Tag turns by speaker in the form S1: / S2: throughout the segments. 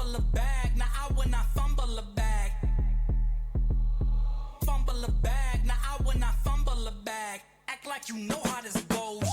S1: Fumble a bag, now I when I fumble a bag. Fumble a bag, now I when I fumble a bag. Act like you know how this goes.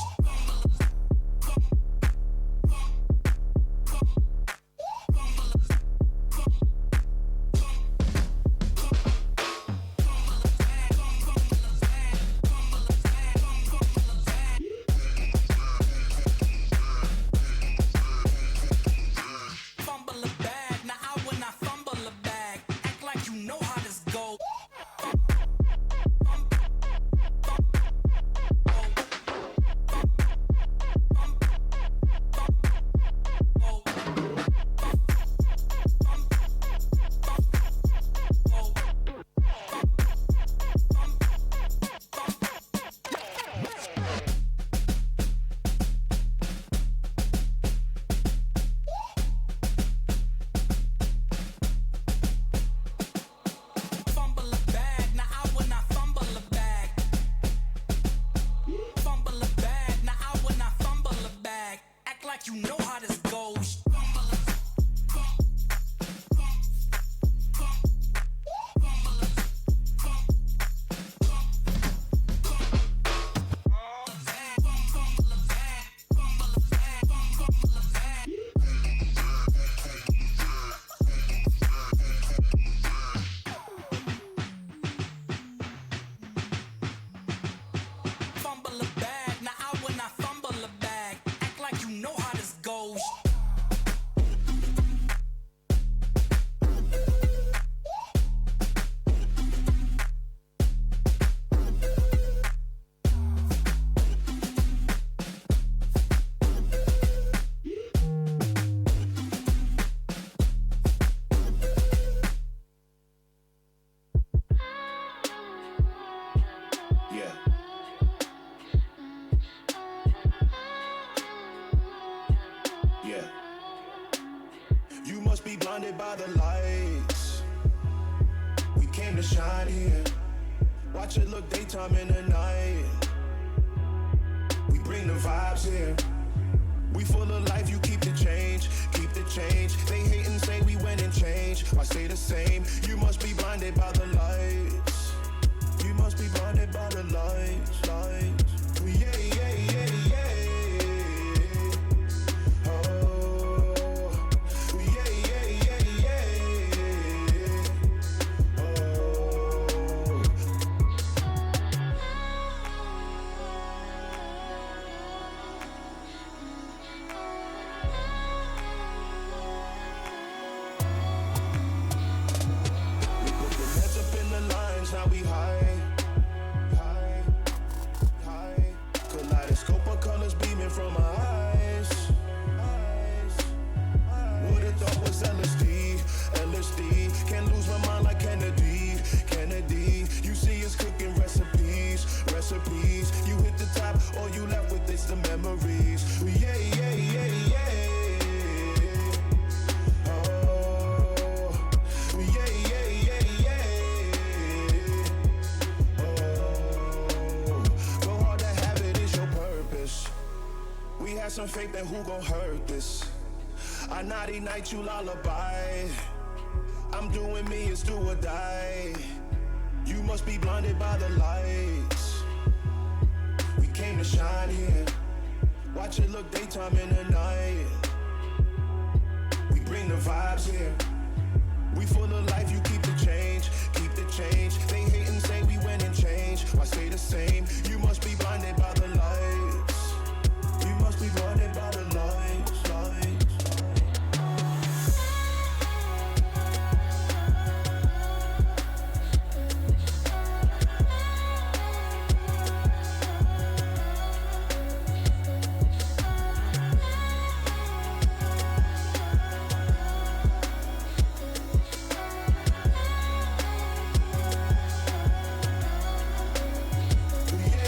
S2: By the lights, we came to shine here. Watch it look daytime in the night. We bring the vibes here. We full of life, you keep the change, keep the change. They hate and say we went and changed. I stay the same. You must be blinded by the lights. You must be blinded by the lights, lights. Yeah, yeah, yeah, yeah. Some faith, then who gon' hurt this? I naughty night, you lullaby. I'm doing me, it's do or die. You must be blinded by the lights. We came to shine here. Watch it look daytime in the night. We bring the vibes here. We full of life, you keep the change, keep the change. They hate and say we went and changed. I stay the same. You must be blinded by the lights. You must be blinded by the lights, lights. Yeah.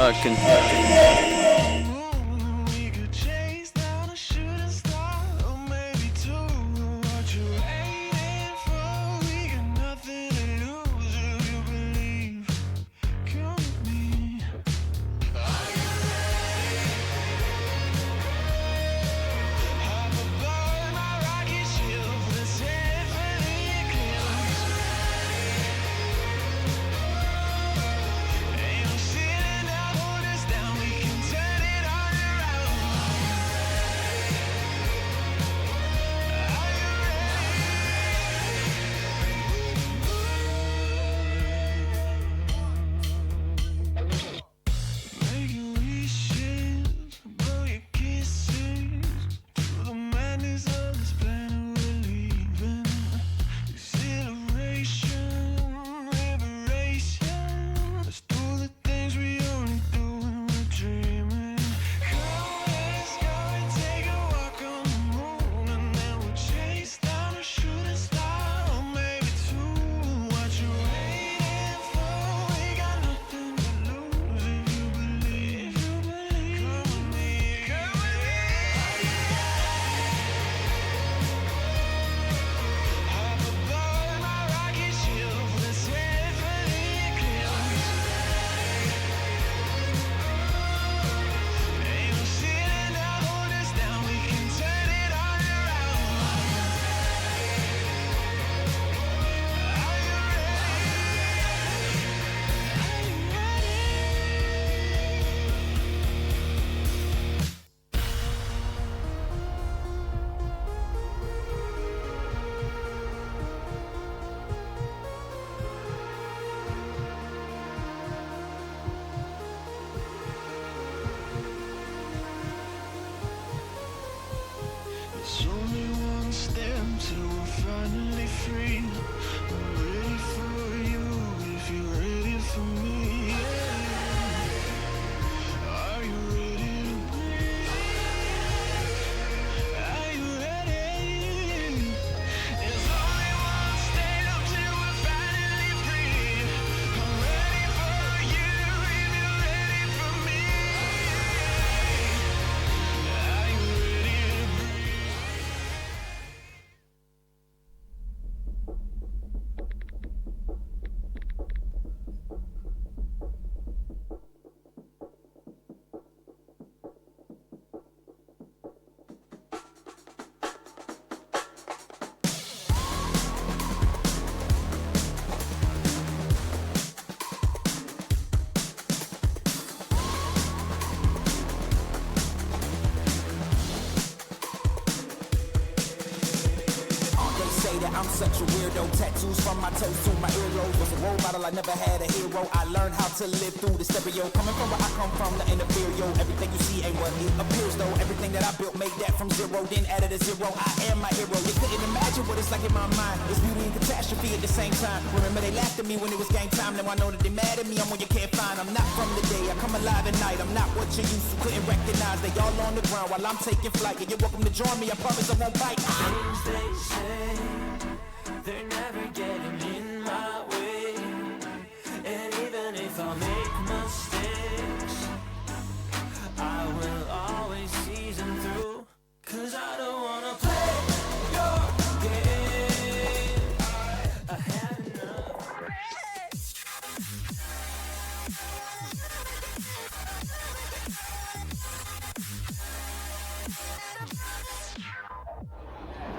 S3: Fucking.
S2: We could chase down a shooting star, or maybe two. What you waiting for? We got nothing to lose if you believe. Come with me. Are you ready? Hop aboard my rocket ship. Let's head for the eclipse. Ain't no ceiling that hold us down. We can turn it on around. Are you ready? Making wishes, blow your kisses to the madness of this planet we're leaving. Exhilaration, liberation. Let's do the things we only do when we're dreaming. Come, let's go and take a walk on the moon, and then we'll chase down a shooting star, or maybe two. What you waiting for? We got nothing to lose if you believe. Come with me, come with me. Hop aboard my rocket ship. Let's head for the eclipse. Ain't no ceiling that hold us down. We can turn it on around. Are you It's only one step till we're finally free. I'm ready for you if you're ready for me. Are you ready to breathe? Are you ready? It's only one step till we're finally free. I'm ready for you if you're ready for me. Are you ready to breathe?
S1: They say that I'm such a weirdo. Tattoos from my toes to my earlobes. Was a role model, I never had a hero. I learned how to live through the stereo. Coming from where I come from, the inferior. Everything you see ain't what it appears though. Everything that I built, made that from zero, then added a zero. I am my hero. You couldn't imagine what it's like in my mind. It's beauty and catastrophe at the same time. Remember they laughed at me when it was game time. Now I know that they mad at me. I'm one you can't find. I'm not from the day. I come alive at night. I'm not what you used to. Couldn't recognize. They all on the ground while I'm taking flight. And you're welcome to join me. I promise I won't bite.
S4: Things they say, they're never getting in my way. And even if I make mistakes, I will always see them through. 'Cause I don't wanna play your game. I had enough.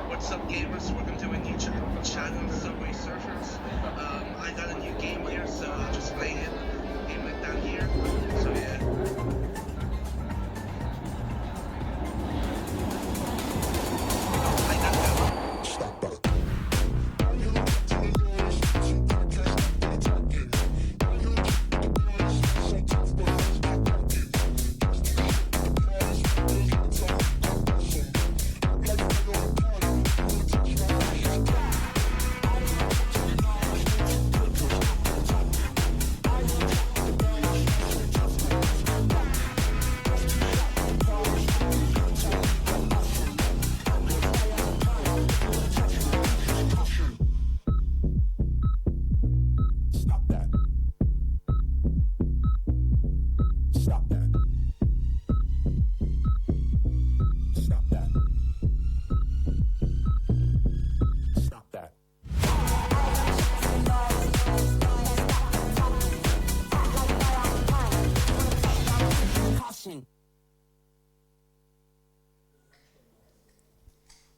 S5: What's up gamers, welcome to a new channel, Subway Surfers.
S2: Stop that. Stop that. Stop that.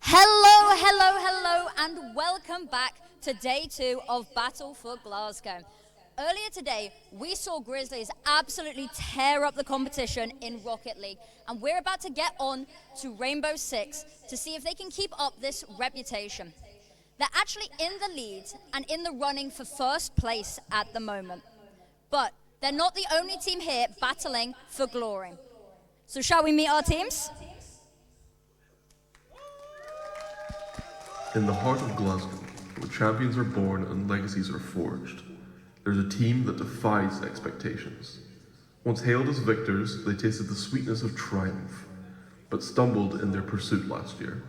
S3: Hello, hello, hello, and welcome back to day 2 of Battle for Glasgow. Earlier today, we saw Grizzlies absolutely tear up the competition in Rocket League, and we're about to get on to Rainbow Six to see if they can keep up this reputation. They're actually in the lead and in the running for first place at the moment. But they're not the only team here battling for glory. So shall we meet our teams?
S5: In the heart of Glasgow, where champions are born and legacies are forged, there's a team that defies expectations. Once hailed as victors, they tasted the sweetness of triumph, but stumbled in their pursuit last year.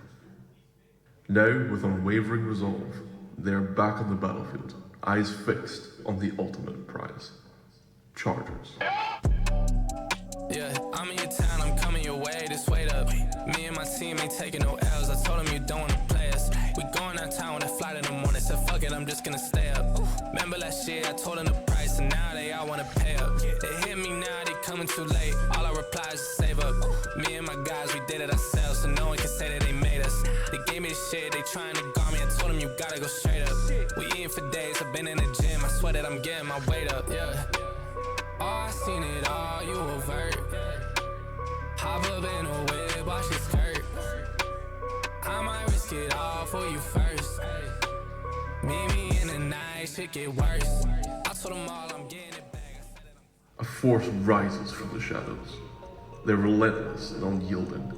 S5: Now, with unwavering resolve, they are back on the battlefield, eyes fixed on the ultimate prize. Chargers.
S6: Yeah, I'm in your town, I'm coming your way, just wait up. Me and my team ain't taking no L's, I told them you don't wanna play us. We going downtown with a flight in the morning, said fuck it, I'm just gonna stay up. Remember last year, I told them the price, and now they all wanna pay up. They hit me now, they coming too late, all I reply is to save up. Me and my guys, we did it ourselves, so no one can say that they made us. They gave me the shit, they trying to guard me, I told them you gotta go straight up. We eating for days, I've been in the gym, I swear that I'm getting my weight up, yeah. Oh, I seen it all, you overt. Hop up in a whip, watch it skirt. I might risk it all for you first. Meet me in the night, shit get worse. I told them all I'm getting it back.
S5: A force rises from the shadows. They're relentless and unyielding.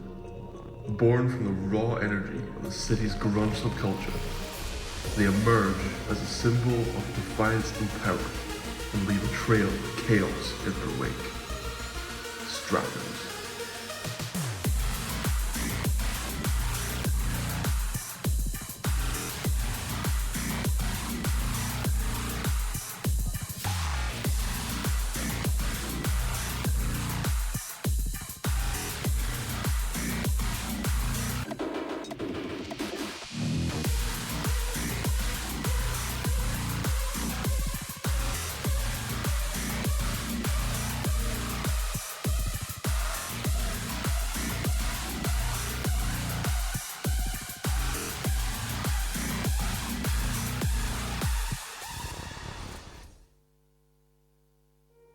S5: Born from the raw energy of the city's grunge subculture, they emerge as a symbol of defiance and power and leave a trail of chaos in their wake. Strathers.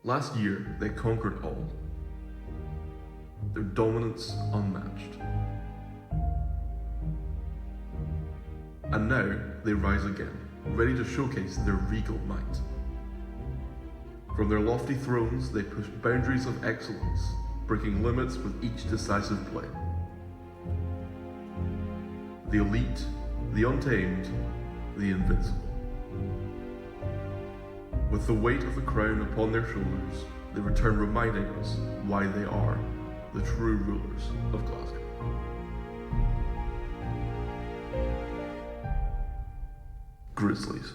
S5: Last year, they conquered all. Their dominance unmatched. And now, they rise again, ready to showcase their regal might. From their lofty thrones, they push boundaries of excellence, breaking limits with each decisive play. The elite, the untamed, the invincible. With the weight of the crown upon their shoulders, they return reminding us why they are the true rulers of Glasgow. Grizzlies.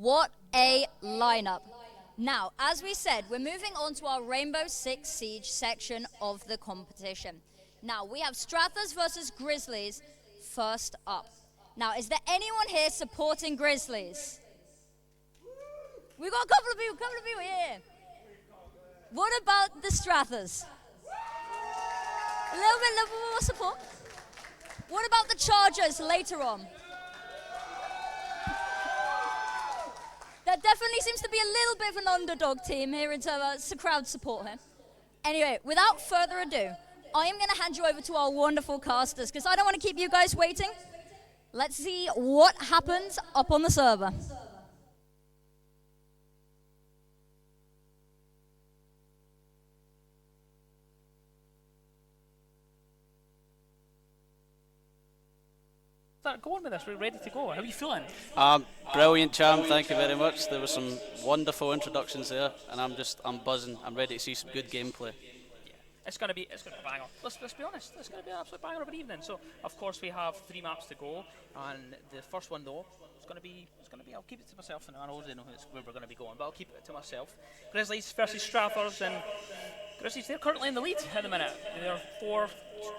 S3: What a lineup. Now, as we said, we're moving on to our Rainbow Six Siege section of the competition. Now, we have Strathers versus Grizzlies first up. Now, is there anyone here supporting Grizzlies? We've got a couple of people here. What about the Strathers? A little bit more support. What about the Chargers later on? They're definitely seems to be a little bit of an underdog team here in terms of crowd support here. Anyway, without further ado, I am going to hand you over to our wonderful casters because I don't want to keep you guys waiting. Let's see what happens up on the server.
S7: Start going with this. We're ready to go. How are you feeling?
S8: Brilliant, Cham. Thank you very much. There were some wonderful introductions there, and I'm buzzing. I'm ready to see some good gameplay.
S7: It's going to be bang on. Let's be honest. It's going to be an absolute bang on of an evening. So of course we have 3 maps to go, and the first one though it's going to be. I'll keep it to myself, and I already know where we're going to be going, but I'll keep it to myself. Grizzlies versus Strathers, and Grizzlies, they're currently in the lead at the minute. There are 4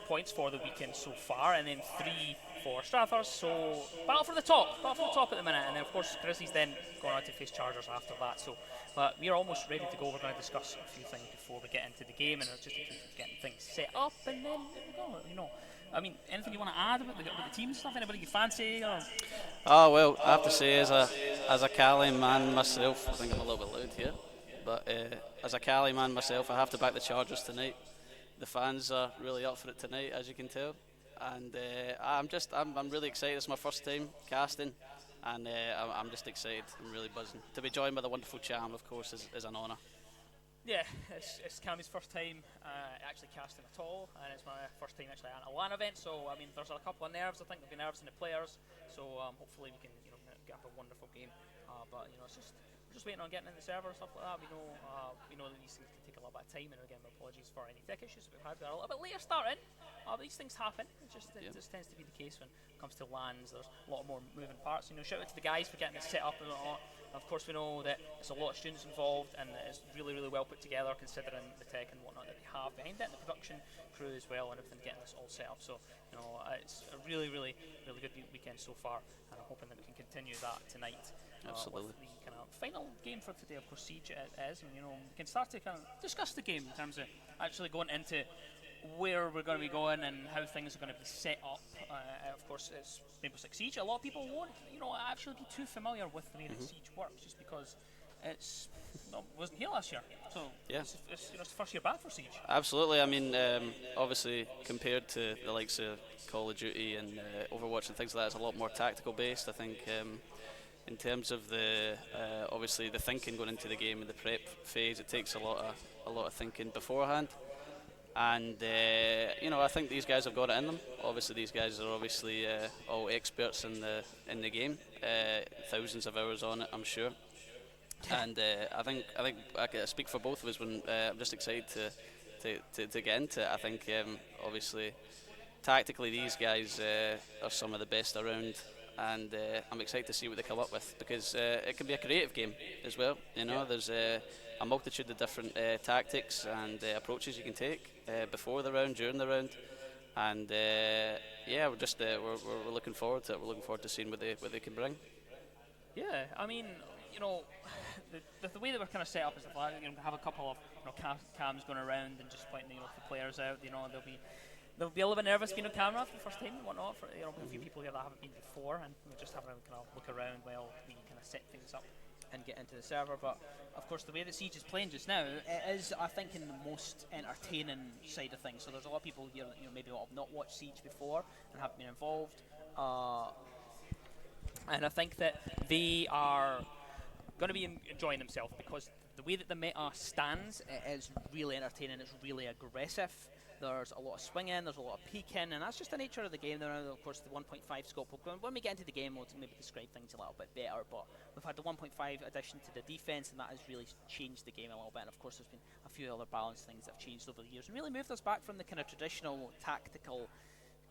S7: points for the weekend so far, and then 3 for Strathers. So battle for the top at the minute, and then of course Grizzlies then going on to face Chargers after that. So, but we are almost ready to go. We're going to discuss a few things before we get into the game, and it's just getting things set up, and then we go. I mean, anything you want to add about the team stuff? Anybody you fancy? Or?
S8: Oh well, I have to say, as a Cali man myself, I think I'm a little bit loud here, but as a Cali man myself, I have to back the Chargers tonight. The fans are really up for it tonight, as you can tell, and I'm really excited. It's my first time casting, and I'm just excited. I'm really buzzing. To be joined by the wonderful Cham, of course, is an honour.
S7: Yeah, it's Cammy's first time actually casting at all, and it's my first time actually at a LAN event. So I mean, there's a couple of nerves. I think there'll be nerves in the players. So hopefully we can get up a wonderful game. But it's we're just waiting on getting in the server and stuff like that. We know that these things can take a little bit of time, and again, apologies for any tech issues that we've had. We're a little bit later starting. But these things happen. It just tends to be the case when it comes to LANs. There's a lot more moving parts. Shout out to the guys for getting it set up and whatnot. Of course, we know that there's a lot of students involved, and it's really, really well put together considering the tech and whatnot that they have behind it, and the production crew as well, and everything getting this all set up. So, it's a really, really, really good weekend so far, and I'm hoping that we can continue that tonight.
S8: Absolutely.
S7: With the kind of final game for today, of course, Siege is, and we can start to kind of discuss the game in terms of actually going into where we're going to be going and how things are going to be set up. Of course, it's Rainbow Six Siege. A lot of people won't, actually be too familiar with the way that Siege works, just because wasn't here last year. So
S8: yeah,
S7: it's the first year back for Siege.
S8: Absolutely. I mean, obviously compared to the likes of Call of Duty and Overwatch and things like that, it's a lot more tactical based. I think in terms of the obviously the thinking going into the game and the prep phase, it takes a lot of thinking beforehand. And I think these guys have got it in them. Obviously, these guys are all experts in the game. Thousands of hours on it, I'm sure. And I think I can speak for both of us when I'm just excited to get into it. I think obviously tactically these guys are some of the best around, and I'm excited to see what they come up with, because it can be a creative game as well. There's a multitude of different tactics and approaches you can take before the round, during the round, and we're looking forward to it. We're looking forward to seeing what they can bring.
S7: Yeah, I mean, the way that we're kind of set up is that have a couple of cams going around and just pointing the players out. They'll be a little bit nervous being on camera for the first time and whatnot. For a few people here that haven't been before, and we're just having a kind of look around while we kind of set things up and get into the server. But of course, the way that Siege is playing just now, it is, I think, in the most entertaining side of things. So there's a lot of people here, maybe have not watched Siege before and haven't been involved, and I think that they are going to be enjoying themselves, because the way that the meta stands, it is really entertaining. It's really aggressive. There's a lot of swinging, there's a lot of peeking, and that's just the nature of the game. There are, of course, the 1.5 scope. When we get into the game, we'll maybe describe things a little bit better, but we've had the 1.5 addition to the defense, and that has really changed the game a little bit. And of course, there's been a few other balance things that have changed over the years and really moved us back from the kind of traditional tactical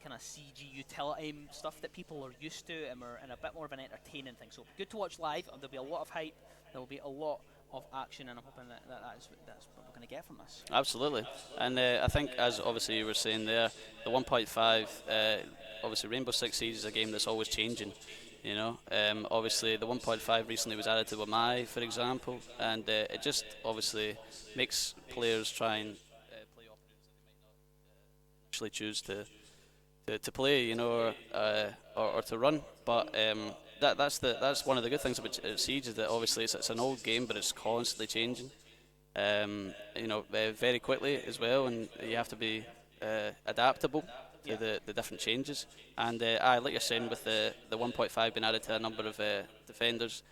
S7: kind of CG utility stuff that people are used to, and we're in a bit more of an entertaining thing. So good to watch live. There'll be a lot of hype. There will be a lot of action, and I'm hoping that's what we're going to get from this.
S8: Absolutely. And I think, as obviously you were saying there, the 1.5, obviously Rainbow Six Siege is a game that's always changing. Obviously the 1.5 recently was added to Wamai, for example, and it just obviously makes players try and play operators that they might not actually choose to play, or to run. But that's one of the good things about Siege is that obviously it's an old game, but it's constantly changing. Very quickly as well, and you have to be adaptable to the different changes. And like you're saying, with the 1.5 being added to a number of defenders,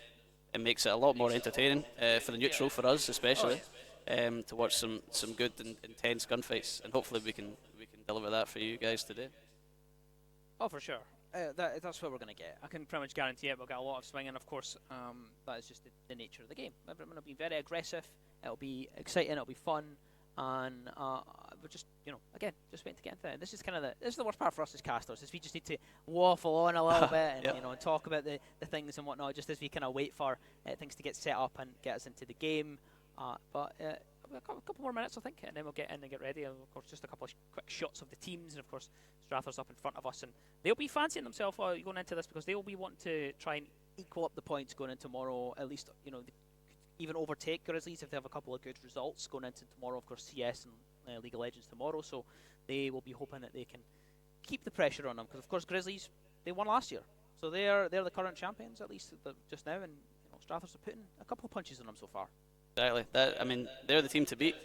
S8: it makes it a lot more entertaining for the neutral, for us especially, to watch some good and intense gunfights, and hopefully we can deliver that for you guys today.
S7: Oh, for sure. That's what we're going to get. I can pretty much guarantee it. We'll get a lot of swinging, of course. That is just the nature of the game. Everyone will be very aggressive. It'll be exciting. It'll be fun, and we're just, again, just waiting to get into it. This is the worst part for us as casters. Is we just need to waffle on a little bit and and talk about the things and whatnot, just as we kind of wait for things to get set up and get us into the game. But a couple more minutes, I think, and then we'll get in and get ready. And of course, just a couple of quick shots of the teams, and of course, Strather's up in front of us, and they'll be fancying themselves going into this because they'll be wanting to try and equal up the points going into tomorrow. At least, even overtake Grizzlies if they have a couple of good results going into tomorrow. Of course, CS and League of Legends tomorrow, so they will be hoping that they can keep the pressure on them, because of course Grizzlies, they won last year, so they're the current champions, at least just now, and Strathers are putting a couple of punches on them so far.
S8: Exactly. They're the team to beat.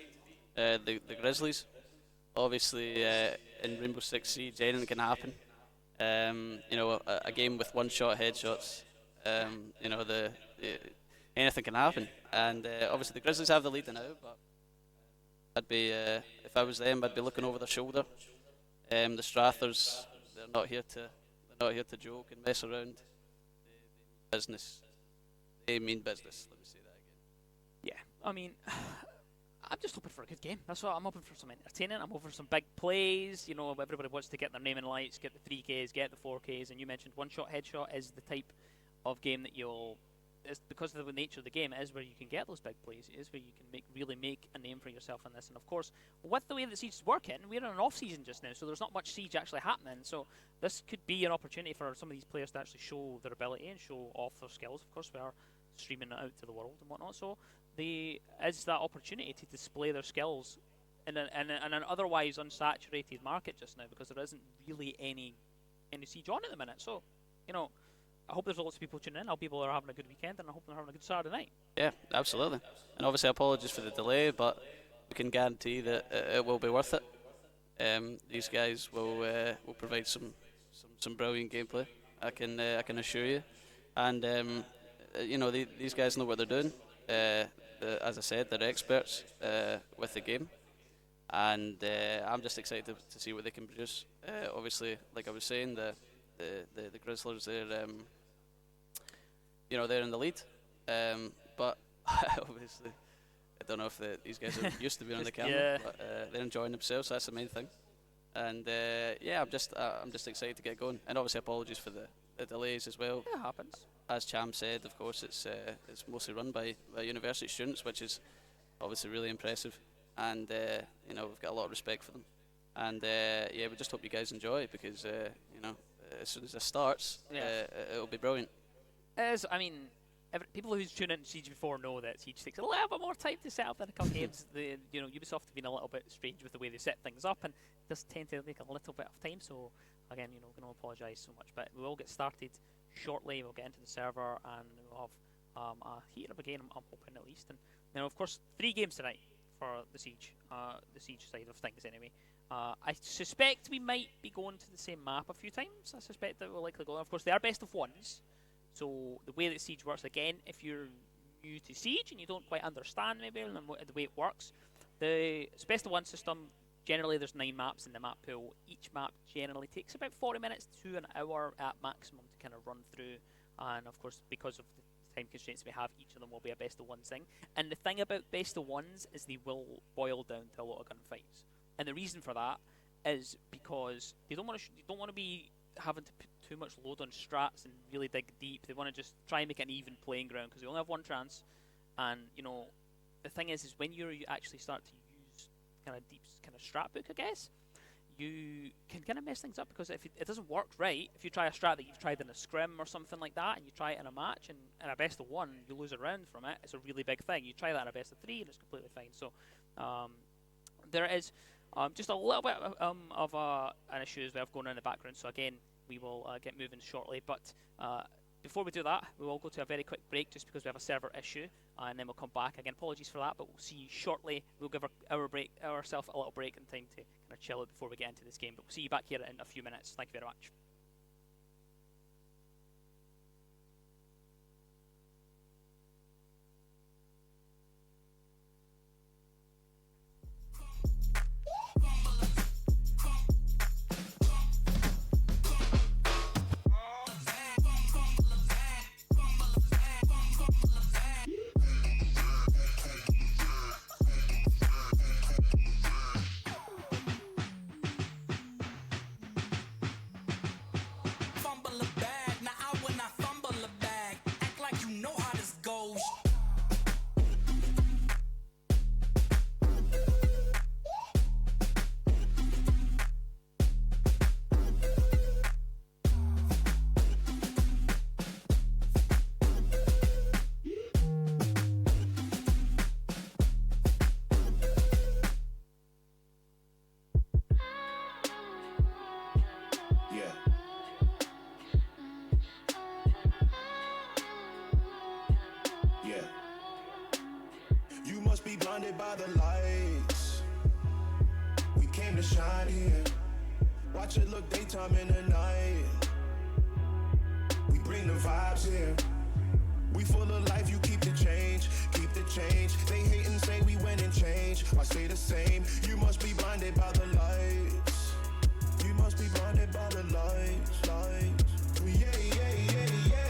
S8: The Grizzlies. Obviously, in Rainbow Six Siege, anything can happen. A game with one-shot headshots. Anything can happen. And obviously, the Grizzlies have the lead now. But I'd be, if I was them, I'd be looking over their shoulder. The Strathers, they're not here to joke and mess around. They mean business. They mean business. Let me say that again.
S7: Yeah, I'm just hoping for a good game. That's what I'm hoping for. Some entertaining. I'm hoping for some big plays. Everybody wants to get their name in lights, get the 3Ks, get the 4Ks, and you mentioned one-shot headshot is the type of game that it's because of the nature of the game, it is where you can get those big plays. It is where you can really make a name for yourself in this. And of course, with the way that Siege is working, we're in an off-season just now, so there's not much Siege actually happening. So this could be an opportunity for some of these players to actually show their ability and show off their skills. Of course, we are streaming it out to the world and whatnot, so there is that opportunity to display their skills in an otherwise unsaturated market just now, because there isn't really any Siege on at the minute. So, I hope there's lots of people tuning in. I hope people are having a good weekend, and I hope they're having a good Saturday night.
S8: Yeah, absolutely. And obviously, apologies for the delay, but we can guarantee that it will be worth it. These guys will provide some brilliant gameplay. I can assure you. And these guys know what they're doing. As I said, they're experts with the game, and I'm just excited to see what they can produce. Obviously, like I was saying, the Grizzlers, they're in the lead, but obviously I don't know if these guys are used to being on the camera, but they're enjoying themselves. So that's the main thing. And I'm just excited to get going. And obviously apologies for the delays as well.
S7: It happens.
S8: As Cham said, of course, it's mostly run by university students, which is obviously really impressive. And we've got a lot of respect for them. And we just hope you guys enjoy, because as soon as it starts, it'll be brilliant.
S7: People who's tuned into Siege before know that Siege takes a little bit more time to set up than a couple games. Ubisoft have been a little bit strange with the way they set things up, and it does tend to take a little bit of time. So again, we're going to apologise so much, but we will get started shortly. We'll get into the server, and we'll have a heat up again. I'm hoping, at least. And now, of course, 3 games tonight for the Siege side of things. Anyway, I suspect we might be going to the same map a few times. I suspect that we'll likely go. Of course, they are best of ones. So the way that Siege works, again, if you're new to Siege and you don't quite understand maybe the way it works, it's best of one system. Generally, there's 9 maps in the map pool. Each map generally takes about 40 minutes to an hour at maximum to kind of run through. And of course, because of the time constraints we have, each of them will be a best of one thing. And the thing about best of ones is they will boil down to a lot of gunfights. And the reason for that is because they don't want to be having to put too much load on strats and really dig deep. They want to just try and make an even playing ground, because they only have one chance. And the thing is when you actually start to use kind of deep kind of strat book, I guess, you can kind of mess things up, because if it doesn't work right, if you try a strat that you've tried in a scrim or something like that, and you try it in a match, and in a best of one you lose a round from it, it's a really big thing. You try that in a best of 3 and it's completely fine. So there is just a little bit of an issue as well going on in the background. So again, we will get moving shortly, but before we do that, we will go to a very quick break just because we have a server issue, and then we'll come back. Again, apologies for that, but we'll see you shortly. We'll give ourselves a little break and time to kind of chill out before we get into this game. But we'll see you back here in a few minutes. Thank you very much.
S2: Blinded by the lights, we came to shine here. Watch it look daytime in the night. We bring the vibes here. We full of life, you keep the change, keep the change. They hate and say we went and changed. I stay the same. You must be blinded by the lights. You must be blinded by the lights, lights. Yeah, yeah, yeah, yeah.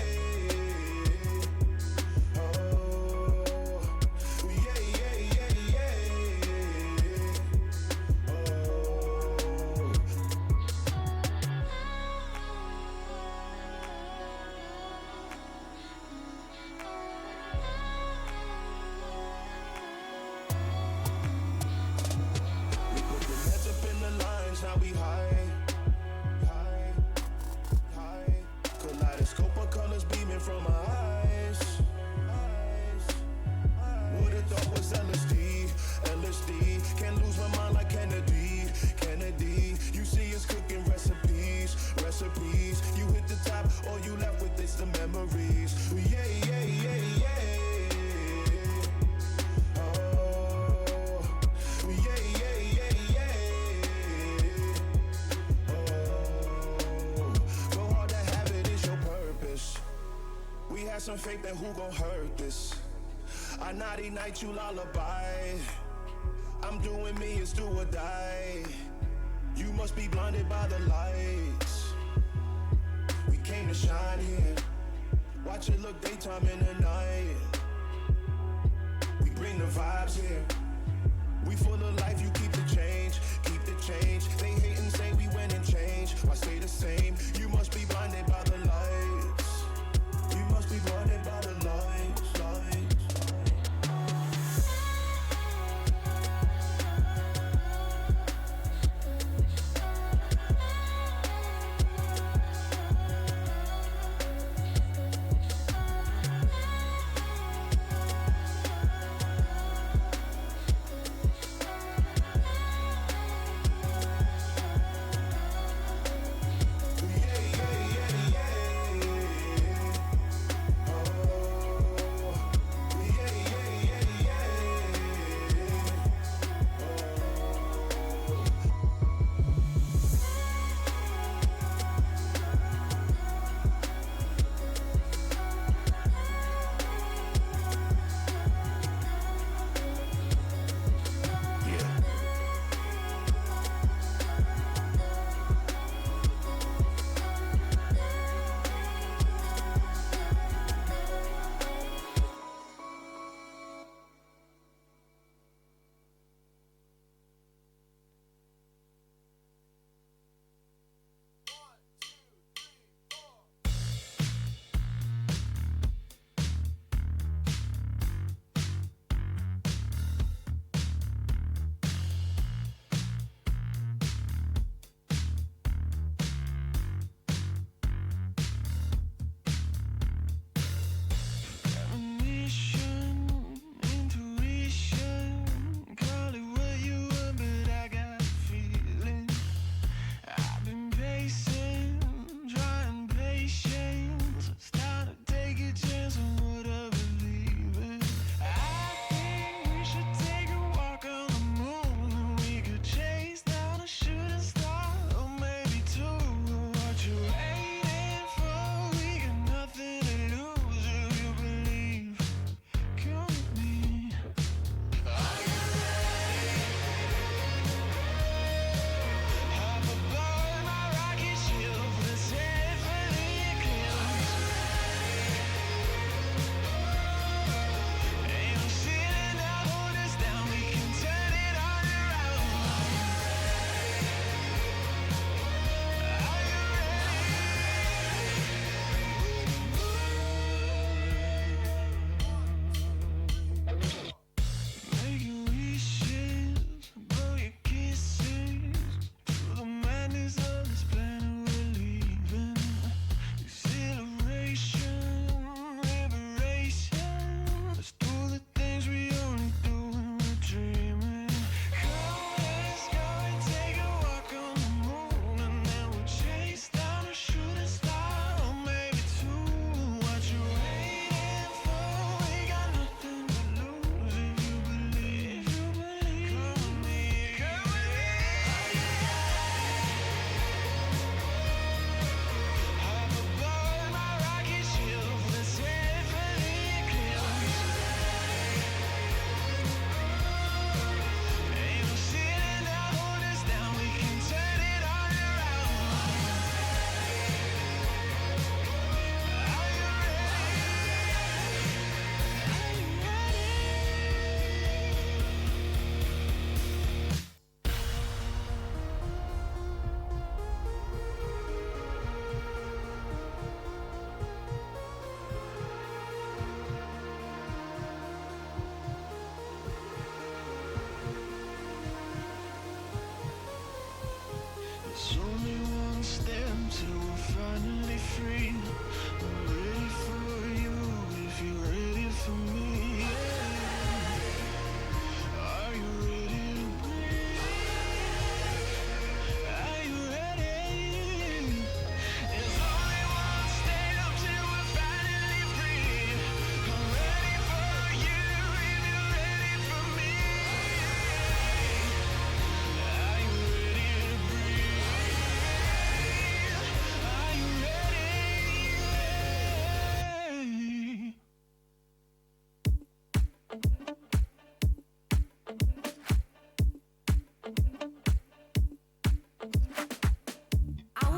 S2: Now we high, high, high. Kaleidoscope of colors beaming from our eyes. Would've thought was LSD, LSD. Can't lose my mind like Kennedy, Kennedy. You see us cooking recipes, recipes. You hit the top, all you left with is the memories. Yeah, yeah, yeah, yeah. Some faith that who gon' hurt this. I naughty night you lullaby. I'm doing me, it's do or die. You must be blinded by the lights. We came to shine here. Watch it look daytime in the night. We bring the vibes here. We full of life, you keep the change, keep the change. They hate and say we went and changed. I stay the same. You must be blinded by the lights. You must be blinded by the lights, lights. Yeah.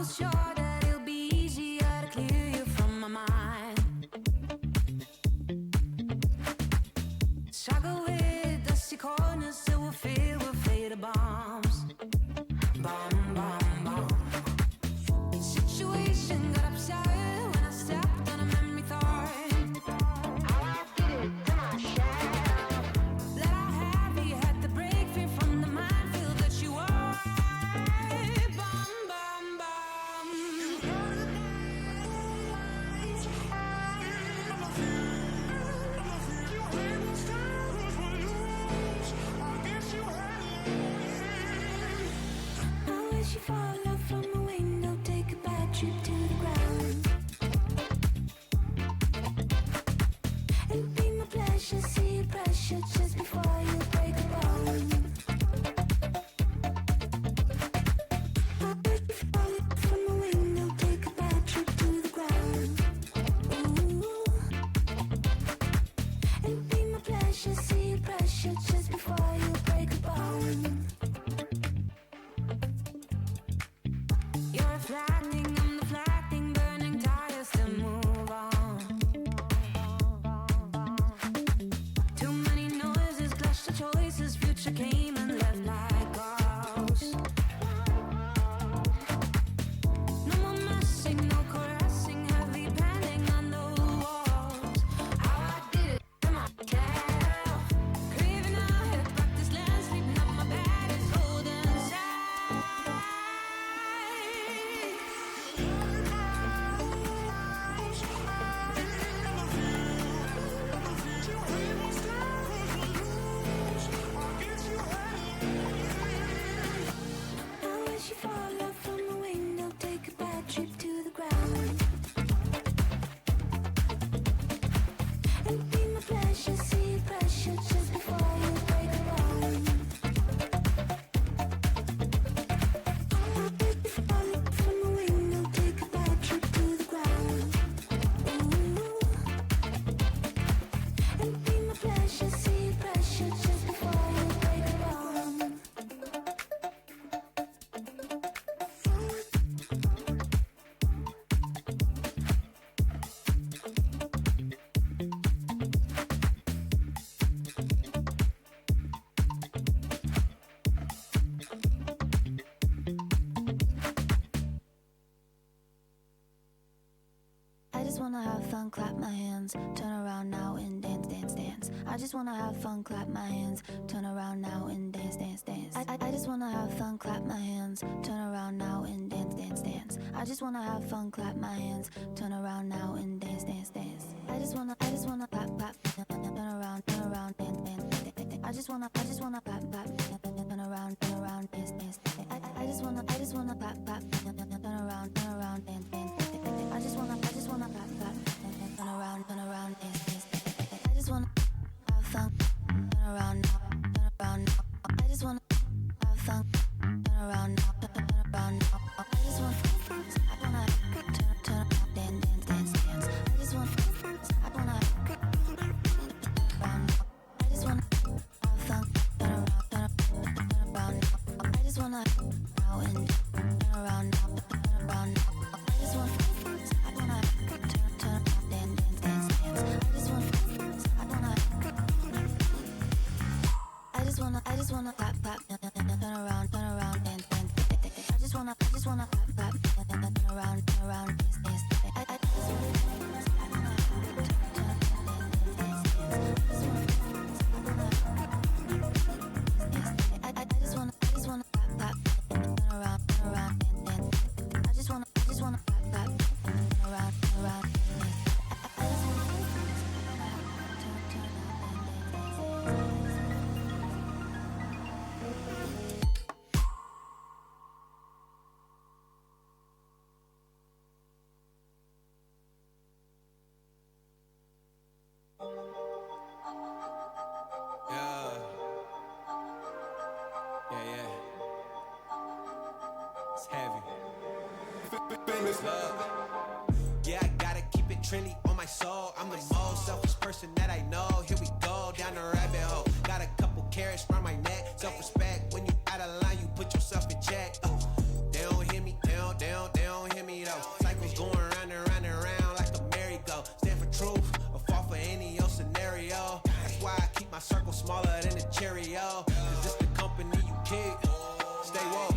S9: almost sure that it'll be easier to clear you from my mind. Struggle with dusty corners till we're filled with fatal bombs. Bomb, bomb, bomb. Situation got upset when I stepped on a memory thorn. I did it to my shadow. Let out heavy, had to break free from the minefield that you are. Bomb, bomb, bomb. I wish you fall off from the window, take a bad trip to the ground. It'd be my pleasure, see your pressure just before you break a bone. I wish you fall off from the window, take a bad trip to the ground. Ooh. It'd be my pleasure, see your pressure just before you break a bone. You're reflecting, I'm deflecting, burning tires to move on. Too many noises, clash the choices, future came and left like ghosts. No more messing, no caressing, heavy pending on the walls. How I did it to myself. Craving out, practice land, sleeping on my bed is golden side. I wish you fall off from the window, take a bad trip to the ground. It'd be my pleasure, see your pressure just before you break a bone. I wish you fall off from the window, take a bad trip to the ground. Ooh. It'd be my pleasure, see your pressure just before you break a bone. I just wanna have fun, clap my hands, turn around now and dance, dance, dance. I just wanna have fun, clap my hands, turn around now and dance, dance, dance. I just wanna have fun, clap my hands, turn around now and dance, dance, dance. I just wanna have fun, clap my hands, turn around now and dance, dance, dance. I just wanna clap, clap, turn around, dance, dance, dance. I just wanna clap, clap, turn around, dance, dance, dance. I just wanna clap, clap, turn around, dance, dance, dance. I just wanna clap, clap, turn around, dance, dance, dance. I just wanna have fun, turn around now. I just wanna have fun, turn around now. I just wanna turn around, dance, dance. I just wanna turn around. I just wanna have fun, turn around now. I just wanna now and turn around now. I just wanna turn around, dance, dance. I just wanna clap, clap, turn around, dance, dance. I just wanna clap, clap, turn around, dance, dance. I just wanna clap, clap, turn around, dance, dance. I just wanna clap, clap, turn around, dance.
S10: It's heavy. Yeah, I gotta keep it trendy on my soul. I'm the most selfish person that I know. Here we go, down the rabbit hole. Got a couple carrots round my neck. Self-respect, when you out of line, you put yourself in check. They don't hear me, they don't smaller than a Cheerio. Cause this the company you keep. Stay woke,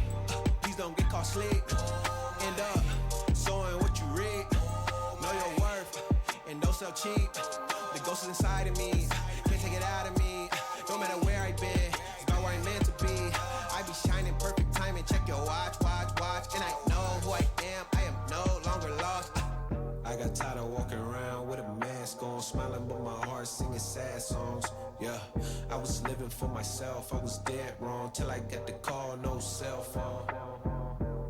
S10: please don't get caught sleep. End up sowing what you reap. Know your worth and don't sell cheap. The ghost is inside of me, can't take it out of me. No matter where I've been, it's about where I'm meant to be. I be shining perfect timing, check your watch. And I know who I am no longer lost. I got tired of walking around with a mask on, smiling but my heart singing sad songs. Yeah, I was living for myself, I was dead wrong till I got the call, no cell phone.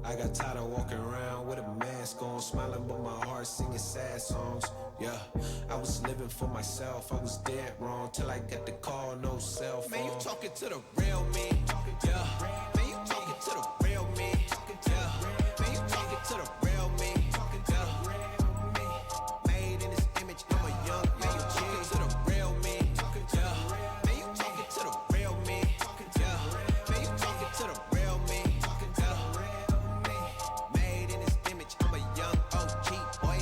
S10: I got tired of walking around with a mask on, smiling but my heart singing sad songs. Yeah, I was living for myself, I was dead wrong till I got the call, no cell phone. Man, you talking to the real me. Yeah, man, you talking to the real me. Yeah, man, you talking to the real me. Yeah, made in this image, I'm a young man. You talking to the real me. Yeah, man, you talking to the real me. Yeah, man, you talking to the real me. Yeah, made in this image, I'm a young OG boy.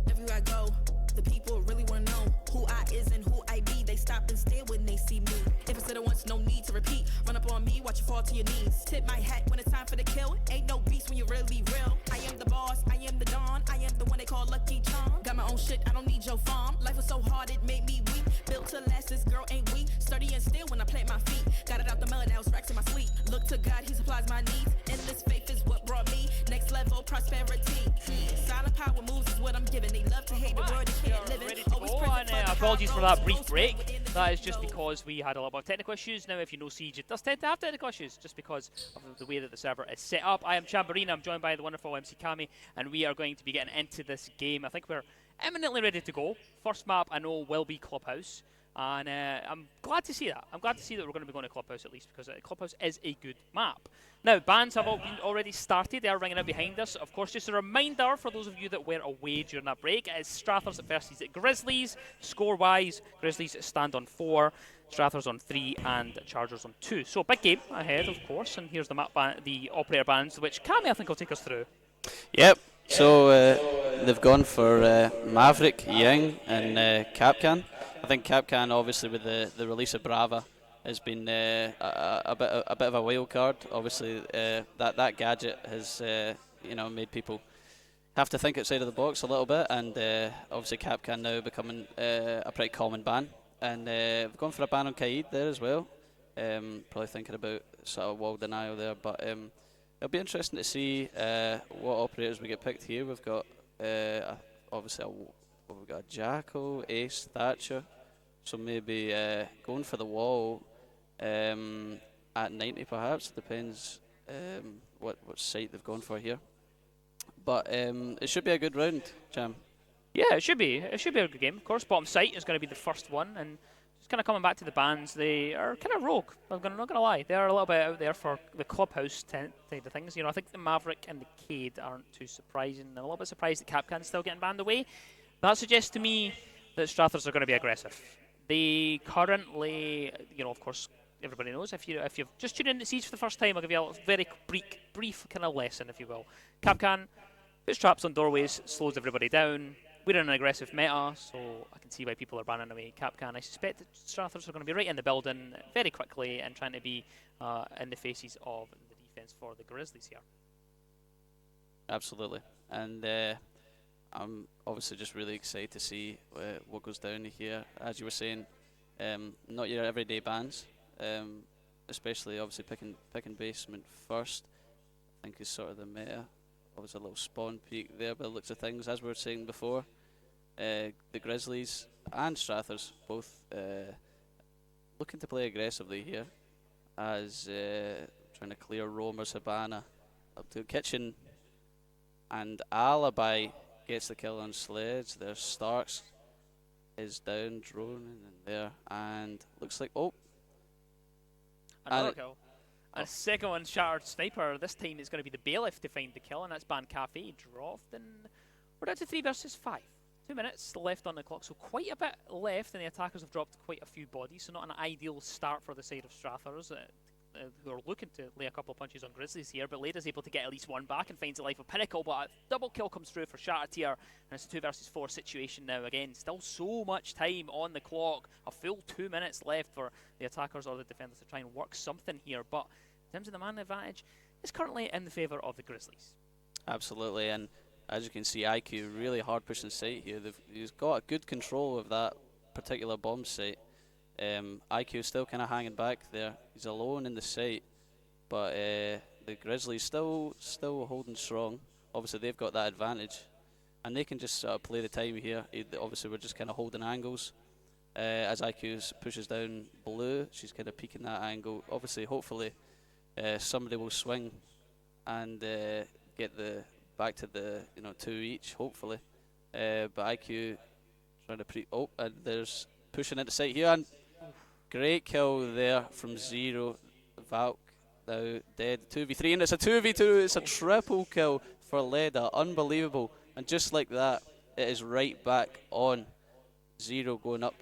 S11: Everywhere I go, the people really wanna know who I is and who I be. They stop and stare when they see me. If I said it once, no need to repeat. Run up on me, watch you fall to your knees. Tip my hat when it's time for the kill. Ain't no beast when you're really real. I am the boss, I am the dawn. I am the one they call Lucky Charm. Got my own shit, I don't need your farm. Life was so hard, it made me weak. Built to last, this girl ain't weak. Sturdy and still when I plant my feet. Got it out the mud, now it's racks in my sleep. Look to God, he supplies my needs. Endless faith is what brought me next level prosperity. Silent power moves is what I'm giving. They love to hate the word they can't live in.
S7: Ready to go, and apologies for that brief break. That is just because we had a lot of technical issues. Now, if you know Siege, it does tend to have technical issues just because of the way that the server is set up. I am Chamberine, I'm joined by the wonderful MC Kami, and we are going to be getting into this game. I think we're eminently ready to go. First map I know will be Clubhouse, and I'm glad to see that. I'm glad to see that we're going to be going to Clubhouse at least, because Clubhouse is a good map. Now, bans have already started. They are ringing out behind us. Of course, just a reminder for those of you that were away during that break, it is Strathers versus Grizzlies. Score-wise, Grizzlies stand on 4, Strathers on 3, and Chargers on 2. So, big game ahead, of course. And here's the map the operator bans, which Cammy, I think, will take us through.
S8: Yep. So they've gone for Maverick, Ying, and Capcan. I think Capcan, obviously, with the release of Brava, has been a bit of a wild card. Obviously, that gadget has made people have to think outside of the box a little bit, and obviously Capcan now becoming a pretty common ban. And we've gone for a ban on Kaid there as well. Probably thinking about sort of wall denial there, but it'll be interesting to see what operators we get picked here. We've got obviously we've got a Jackal, Ace, Thatcher, so maybe going for the wall at 90 perhaps. Depends what site they've gone for here. But it should be a good round, Jam.
S7: Yeah, it should be. It should be a good game. Of course, bottom site is going to be the first one, and just kind of coming back to the bans, they are kind of rogue. I'm not going to lie. They are a little bit out there for the Clubhouse side of things. You know, I think the Maverick and the Cade aren't too surprising. I'm a little bit surprised that Capcan's still getting banned away. That suggests to me that Strathers are going to be aggressive. They currently, you know, of course, everybody knows, if you've just tuned in to Siege for the first time, I'll give you a very brief kind of lesson, if you will. Capcan puts traps on doorways, slows everybody down. We're in an aggressive meta, so I can see why people are banning away Capcan. I suspect that Strathers are going to be right in the building very quickly and trying to be in the faces of the defense for the Grizzlies here.
S8: Absolutely. And I'm obviously just really excited to see what goes down here. As you were saying, not your everyday bans, especially obviously picking basement first, I think is sort of the meta. Obviously a little spawn peak there by the looks of things. As we were saying before, the Grizzlies and Strathers both looking to play aggressively here, as trying to clear Romer's Habana up to Kitchen, and Alibi gets the kill on Sledge. There's Starks is down, droning in there, and looks like
S7: another kill. And second one, Shattered Sniper. This time it's going to be the Bailiff to find the kill, and that's Ban Cafe dropped. And we're down to 3 versus 5. 2 minutes left on the clock, so quite a bit left, and the attackers have dropped quite a few bodies, so not an ideal start for the side of Strathers, who are looking to lay a couple of punches on Grizzlies here, but Lada's able to get at least one back and finds the life of Pinnacle, but a double kill comes through for Shattered here, and it's a 2 versus 4 situation now. Again, still so much time on the clock, a full 2 minutes left for the attackers or the defenders to try and work something here, but in terms of the man advantage, it's currently in the favour of the Grizzlies.
S8: Absolutely, and as you can see, IQ really hard pushing the site here. He's got good control of that particular bomb site. IQ still kind of hanging back there. He's alone in the site, but the Grizzlies still holding strong. Obviously, they've got that advantage, and they can just sort of play the time here. Obviously, we're just kind of holding angles. As IQ pushes down blue, she's kind of peeking that angle. Obviously, hopefully, somebody will swing and get the back to the 2 each. Hopefully, but IQ trying to and there's pushing into sight here, and great kill there from Zero. Valk now dead. 2v3, and it's a 2v2. It's a triple kill for Leda. Unbelievable. And just like that, it is right back on. Zero going up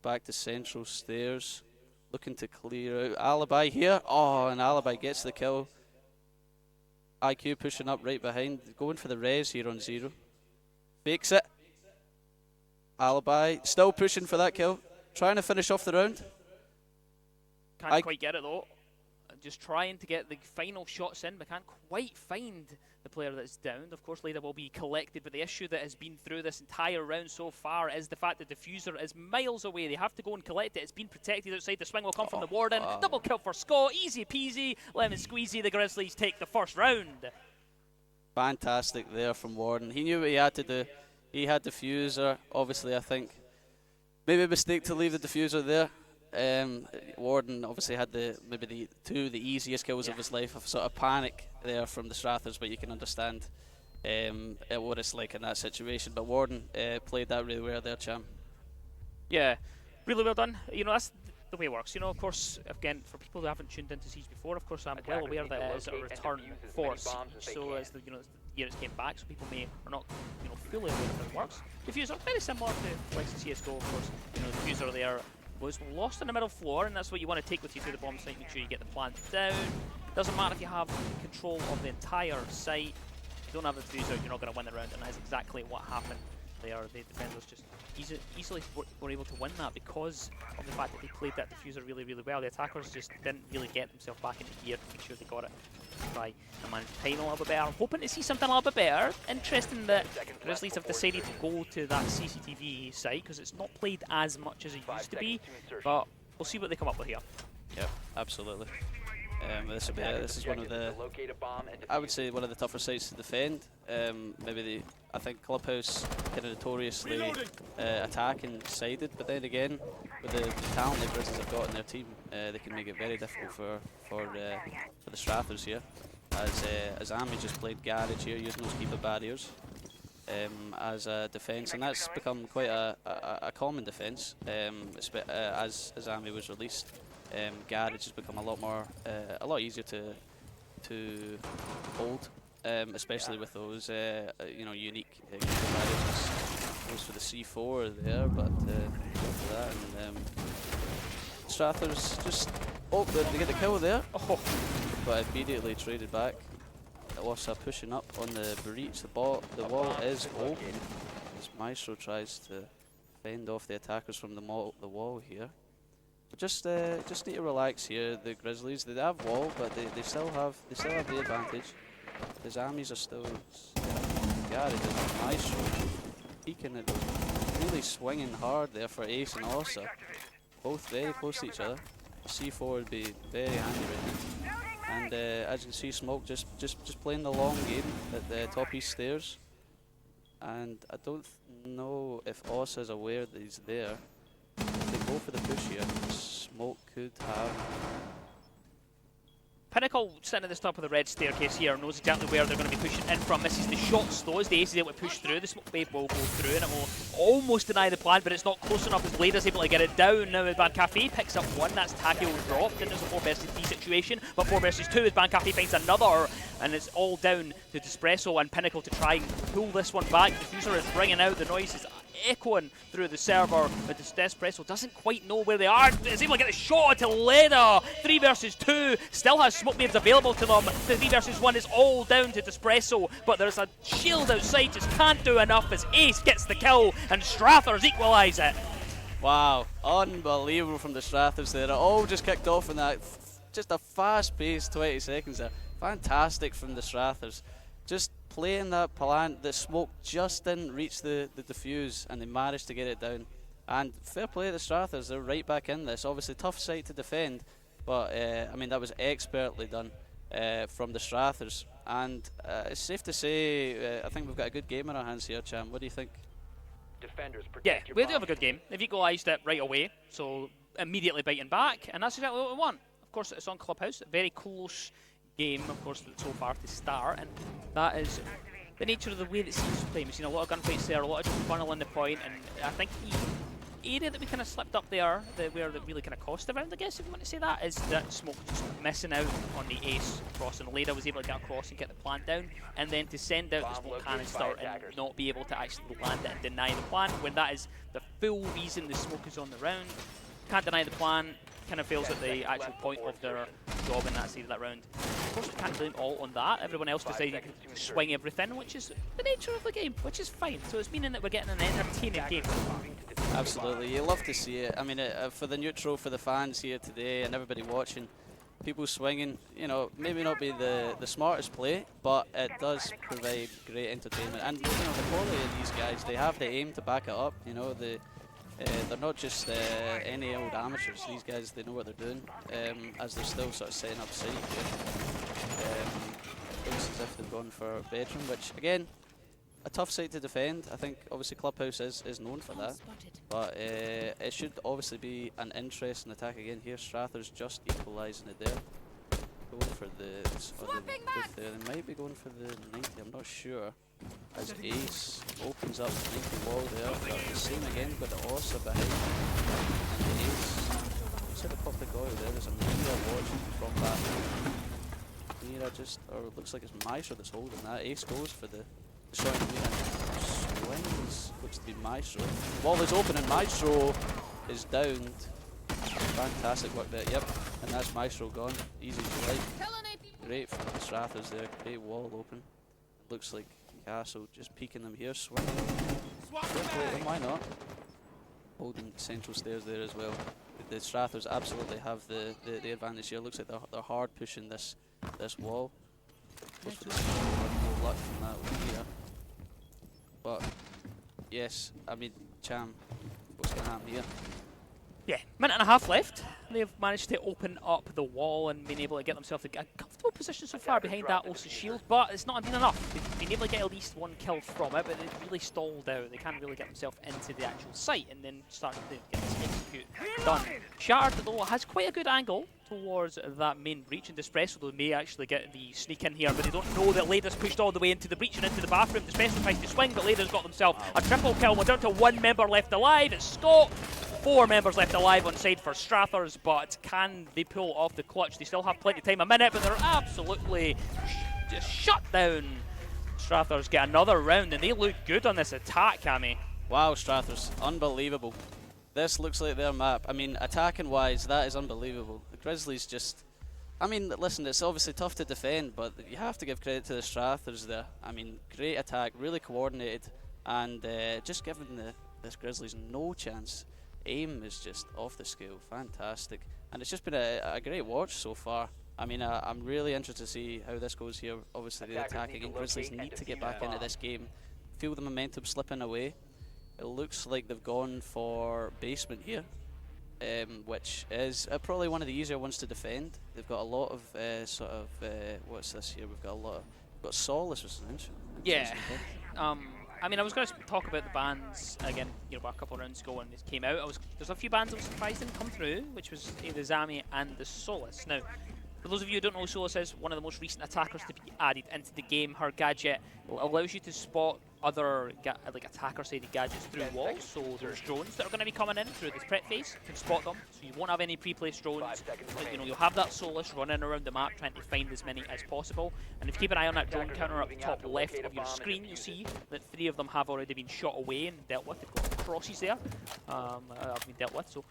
S8: back to central stairs, looking to clear out. Alibi here. Oh, and Alibi gets the kill. IQ pushing up right behind, going for the res here on Zero. Fakes it. Alibi still pushing for that kill, trying to finish off the round.
S7: Can't quite get it though. Just trying to get the final shots in, but can't quite find the player that's downed. Of course, Leda will be collected, but the issue that has been through this entire round so far is the fact that the Diffuser is miles away. They have to go and collect it. It's been protected outside. The swing will come from the Warden.
S8: Wow.
S7: Double kill for Scott. Easy peasy. Lemon squeezy. The Grizzlies take the first round.
S8: Fantastic there from Warden. He knew what he had to do. He had Diffuser. Obviously, I think maybe a mistake to leave the Diffuser there. Warden obviously had maybe the easiest kills of his life. A sort of panic there from the Strathers, but you can understand what it's like in that situation. But Warden played that really well there, champ.
S7: Yeah, really well done. That's the way it works. Of course, again, for people who haven't tuned into Siege before, of course, I'm well aware that it is a return for Siege. So as the units came back, so people are not fully aware of how it works. Diffuser very similar to like CS:GO, of course. Diffuser there was lost on the middle floor, and that's what you want to take with you to the bomb site. Make sure you get the plant down. Doesn't matter if you have control of the entire site. If you don't have the Diffuser, you're not going to win the round, and that's exactly what happened there. The defenders just easily were able to win that because of the fact that they played that Diffuser really, really well. The attackers just didn't really get themselves back into gear to make sure they got it. Try and manage time a little bit better. I'm hoping to see something a little bit better. Interesting that Grizzlies have decided to go to that CCTV site because it's not played as much as it used to be, but we'll see what they come up with here.
S8: Yeah, absolutely. This is one of the, I would say, one of the tougher sites to defend. I think Clubhouse kind of notoriously attacking sided, but then again, with the talent the Grizzlies have got in their team, they can make it very difficult for the Strathers here. As Ami just played Garage here, using those keeper barriers as a defence, and that's become quite a common defence as Ami was released. Garage has become a lot easier to hold, especially with those unique barriers. Goes for the C4 there, but for that, and Strathers just they get the kill there, but immediately traded back. Ossa pushing up on the breach. The wall is open as Maestro tries to fend off the attackers from the wall here. But just need to relax here. The Grizzlies, they have wall, but they still have the advantage. His armies are still Garage and Maestro peeking it, really swinging hard there for Ace and Ossa. Both very close to each other. C4 would be very handy right now. And as you can see, Smoke just playing the long game at the top east stairs. And I don't know if Ossa is aware that he's there. If they go for the push here, Smoke could have
S7: Pinnacle, sitting at the top of the red staircase here, knows exactly where they're going to be pushing in from. Misses the shots though, as the ace is able to push through. The smoke wave will go through and it will almost deny the plan, but it's not close enough as Lada's able to get it down. Now Bad Cafe picks up one, that's Takio dropped, and there's a 4 versus 3 situation, but 4 versus 2 as Bad Cafe finds another, and it's all down to Despresso and Pinnacle to try and pull this one back. The diffuser is ringing out, the noise is echoing through the server, but Despresso doesn't quite know where they are. Is able to get a shot to Leda. 3 versus 2, still has smoke waves available to them. The 3 versus 1 is all down to Despresso, but there's a shield outside, just can't do enough as Ace gets the kill and Strathers equalise it.
S8: Wow, unbelievable from the Strathers there. It all just kicked off in that, just a fast-paced 20 seconds there. Fantastic from the Strathers. Just playing that plan, the smoke just didn't reach the diffuse and they managed to get it down. And fair play to the Strathers, they're right back in this. Obviously tough site to defend, but I mean that was expertly done from the Strathers. And it's safe to say, I think we've got a good game in our hands here, Cham. What do you think?
S7: Yeah, we do have a good game. They've equalised it right away, so immediately biting back, and that's exactly what we want. Of course, it's on Clubhouse, a very close game, of course, so far to start, and that is the nature of the way that seems to play. We've seen a lot of gunfights there, a lot of funnel in the point, and I think the area that we kind of slipped up there, where that really kind of cost the round, I guess, if you want to say that, is that smoke just missing out on the ace cross, and Leda was able to get across and get the plant down, and then to send out the smoke canister and not be able to actually land it and deny the plan, when that is the full reason the smoke is on the round. Can't deny the plan, kind of fails at the actual point of their job in that side of that round. Of course, we can't blame all on that. Everyone else decided to swing everything, which is the nature of the game, which is fine. So it's meaning that we're getting an entertaining game.
S8: Absolutely, you love to see it. I mean, for the neutral, for the fans here today and everybody watching, people swinging, you know, maybe not be the smartest play, but it does provide great entertainment. And, you know, the quality of these guys, they have the aim to back it up, you know, they're not just any old amateurs. These guys, they know what they're doing, as they're still sort of setting up site here. It looks as if they've gone for a bedroom, which, again, a tough site to defend. I think, obviously, Clubhouse is known for that. But it should obviously be an interesting attack again here. Strathers just equalising it there. Going for the truth there. They might be going for the 90, I'm not sure. As Ace opens up the 90 wall there. Got the same again, got the Orsa behind. And the Ace. Looks like a pop the goal there. There's a Mira watching from back. Mira just, or it looks like it's Maestro that's holding that. Ace goes for the shot in Mira. Swings. Looks to be Maestro. Wall is open and Maestro is downed. Fantastic work there, yep. And that's Maestro gone. Easy as you like. Great from the Strathers there. Great wall open. Looks like Castle just peeking them here, swinging. Why not? Holding central stairs there as well. The Strathers absolutely have the advantage here. Looks like they're hard pushing this wall. No luck from that one here. But yes, I mean, Cham, what's going to happen here?
S7: Yeah, minute and a half left. They've managed to open up the wall and been able to get themselves a comfortable position so far behind that Osa shield, but it's not been enough. They've been able to get at least one kill from it, but they've really stalled out. They can't really get themselves into the actual site and then start to get this execute done. Shattered, though, has quite a good angle towards that main breach, and Despresso, though, may actually get the sneak in here, but they don't know that Lada's pushed all the way into the breach and into the bathroom. Despresso tries to swing, but Lada's got themselves a triple kill. We're down to 1 member left alive. It's Scott. 4 members left alive on side for Strathers, but can they pull off the clutch? They still have plenty of time, a minute, but they're absolutely just shut down. Strathers get another round, and they look good on this attack, Cammy.
S8: Wow, Strathers, unbelievable. This looks like their map. I mean, attacking wise, that is unbelievable. The Grizzlies just, I mean, listen, it's obviously tough to defend, but you have to give credit to the Strathers there. I mean, great attack, really coordinated, and just giving this Grizzlies no chance. Aim is just off the scale, fantastic, and it's just been a great watch so far. I mean, I'm really interested to see how this goes here. Obviously, the attacking and Grizzlies need to get back into this game. Feel the momentum slipping away. It looks like they've gone for basement here, which is probably one of the easier ones to defend. They've got a lot of what's this here? We've got Solace, was an inch.
S7: Yeah. I mean, I was going to talk about the bans again, you know, a couple of rounds ago when this came out. There's a few bans I was surprised didn't come through, which was the Zami and the Solace. Now, For those of you who don't know, Solus is one of the most recent attackers to be added into the game. Her gadget allows you to spot other like attacker-sided gadgets through walls. So there's drones that are going to be coming in through this prep phase. You can spot them, so you won't have any pre-placed drones. But, you know, you'll have that Solus running around the map trying to find as many as possible. And if you keep an eye on that drone counter up the top left of your screen, you'll see that 3 of them have already been shot away and dealt with. They've got crosses there, have been dealt with. So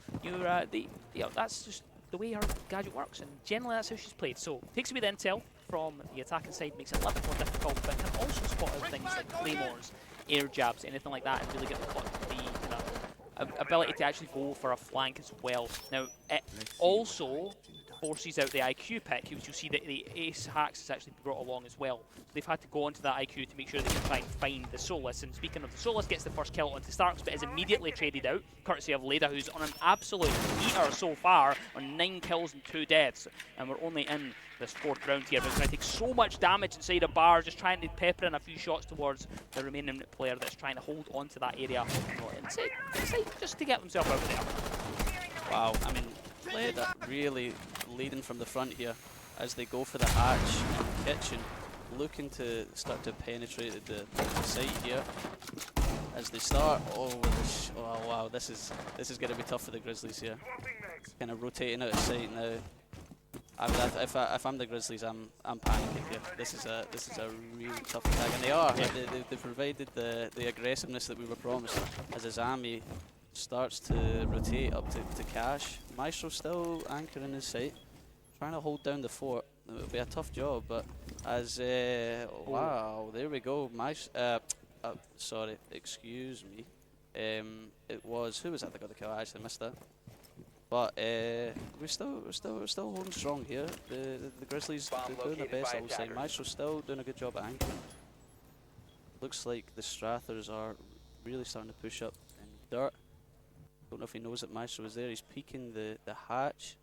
S7: that's just the way her gadget works, and generally that's how she's played. So takes away the intel from the attacking side, makes it a little bit more difficult, but can also spot other things like claymores, air jabs, anything like that, and really get the ability to actually go for a flank as well. Now, it also forces out the IQ pick, which you'll see that the Ace Hacks has actually brought along as well. So they've had to go onto that IQ to make sure they can try and find the Solus. And speaking of the Solus, gets the first kill onto Starks, but is immediately traded out, courtesy of Leda, who's on an absolute heater so far, on 9 kills and 2 deaths. And we're only in this 4th round here, but it's going to take so much damage inside a bar, just trying to pepper in a few shots towards the remaining player that's trying to hold on to that area inside, just to get themselves out of there.
S8: Wow, I mean, Leda really leading from the front here as they go for the hatch and kitchen, looking to start to penetrate the site here as they start. Oh wow, this is going to be tough for the Grizzlies here. Kind of rotating out of sight now. I mean, if I'm the Grizzlies, I'm panicking here. This is a really tough attack, and they are. Yeah. They provided the aggressiveness that we were promised as Azami starts to rotate up to Cash. Maestro still anchoring his sight, trying to hold down the fort. It'll be a tough job, but as wow, there we go. Sorry, excuse me. It was, who was that that got the kill? I actually missed that. But we're still holding strong here. The Grizzlies doing their best, I will say. Maestro's still doing a good job at anchoring. Looks like the Strathers are really starting to push up in dirt. Don't know if he knows that Maestro is there. He's peeking the hatch,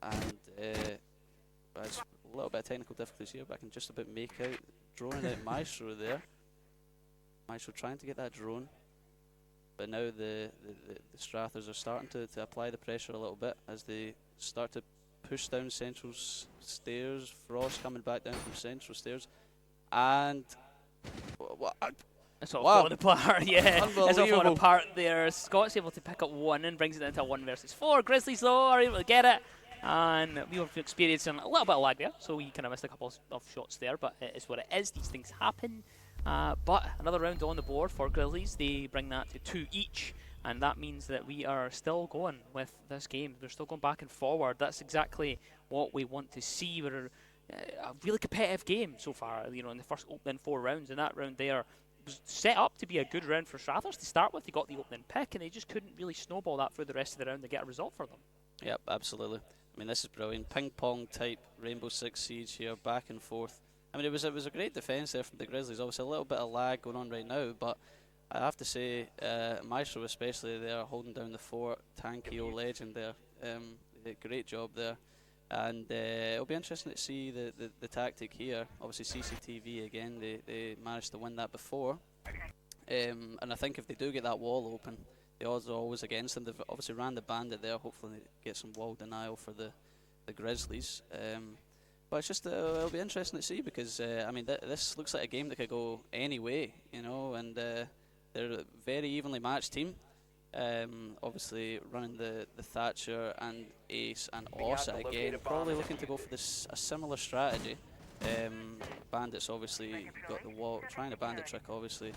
S8: and there's a little bit of technical difficulties here, but I can just about make out droning out Maestro there. Maestro trying to get that drone, but now the Strathers are starting to apply the pressure a little bit as they start to push down central stairs. Frost coming back down from central stairs, and
S7: it's all falling apart, yeah. It's all falling
S8: Unbelievable.
S7: apart there. Scott's able to pick up 1 and brings it into 1 versus 4. Grizzlies, though, are able to get it. And we were experiencing a little bit of lag there, so we kind of missed a couple of shots there, but it is what it is. These things happen. But another round on the board for Grizzlies. They bring that to 2 each, and that means that we are still going with this game. We're still going back and forward. That's exactly what we want to see. We're a really competitive game so far, you know, in the first opening 4 rounds, and that round there was set up to be a good round for Strathers to start with. They got the opening pick, and they just couldn't really snowball that through the rest of the round to get a result for them.
S8: Yep, absolutely. I mean, this is brilliant. Ping pong type Rainbow Six Siege here, back and forth. I mean, it was a great defense there from the Grizzlies. Obviously, a little bit of lag going on right now, but I have to say, Maestro especially there, holding down the fort. Tanky old legend there. Great job there. And it'll be interesting to see the tactic here. Obviously, CCTV again, they managed to win that before. And I think if they do get that wall open, the odds are always against them. They've obviously ran the bandit there. Hopefully they get some wall denial for the Grizzlies. But it's just, it'll be interesting to see because, I mean, this looks like a game that could go any way, you know, and they're a very evenly matched team. Obviously running the Thatcher and Ace and Ossa again, probably looking to go for a similar strategy. Bandits obviously got the wall, trying a bandit trick obviously,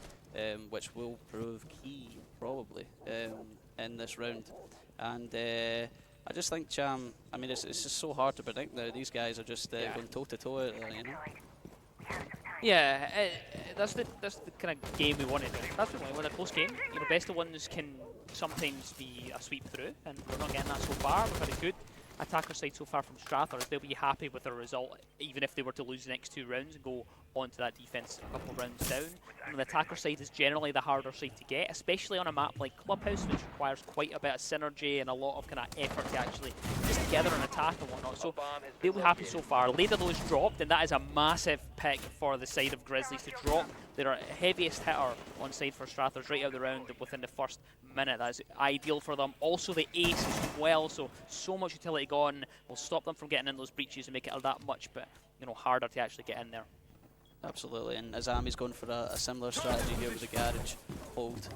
S8: which will prove key probably in this round. And I just think Cham, I mean it's just so hard to predict now. These guys are just going toe to toe out there, you know.
S7: Yeah, that's the kind of game we wanted. That's what we want, a close game. You know, best of ones can sometimes be a sweep through, and we're not getting that so far. We've had a good attacker side so far from Strathers. They'll be happy with the result, even if they were to lose the next 2 rounds and go onto that defense a couple of rounds down. And the attacker side is generally the harder side to get, especially on a map like Clubhouse, which requires quite a bit of synergy and a lot of kind of effort to actually just together and attack and whatnot. So they'll be happy so far. Later those dropped, and that is a massive pick for the side of Grizzlies to drop their heaviest hitter on side for Strathers right out the round within the first minute. That's ideal for them. Also the ace as well, so much utility gone will stop them from getting in those breaches and make it that much harder to actually get in there.
S8: Absolutely, and Azami's going for a similar strategy here with the garage hold,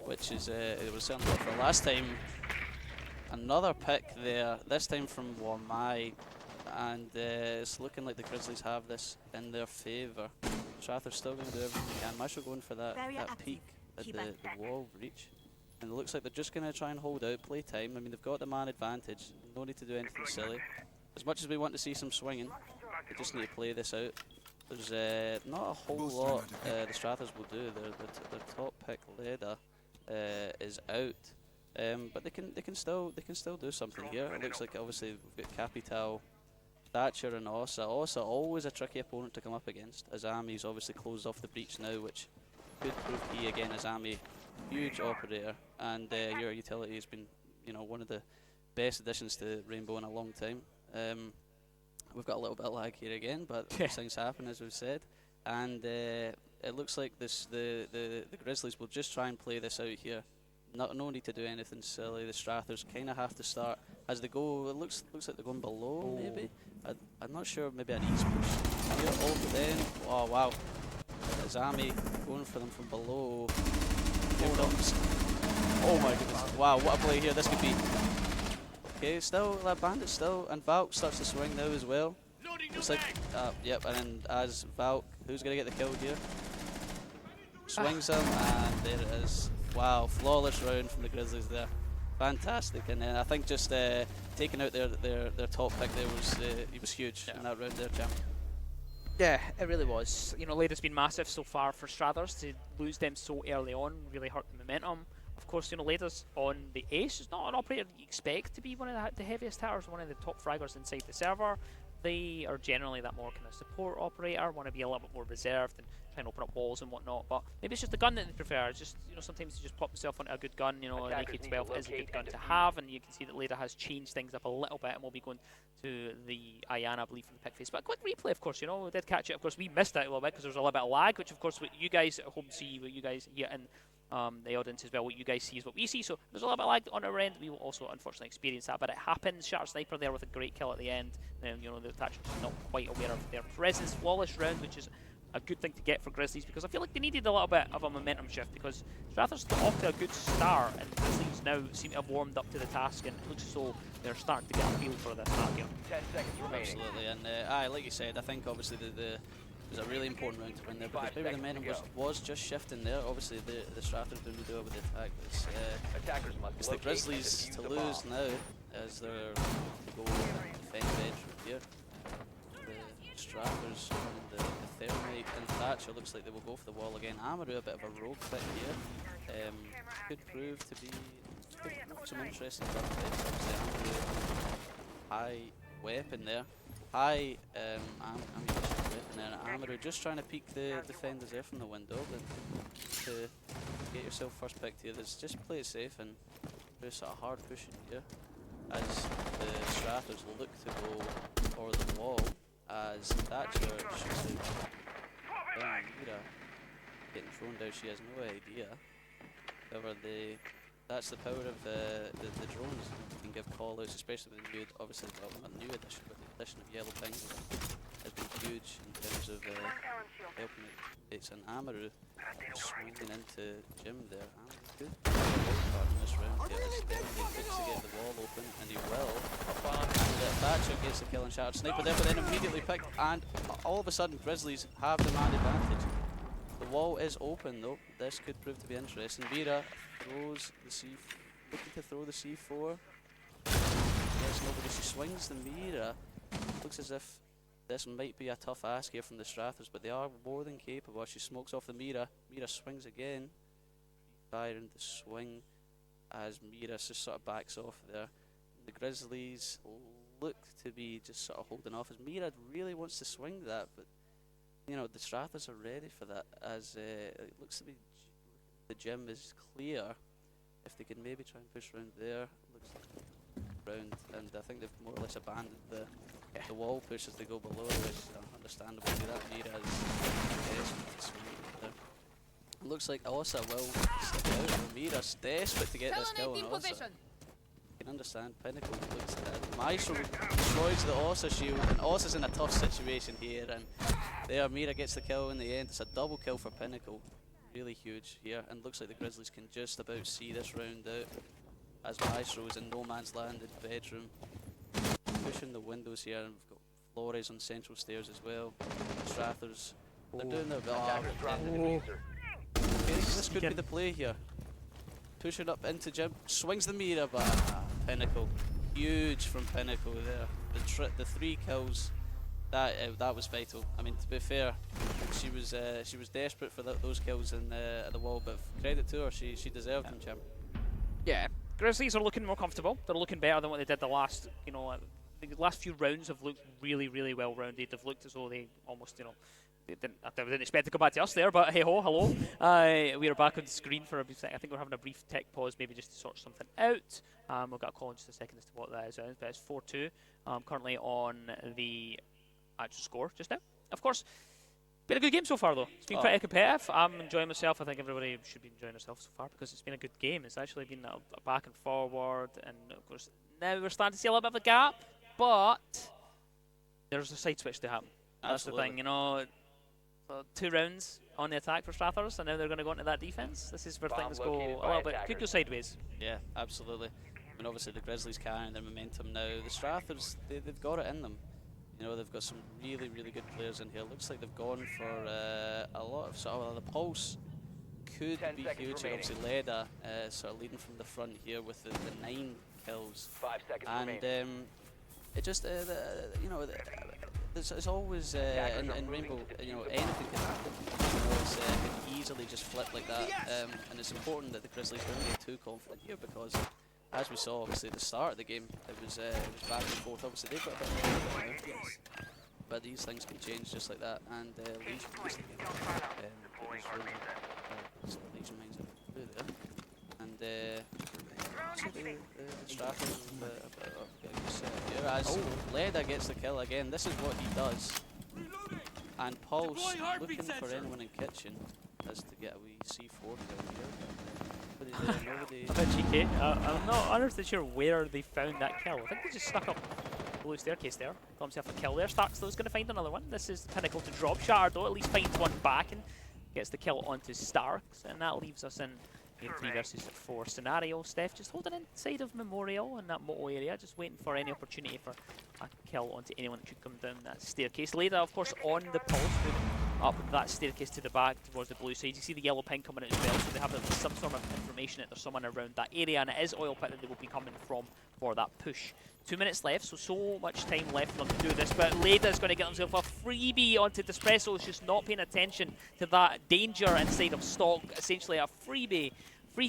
S8: which is it was certainly good for last time. Another pick there, this time from Wamai, and it's looking like the Grizzlies have this in their favour. Strather's still going to do everything they can. Marshall going for that peak at the wall breach. And it looks like they're just going to try and hold out, play time. I mean, they've got the man advantage, no need to do anything silly. As much as we want to see some swinging, they just need to play this out. There's not a whole lot the Strathers will do. Their top pick, Leda, is out. But they can still do something here. It looks like obviously we've got Capital, Thatcher and Ossa. Ossa always a tricky opponent to come up against. Azami's obviously closed off the breach now, which could prove key again. Azami, huge operator, and your utility has been one of the best additions to Rainbow in a long time. We've got a little bit of lag here again, but things happen as we've said, and it looks like the Grizzlies will just try and play this out here. No need to do anything silly. The Strathers kind of have to start as they go. It looks like they're going below, maybe. I'm not sure. Maybe an east push here. Oh, but then wow, Azami going for them from below. Oh my goodness! Wow, what a play here. This could be. Okay, still that bandit still, and Valk starts to swing now as well. Looks like yep, and then as Valk, who's gonna get the kill here? Swings him, and there it is. Wow, flawless round from the Grizzlies there. Fantastic, and I think just taking out their top pick there was he was huge in that round there, champ.
S7: Yeah, it really was. Later's been massive so far for Strathers. To lose them so early on really hurt the momentum. Of course, Later's on the ace. It's not an operator you expect to be one of the heaviest hitters, one of the top fraggers inside the server. They are generally that more kind of support operator, want to be a little bit more reserved and try and open up walls and whatnot. But maybe it's just the gun that they prefer. It's just sometimes you just pop yourself onto a good gun. An AK-12 is a good gun to have, and you can see that Later has changed things up a little bit, and we'll be going to the Ayana, I believe, from the pick face. But a quick replay, of course. We did catch it. Of course, we missed out a little bit because there was a little bit of lag, which of course what you guys at home see, what you guys hear in the audience as well. What you guys see is what we see. So there's a little bit of lag on our end. We will also unfortunately experience that, but it happens. Sharp Sniper there with a great kill at the end. And the Thatcher's not quite aware of their presence. Flawless round, which is a good thing to get for Grizzlies, because I feel like they needed a little bit of a momentum shift, because Strathers got off to a good start and Grizzlies now seem to have warmed up to the task, and it looks as though they're starting to get a feel for this map here.
S12: 10 seconds remaining.
S8: Absolutely, and like you said, I think obviously it was a really important round to win there, because maybe the momentum was just shifting there. Obviously the Strathers doing the do with the attack. It's the Grizzlies to lose now as they're to go defend edge from here. The Strathers and the Thermite and Thatcher looks like they will go for the wall again. Amaru a bit of a rogue pick here. Could prove to be some interesting stuff. Obviously Amaru, high weapon there. High ammunition weapon there. Amaru just trying to peek the defenders there from the window, but to get yourself first pick here, just play it safe and do sort of hard pushing here as the Strathers look to go for the wall. As Thatcher shoots out Mira getting thrown down, she has no idea. However, that's the power of the drones. You can give call-outs, especially with the new, obviously not new addition, but the addition of Yellow Ping has been huge in terms of helping it. It's an Amaru swinging into Jim there. Amaru could part in this round here as Definitely looks to get the wall open, and he will. And Thatcher gets the kill and Shattered Sniper there, but then immediately picked, and all of a sudden Grizzlies have the man advantage. The wall is open though. This could prove to be interesting. Mira throws the looking to throw the C4. Yes, nobody. She swings the Mira. Looks as if this might be a tough ask here from the Strathers, but they are more than capable. She smokes off the Mira. Mira swings again. Firing the swing as Mira just sort of backs off there. The Grizzlies look to be just sort of holding off as Mira really wants to swing that, but the Strathers are ready for that, as it looks to be the gym is clear. If they can maybe try and push around there, looks like round, and I think they've more or less abandoned the wall push as they go below, which is understandable. That Mira is desperate to swing there. It looks like Ossa will stick out. Mira's desperate to get this kill on Ossa. I can understand. Pinnacle looks at Maestro destroys the Ossa shield, and Ossa's in a tough situation here, and there Mira gets the kill in the end. It's a double kill for Pinnacle. Really huge here, and looks like the Grizzlies can just about see this round out as Maestro is in no man's land in bedroom. Pushing the windows here, and we've got Flores on central stairs as well. Strathers, they're doing their this could be the play here. Pushing up into Jim, swings the Mira, but Pinnacle, huge from Pinnacle there. The 3 kills, that was vital. I mean, to be fair, she was desperate for those kills in the wall, but credit to her, she deserved them, champ.
S7: Yeah, Grizzlies are looking more comfortable. They're looking better than what they did the last, the last few rounds have looked really, really well rounded. They've looked as though they almost, they didn't expect to come back to us there, but hey ho, hello. We are back on the screen for a brief second. I think we're having a brief tech pause, maybe just to sort something out. We've got a call in just a second as to what that is, but it's 4-2. Currently on the actual score just now. Of course, been a good game so far though. It's been quite competitive. I'm enjoying myself. I think everybody should be enjoying themselves so far because it's been a good game. It's actually been a back and forward, and of course now we're starting to see a little bit of a gap, but there's a side switch to happen.
S8: Absolutely.
S7: That's the thing, 2 rounds on the attack for Strathers, and now they're going to go into that defense. This is where things go a little bit, could go sideways.
S8: Yeah, absolutely. I mean, obviously the Grizzlies carrying their momentum now. The Strathers, they've got it in them. They've got some really, really good players in here. Looks like they've gone for a lot of sort of the pulse could be huge. And obviously Leda sort of leading from the front here with the 9 kills.
S12: 5 seconds
S8: and it just there's always in Rainbow, anything can happen. It can easily just flip like that, and it's important that the Grizzlies don't get too confident here because, as we saw, obviously at the start of the game, it was back and forth. Obviously they've got a bit more now, but these things can change just like that. And Legion used to get Legion mines up through there, and Strathers as Leda gets the kill again. This is what he does. And Pulse looking for anyone in kitchen as to get a wee C4 kill here.
S7: But GK, I'm not honestly sure where they found that kill. I think they just stuck up the blue staircase there. Got himself a kill there. Starks though is going to find another one. This is Pinnacle to drop. Shatter though at least finds one back and gets the kill onto Starks, and that leaves us in a 3 versus 4 scenario. Steph just holding inside of Memorial in that moto area, just waiting for any opportunity for a kill onto anyone that should come down that staircase. Leda, of course, on the pulse, moving up that staircase to the back towards the blue side. You see the yellow ping coming out as well, so they have some sort of information that there's someone around that area, and it is Oil Pit that they will be coming from for that push. 2 minutes left, so much time left for them to do this, but Leda's going to get himself a freebie onto Despresso. Is just not paying attention to that danger inside of stock. Essentially a free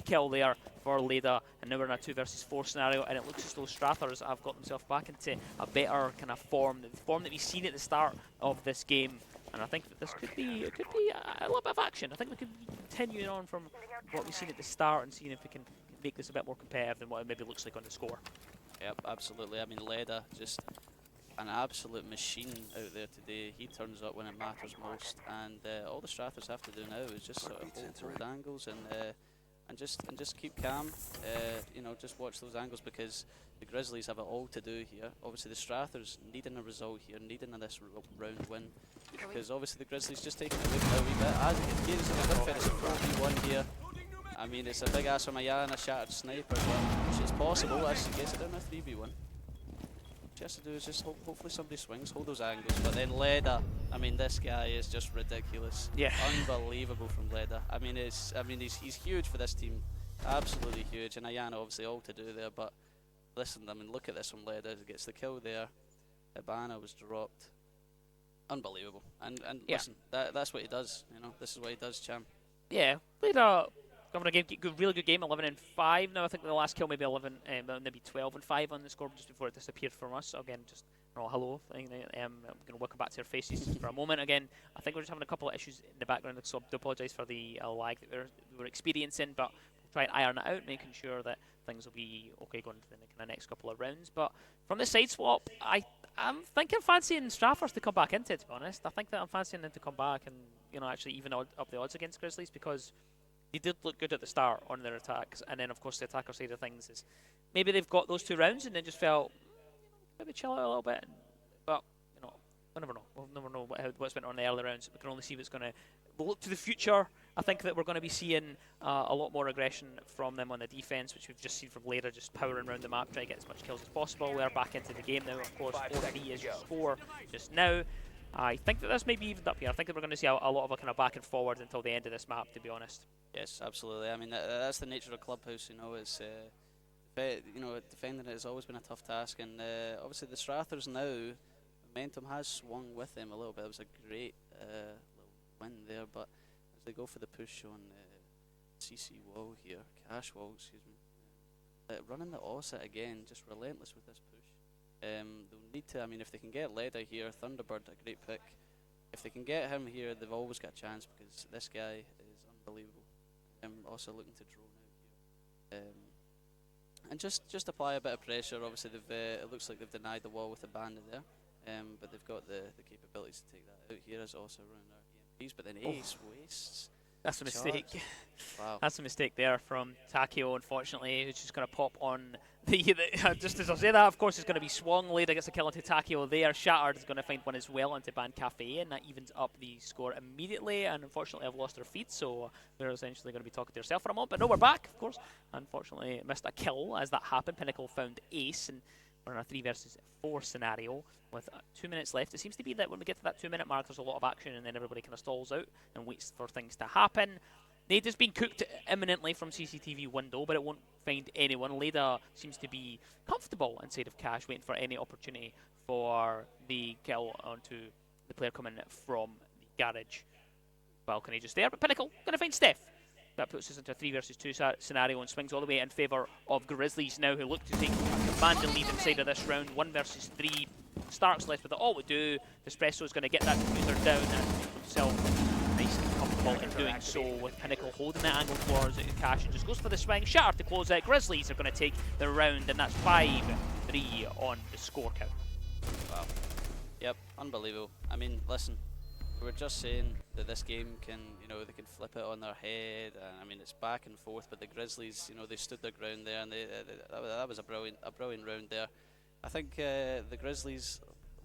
S7: kill there for Leda, and now we're in a 2 versus 4 scenario, and it looks as though Strathers have got themselves back into a better kind of form, the form that we've seen at the start of this game. And I think that this could be a little bit of action. I think we could continue on from what we've seen at the start and seeing if we can make this a bit more competitive than what it maybe looks like on the score.
S8: Yep, absolutely. I mean, Leda, just an absolute machine out there today. He turns up when it matters most, and all the Strathers have to do now is just sort of hold angles and just keep calm. Just watch those angles because the Grizzlies have it all to do here. Obviously, the Strathers needing a result here, needing this round win, because obviously the Grizzlies just taking it with a wee bit. As it gives them a good finish, 4v1 here. I mean, it's a big ass from Aya and a shattered sniper, which is possible as she gets it down a 3v1. What she has to do is just hopefully somebody swings, hold those angles. But then Leda, I mean, this guy is just ridiculous.
S7: Yeah,
S8: unbelievable from Leda. I mean, he's huge for this team, absolutely huge. And Ayana obviously all to do there, but listen, I mean, look at this from Leda. He gets the kill there. Ibana was dropped. Unbelievable. And
S7: yeah.
S8: Listen, that's what he does. This is what he does, champ.
S7: Yeah, Leda having a game, really good game, 11-5. Now I think the last kill maybe 12-5 on the score just before it disappeared from us. So again, just hello. I'm going to welcome back to your faces for a moment. Again, I think we're just having a couple of issues in the background, so I do apologise for the lag that we were experiencing, but try and iron it out, making sure that things will be okay going into the kind of next couple of rounds. But from the side swap, I'm thinking fancying Straffers to come back into it, to be honest. I think that I'm fancying them to come back and, you know, actually even up the odds against Grizzlies, because they did look good at the start on their attacks, and then of course the attacker side of things is maybe they've got those 2 rounds and then just felt maybe chill out a little bit. But you know, we'll never know. We'll never know what's been on the early rounds. We can only see what's going to. We'll look to the future. I think that we're going to be seeing a lot more aggression from them on the defense, which we've just seen from Leda, just powering around the map, trying to get as much kills as possible. We're back into the game now, of course. 4-3 is your score just now. I think that this may be evened up here. I think that we're going to see a lot of a kind of back and forward until the end of this map, to be honest.
S8: Yes, absolutely. I mean, that's the nature of Clubhouse. You know, it's defending it has always been a tough task, and obviously the Strathers now, momentum has swung with them a little bit. It was a great little win there, but as they go for the push on CC wall here, Cash wall, excuse me, running the offset again, just relentless with this push. They'll need to, I mean, if they can get Leda here, Thunderbird, a great pick. If they can get him here, they've always got a chance, because this guy is unbelievable. Also looking to drone out here. And just apply a bit of pressure. Obviously, it looks like they've denied the wall with the bandit there, but they've got the capabilities to take that out here. Is also running our EMPs, but then Ace wastes.
S7: That's a mistake.
S8: Wow.
S7: That's a mistake there from Takeo, unfortunately. It's just going to pop on the just as I say that, of course, it's going to be swung. Leda gets a kill into Takeo there. Shattered is going to find one as well into Band Cafe, and that evens up the score immediately. And unfortunately, I've lost their feed, so they're essentially going to be talking to herself for a moment. But no, we're back, of course. Unfortunately, missed a kill as that happened. Pinnacle found Ace, and we're in a 3 versus 4 scenario with 2 minutes left. It seems to be that when we get to that 2 minute mark, there's a lot of action, and then everybody kind of stalls out and waits for things to happen. Nade has been cooked imminently from CCTV window, but it won't find anyone. Leda seems to be comfortable inside of Cash, waiting for any opportunity for the kill onto the player coming from the garage. Balcony just there, but Pinnacle going to find Steph. That puts us into a 3 versus 2 scenario and swings all the way in favour of Grizzlies now, who look to take a commanding lead inside of this round. 1 versus 3. Starks left with it all to do. Espresso is going to get that diffuser down and make himself nice and comfortable in doing so, with Pinnacle holding the angle towards Cash and just goes for the swing. Shattered to close it. Grizzlies are going to take the round, and that's 5-3 on the score count.
S8: Wow. Yep, unbelievable. I mean, listen, we were just saying that this game can, you know, they can flip it on their head. I mean, it's back and forth, but the Grizzlies, you know, they stood their ground there, and that was a brilliant round there. I think the Grizzlies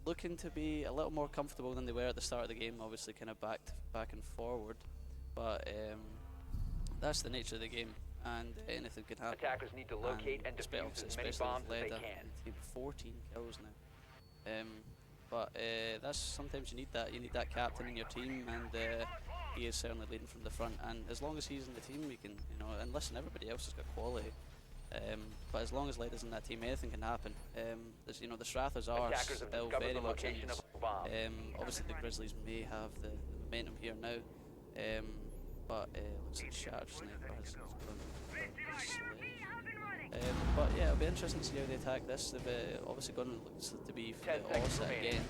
S8: looking to be a little more comfortable than they were at the start of the game, obviously kind of back and forward, but that's the nature of the game, and anything can happen.
S12: Attackers need to locate and defuse as many bombs as they can.
S8: 14 kills now. But that's sometimes you need that captain in your team, and he is certainly leading from the front. And as long as he's in the team, we can, you know. And listen, everybody else has got quality. But as long as Leda's in that team, anything can happen. You know, the Strathers are still very much in this. Obviously, the Grizzlies may have the momentum here now, but looks like Shattered Sniper has gone. But yeah, it'll be interesting to see how they attack this. They've obviously gone looks to be for the offset again.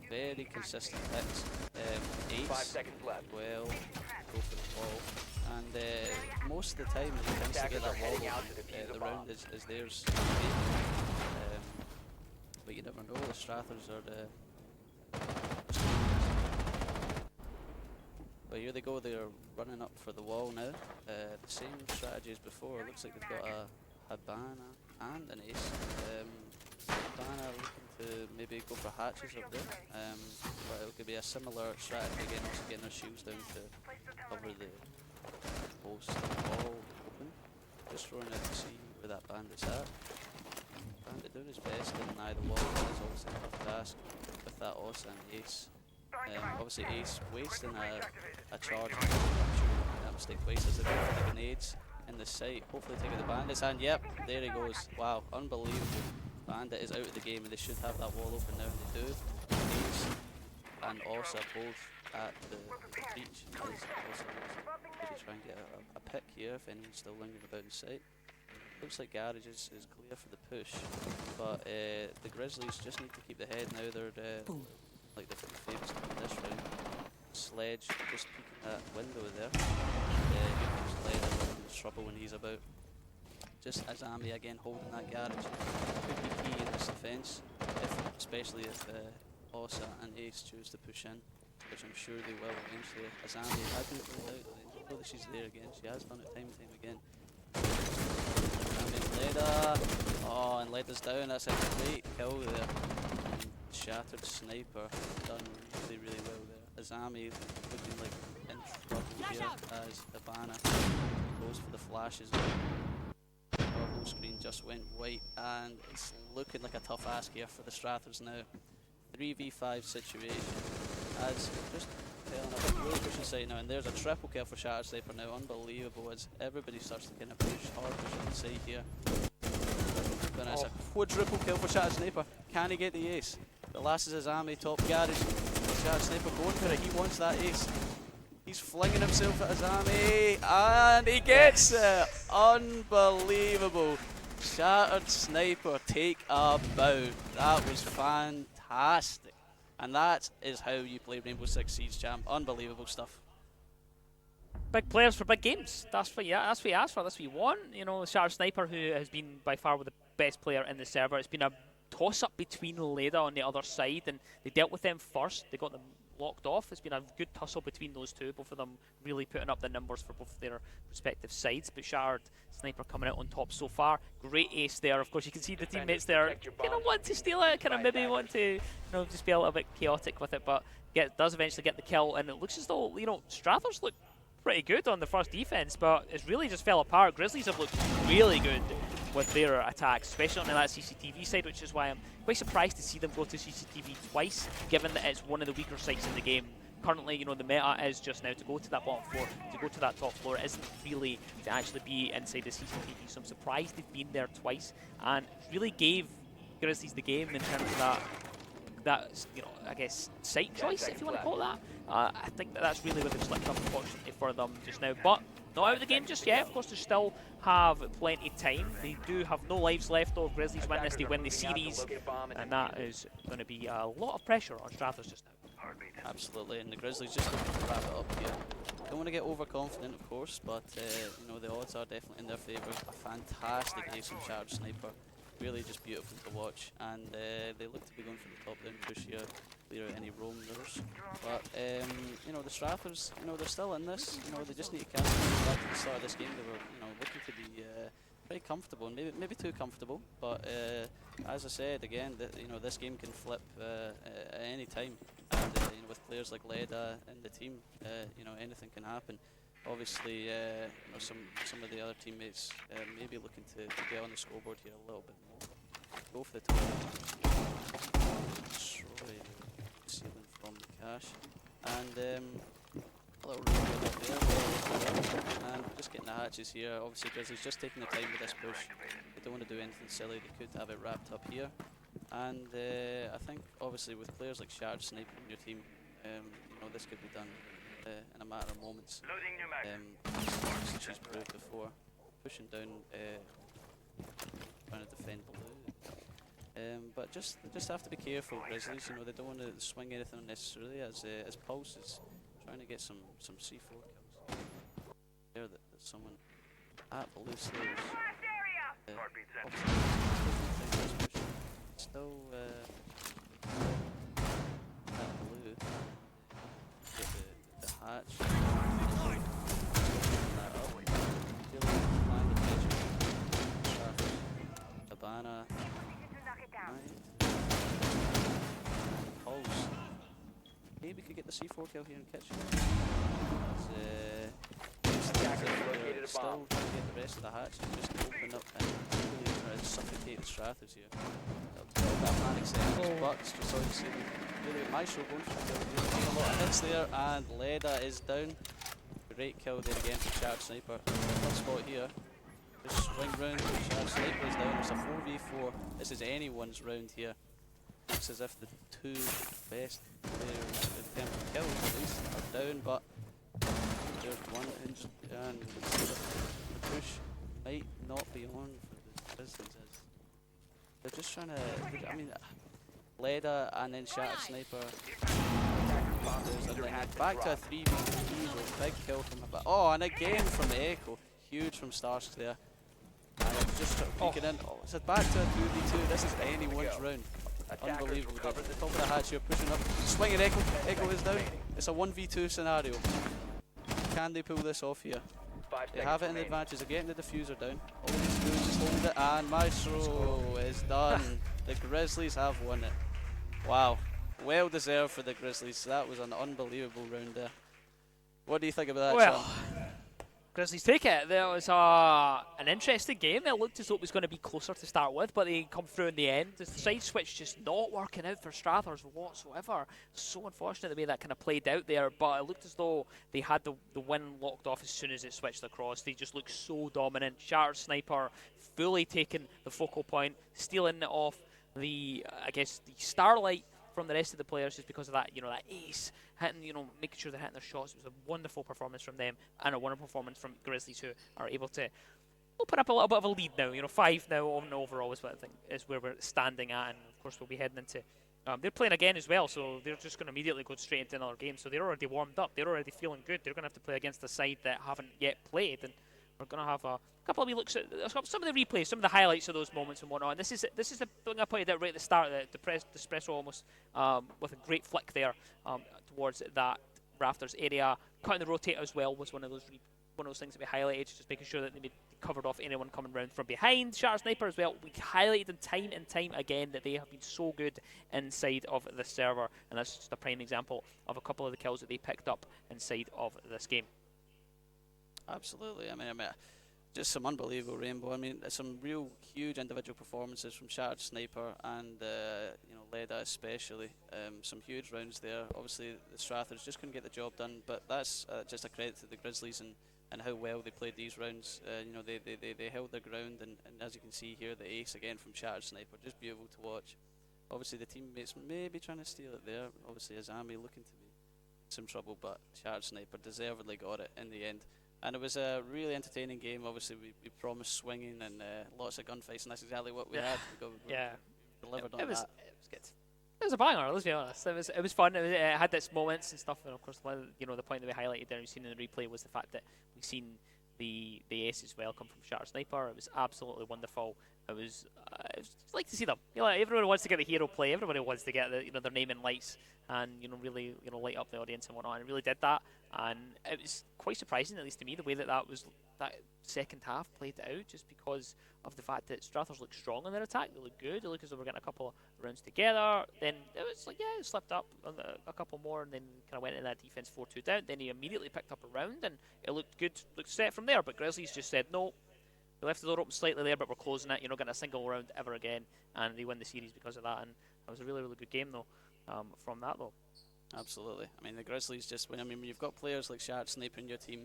S8: Very consistent picks. Ace
S12: 5 seconds left.
S8: Well, go for the wall, and most of the time he tends to get that wall open. The round is theirs. But you never know. The Strathers are the. But here they go, they're running up for the wall now. The same strategy as before. It looks like they've got a Habana and an Ace. Habana looking to maybe go for hatches up there. But it could be a similar strategy again, also getting their shields down to cover the post wall open. Just throwing out to see where that bandit's at. Bandit doing his best to deny the wall, but it's obviously a tough task with that Osa and Ace. Obviously Ace wasting a charge. That mistake wastes a bit for the grenades in the site. Hopefully taking the bandits, and yep, there he goes. Wow, unbelievable. Bandit is out of the game, and they should have that wall open now, and they do. Ace and Osa both at the beach. Maybe try and get a pick here if anyone's still lingering about in sight. Looks like Garage is clear for the push, but the Grizzlies just need to keep the head now. They're like the famous in this round. Sledge just peeking that window there. Leda in trouble when he's about. Just Azami again holding that garage could be key in this defence, especially if Ossa and Ace choose to push in, which I'm sure they will eventually. Azami, I didn't rule out, I know that she's there again, she has done it time and time again. Azami and Leda, oh, and Leda's down, that's a great kill there. And Shattered Sniper done really well there. Azami looking like in trouble here as Habana goes for the flashes. Our whole screen just went white, and it's looking like a tough ask here for the Strathers now. 3v5 situation, as just telling a bit really pushing side now, and there's a triple kill for Shattered Sniper now, unbelievable as everybody starts to kind of push hard push inside here. Then it's a quadruple kill for Shattered Sniper. Can he get the ace? The last is Azami, top garage. Shattered Sniper going for it, he wants that ace. He's flinging himself at Azami, and he gets it! Unbelievable. Shattered Sniper take a bow. That was fantastic. And that is how you play Rainbow Six Siege, champ. Unbelievable stuff.
S7: Big players for big games. That's what you asked for. That's what you want. You know, Shattered Sniper, who has been by far the best player in the server. It's been a toss-up between Leda on the other side, and they dealt with them first. They got them locked off. It's been a good tussle between those two, both of them really putting up the numbers for both their respective sides. But Shattered Sniper coming out on top so far. Great ace there. Of course, you can see the teammates there kind of want to steal it, kind of maybe want to, just be a little bit chaotic with it, but does eventually get the kill. And it looks as though, Strathers look pretty good on the first defense, but it's really just fell apart. Grizzlies have looked really good with their attacks, especially on that CCTV side, which is why I'm quite surprised to see them go to CCTV twice, given that it's one of the weaker sites in the game. Currently, the meta is just now to go to that bottom floor, to go to that top floor. It isn't really to actually be inside the CCTV, so I'm surprised they've been there twice, and really gave Grizzlies the game in terms of that I guess, site choice, if you want to call it that. I think that's really where they've slipped up, unfortunately, for them just now. But not out of the game just yet. Of course, they still have plenty of time. They do have no lives left, though. Grizzlies win this, they win the series, and that is going to be a lot of pressure on Strathers just now.
S8: Absolutely, and the Grizzlies just looking to wrap it up here. Don't want to get overconfident, of course, but the odds are definitely in their favour. A fantastic ace from Shattered Sniper. Really just beautiful to watch, and they look to be going for the top down push here, clear out any roamers. But the Strathers, they're still in this. They just need to catch them. Back at the start of this game, they were looking to be very comfortable, and maybe too comfortable. But as I said again, this game can flip at any time, and with players like Leda in the team, anything can happen. Obviously, some of the other teammates may be looking to get on the scoreboard here a little bit more. Go for the top. Destroy the ceiling from the cache. And a little reveal up there. And just getting the hatches here. Obviously, Grizzlies just taking the time with this push. They don't want to do anything silly. They could have it wrapped up here. And I think, obviously, with players like Shattered Sniper in your team, this could be done in a matter of moments. She's proved before. Pushing down, trying to defend below. But just have to be careful, Grizzlies. They don't want to swing anything unnecessarily, as Pulse is trying to get some C4 kills. There that someone at Blue Slayers. Still at Blue. Get the hatch. That up. Find the pitch. Habana. Pulse. Maybe we could get the C4 kill here in kitchen. Still trying to get the rest of the hatch and just open up and really try to suffocate the Strathers here. That panic seconds, but just saw you see really Maestro going for the kill. There's a lot of hits there, and Leda is down. Great kill there again from Shattered Sniper. One spot here. Just swing round, Shattered Sniper is down. It's a 4v4. This is anyone's round here. Looks as if the two best players in terms of kills at least are down, but there's one injured, and the push might not be on for the Grizzlies. They're just trying to, Leda and then Shattered Sniper. There's a thing Back to a 3v3, big kill from him. Oh, and again from the Echo. Huge from Starsk there. And it's just peeking in. Oh, it's back to a 2v2. This is anyone's round. Unbelievable. At the top of the hatch here, pushing up. Swinging Echo. Echo is down. It's a 1v2 scenario. Can they pull this off here? They have it in the advantage. They're getting the diffuser down. All they need to do is just hold it. And Maestro is done. The Grizzlies have won it. Wow. Well deserved for the Grizzlies. That was an unbelievable round there. What do you think about that,
S7: Well,
S8: Sean?
S7: Grizzlies take it. There was an interesting game. It looked as though it was going to be closer to start with, but they come through in the end. The side switch just not working out for Strathers whatsoever. So unfortunate the way that kind of played out there, but it looked as though they had the win locked off as soon as it switched across. They just looked so dominant. Shattered Sniper fully taking the focal point, stealing it off the, I guess, the Starlight from the rest of the players just because of that, that ace, hitting, making sure they're hitting their shots. It was a wonderful performance from them and a wonderful performance from Grizzlies, who are able to open up a little bit of a lead now. 5 now on overall is what I think is where we're standing at, and of course we'll be heading into. They're playing again as well, so they're just going to immediately go straight into another game. So they're already warmed up. They're already feeling good. They're going to have to play against a side that haven't yet played, and we're going to have a couple of wee looks at some of the replays, some of the highlights of those moments and whatnot. And this is the thing I pointed out right at the start, the Espresso almost with a great flick there towards that rafters area. Cutting the rotate as well was one of those things that we highlighted, just making sure that they covered off anyone coming round from behind. Shattered Sniper as well. We highlighted them time and time again that they have been so good inside of the server, and that's just a prime example of a couple of the kills that they picked up inside of this game.
S8: Absolutely. I mean, just some unbelievable rainbow. I mean, some real huge individual performances from Shattered Sniper and Leda especially. Some huge rounds there. Obviously, the Strathers just couldn't get the job done, but that's just a credit to the Grizzlies and how well they played these rounds. They held their ground, and as you can see here, the ace again from Shattered Sniper, just beautiful to watch. Obviously, the teammates maybe trying to steal it there. Obviously, Azami looking to be in some trouble, but Shattered Sniper deservedly got it in the end. And it was a really entertaining game. Obviously, we promised swinging and lots of gunfights, and that's exactly what we had. We delivered on that.
S7: It was good. It was a banger, let's be honest. It was fun. It had its moments and stuff. And of course, the point that we highlighted there, we've seen in the replay, was the fact that we've seen the ace as well come from Shattered Sniper. It was absolutely wonderful. It was like to see them. Everyone wants to get the hero play. Everybody wants to get their name in lights and really light up the audience and whatnot. And it really did that. And it was quite surprising, at least to me, the way that second half played out, just because of the fact that Strathers looked strong in their attack. They looked good. They looked as though they were getting a couple of rounds together. Then it was like, it slipped up a couple more, and then kind of went into that defense 4-2 down. Then he immediately picked up a round, and it looked good, looked set from there. But Grizzlies just said, no, we left the door open slightly there, but we're closing it. You're not getting a single round ever again. And they win the series because of that. And it was a really, really good game, though, from that, though.
S8: Absolutely. I mean, the Grizzlies just win. I mean, when you've got players like Shattered Sniper in your team,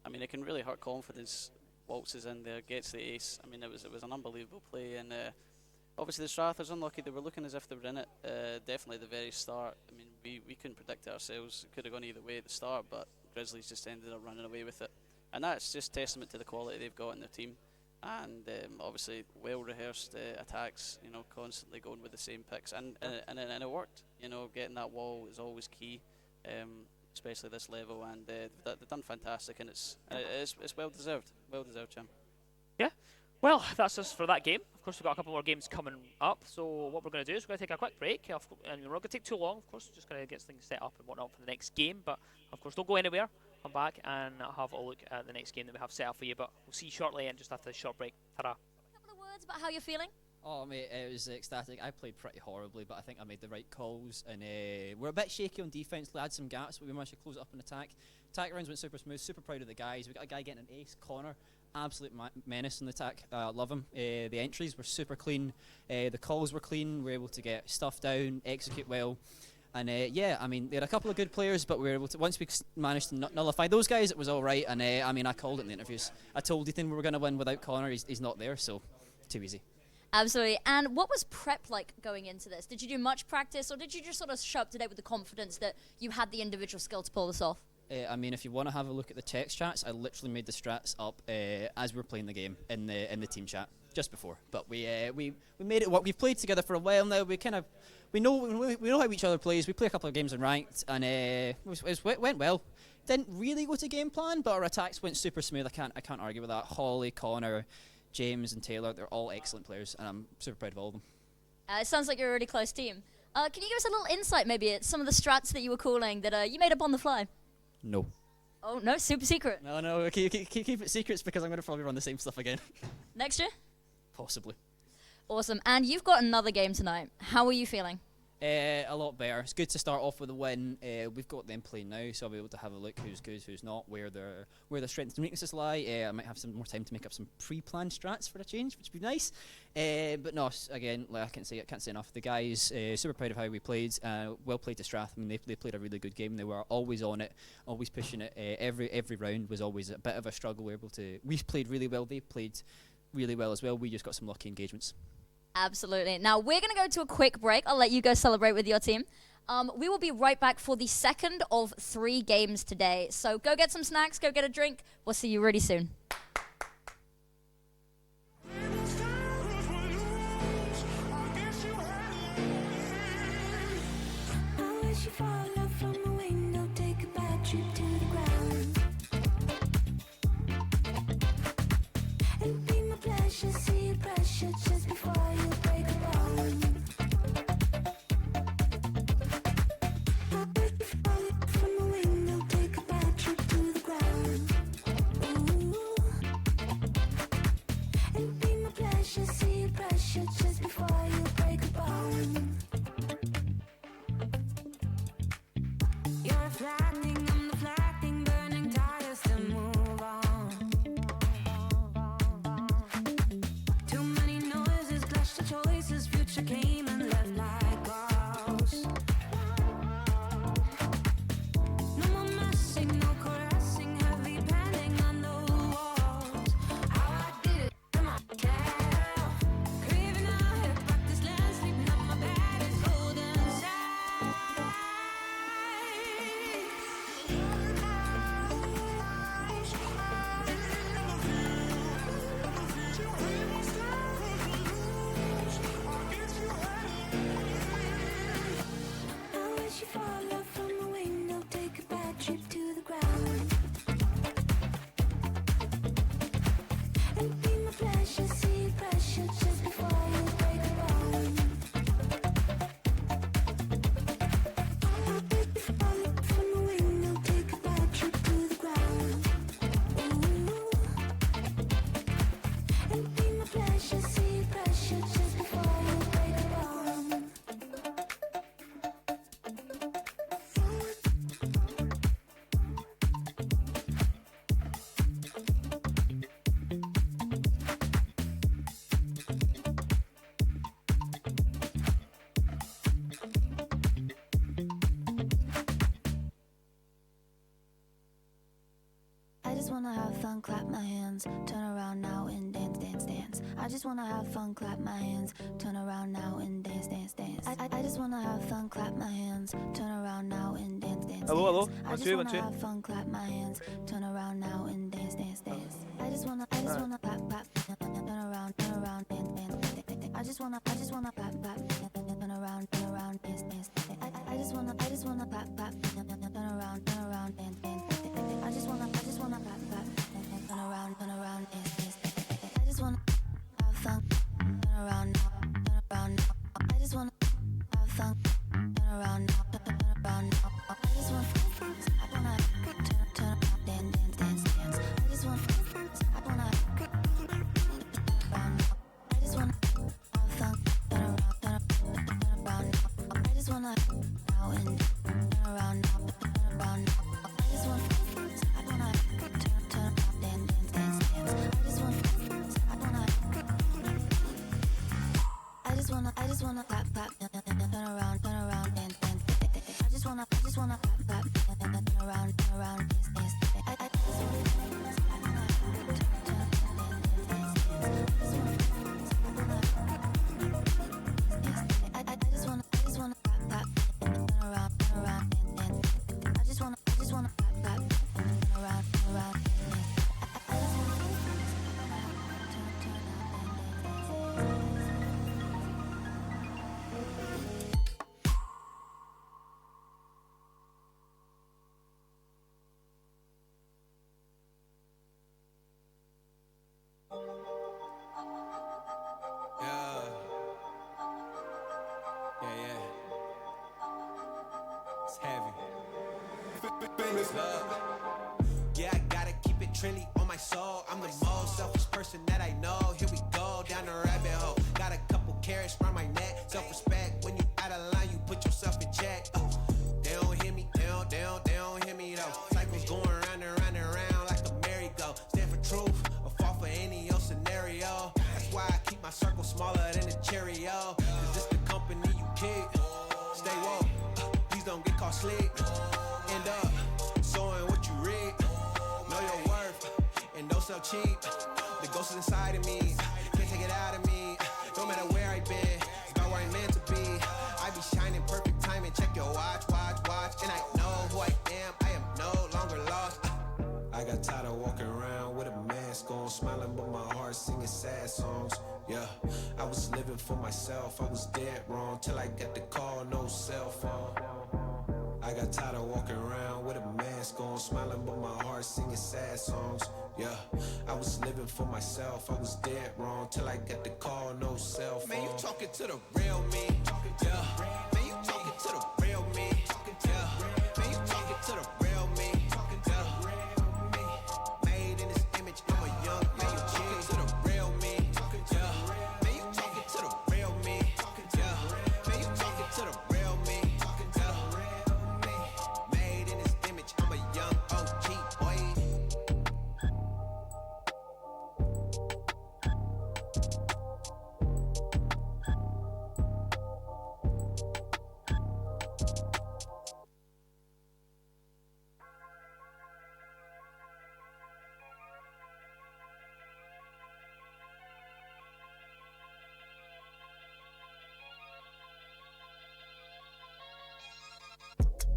S8: I mean, it can really hurt confidence. Waltzes in there, gets the ace. I mean, it was an unbelievable play, and obviously the Strathers unlucky. They were looking as if they were in it. Definitely the very start. I mean, we couldn't predict it ourselves. It could have gone either way at the start, but Grizzlies just ended up running away with it, and that's just testament to the quality they've got in their team. And obviously well-rehearsed attacks, constantly going with the same picks, and it worked. Getting that wall is always key, especially this level, and they've done fantastic, and it's well-deserved. Well-deserved, Jim.
S7: Yeah. Well, that's us for that game. Of course, we've got a couple more games coming up, so what we're going to do is we're going to take a quick break, and we're not going to take too long, of course. We're just going to get things set up and whatnot for the next game, but of course, don't go anywhere. Come back and have a look at the next game that we have set up for you, but we'll see you shortly and just after the short break. Ta-da.
S3: A couple of words about how you're feeling?
S13: Oh, mate, it was ecstatic. I played pretty horribly, but I think I made the right calls, and we're a bit shaky on defence. We had some gaps, but we managed to close it up in attack. Attack rounds went super smooth, super proud of the guys. We got a guy getting an ace, Connor, absolute menace in the attack. Love him. The entries were super clean, the calls were clean. We were able to get stuff down, execute well. And I mean, they had a couple of good players, but we were able to, once we managed to nullify those guys, it was all right. And I mean, I called it in the interviews. I told Ethan we were going to win without Connor. He's not there, so too easy.
S3: Absolutely. And what was prep like going into this? Did you do much practice, or did you just sort of show up today with the confidence that you had the individual skill to pull this off?
S13: I mean, if you want to have a look at the text chats, I literally made the strats up as we were playing the game in the team chat just before. But we made it work. We've played together for a while now. we know how each other plays. We play a couple of games in ranked, and it went well. Didn't really go to game plan, but our attacks went super smooth. I can't argue with that. Holly, Connor, James, and Taylor, they're all excellent players, and I'm super proud of all of them.
S3: It sounds like you're a really close team. Can you give us a little insight, maybe, at some of the strats that you were calling that you made up on the fly?
S13: No.
S3: Oh, no, super secret.
S13: No, keep it secrets because I'm going to probably run the same stuff again.
S3: Next year?
S13: Possibly.
S3: Awesome. And you've got another game tonight. How are you feeling?
S13: A lot better. It's good to start off with a win. We've got them playing now, so I'll be able to have a look who's good, who's not, where their strengths and weaknesses lie. I might have some more time to make up some pre-planned strats for a change, which would be nice. But no, again, like I can't say enough. The guys, super proud of how we played. Well played to Strath. I mean, they played a really good game. They were always on it, always pushing it. Every round was always a bit of a struggle. We played really well. They played really well as well. We just got some lucky engagements.
S3: Absolutely. Now, we're going to go to a quick break. I'll let you go celebrate with your team. We will be right back for the second of 3 games today. So go get some snacks, go get a drink. We'll see you really soon.
S9: Just before you break a bone. From a window, take a bad trip to the ground. Ooh. And be my pleasure, see your pressure just before you break a bone. You're reflecting, I'm deflecting, burning tires to move on. Too many noises, clash the choices, future came and left like ghosts. No more messing, no caressing, heavy pending on the walls. How I did it to myself. Craving out here, practice last, sleeping on my bed is golden side. I wish you fall off from a window, take a bad trip to the ground. And be my pleasure, see your pressure just before you break a bone. Fall off from a window, take a bad trip to the ground. Ooh. And be my pleasure, see your pressure just before you break a bone. I just wanna have fun, clap my hands, turn around now and dance, dance, dance. I just wanna have fun, clap my hands, turn around now and dance, dance, dance. I just wanna have fun, clap my hands, turn around now and dance, dance,
S14: Hello,
S9: dance.
S14: hello.
S9: I
S14: One,
S9: just
S14: two,
S9: wanna
S14: one, two.
S9: have fun, clap my hands, turn around now and dance, dance, dance. I just wanna clap, turn around, dance, dance, dance. I just wanna clap, turn around, dance, dance, dance. I just wanna clap, turn around, dance, dance. I just wanna clap, turn around, dance, dance. I just wanna have fun, turn around, I just wanna have fun, turn around, I just wanna, turn around, dance, dance. I just wanna, I just wanna have fun, turn around, I just wanna now and turn around, I just wanna, turn around, dance. I just wanna clap, turn around, dance. I just wanna clap, turn around, dance. I just wanna clap, turn around, dance. I just wanna clap, turn around, dance.
S10: famous. Yeah, I gotta keep it trendy on my soul. I'm the most selfish person that I know. Here we go, down the rabbit hole. Got a couple carrots round my neck. Self-respect, when you out of line, you put yourself in check. They don't hear me, they don't hear me though. Cycles going round and round and round like a merry-go. Stand for truth, or fall for any old scenario. That's why I keep my circle smaller than a Cheerio. Cause this the company you keep. Stay woke, please don't get caught slick. End up sowing what you reap. Know your worth, and don't sell cheap. The ghost is inside of me, can't take it out of me. No matter where I've been, it's about where I'm meant to be. I be shining perfect timing, check your watch. And I know who I am no longer lost. I got tired of walking around with a mask on, smiling but my heart singing sad songs. Yeah, I was living for myself, I was dead wrong, till I got the call, no cell phone. I got tired of walking around with a mask on, smiling but my heart singing sad songs. Yeah, I was living for myself, I was dead wrong, till I got the call, no cell phone. Man, you talking to the real me. Yeah, man, you talking to the real me. Yeah, man, you talking to the real me. Yeah, made in this image, I'm a young man. You talking to the real me. Yeah, man, you talking to the real me. Yeah, man, you talking to the real me. Yeah, made in this image, I'm a young OG boy.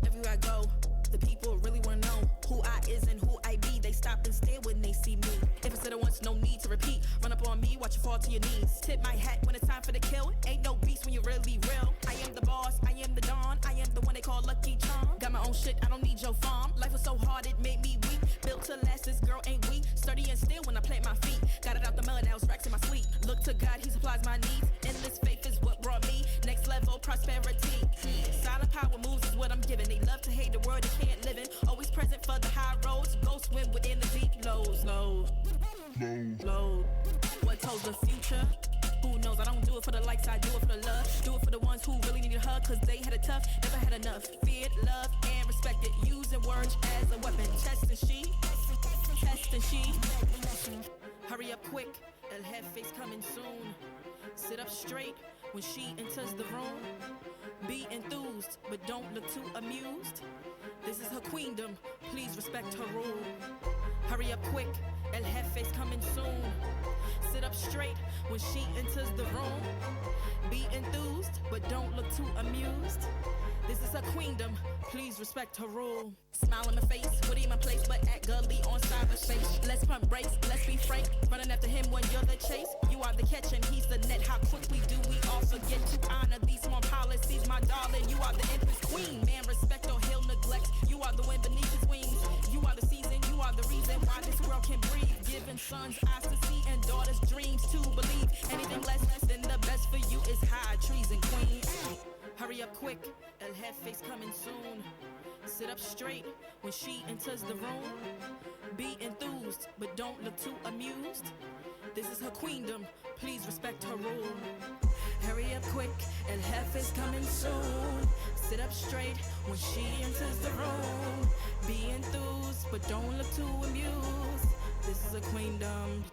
S11: Everywhere I go, the people really wanna know who I is and who I be. They stop and stare when they see me. If I said it once, no need to repeat. Run up on me, watch you fall to your knees. Tip my hat when it's time for the kill. Ain't no beast when you're really real. I am the boss, I am the dawn. I am the one they call Lucky Charm. Got my own shit, I don't need your farm. Life was so hard, it made me weak. Built to last, this girl ain't weak. Sturdy and still when I plant my feet. Got it out the mud, now it's racks in my sleep. Look to God, he supplies my needs. Endless faith is what brought me next level prosperity. Silent power moves is what I'm giving. They love to hate the world they can't live in. Always present for the high roads. Go swim within the deep lows. What told the future? Who knows? I don't do it for the likes, I do it for the love. Do it for the ones who really need a hug, cause they had it tough, never had enough. Feared, loved, and respected. Using words as a weapon. Test and she. Hurry up quick, El Jefe's coming soon. Sit up straight when she enters the room. Be enthused, but don't look too amused. This is her queendom, please respect her rule. Hurry up quick, El Jefe's coming soon. Sit up straight when she enters the room. Be enthused, but don't look too amused. This is her queendom, please respect her rule. Smile in my face, would in my place, but act gully on cyberspace. Let's pump brakes, let's be frank. Running after him when you're the chase. You are the catch and he's the net. How quickly do we all forget to honor these small policies, my darling? You are the empress queen. Man, respect or he'll neglect. You are the wind beneath his wings. You are the season, you are the reason why this world can breathe. Giving sons eyes to see and daughters dreams to believe. Anything less than the best for you is high treason, queen. Hurry up quick, El Jefe's coming soon. Sit up straight when she enters the room. Be enthused, but don't look too amused. This is her queendom, please respect her rule. Hurry up quick, El Jefe's coming soon. Sit up straight when she enters the room. Be enthused, but don't look too amused. This is a queendom.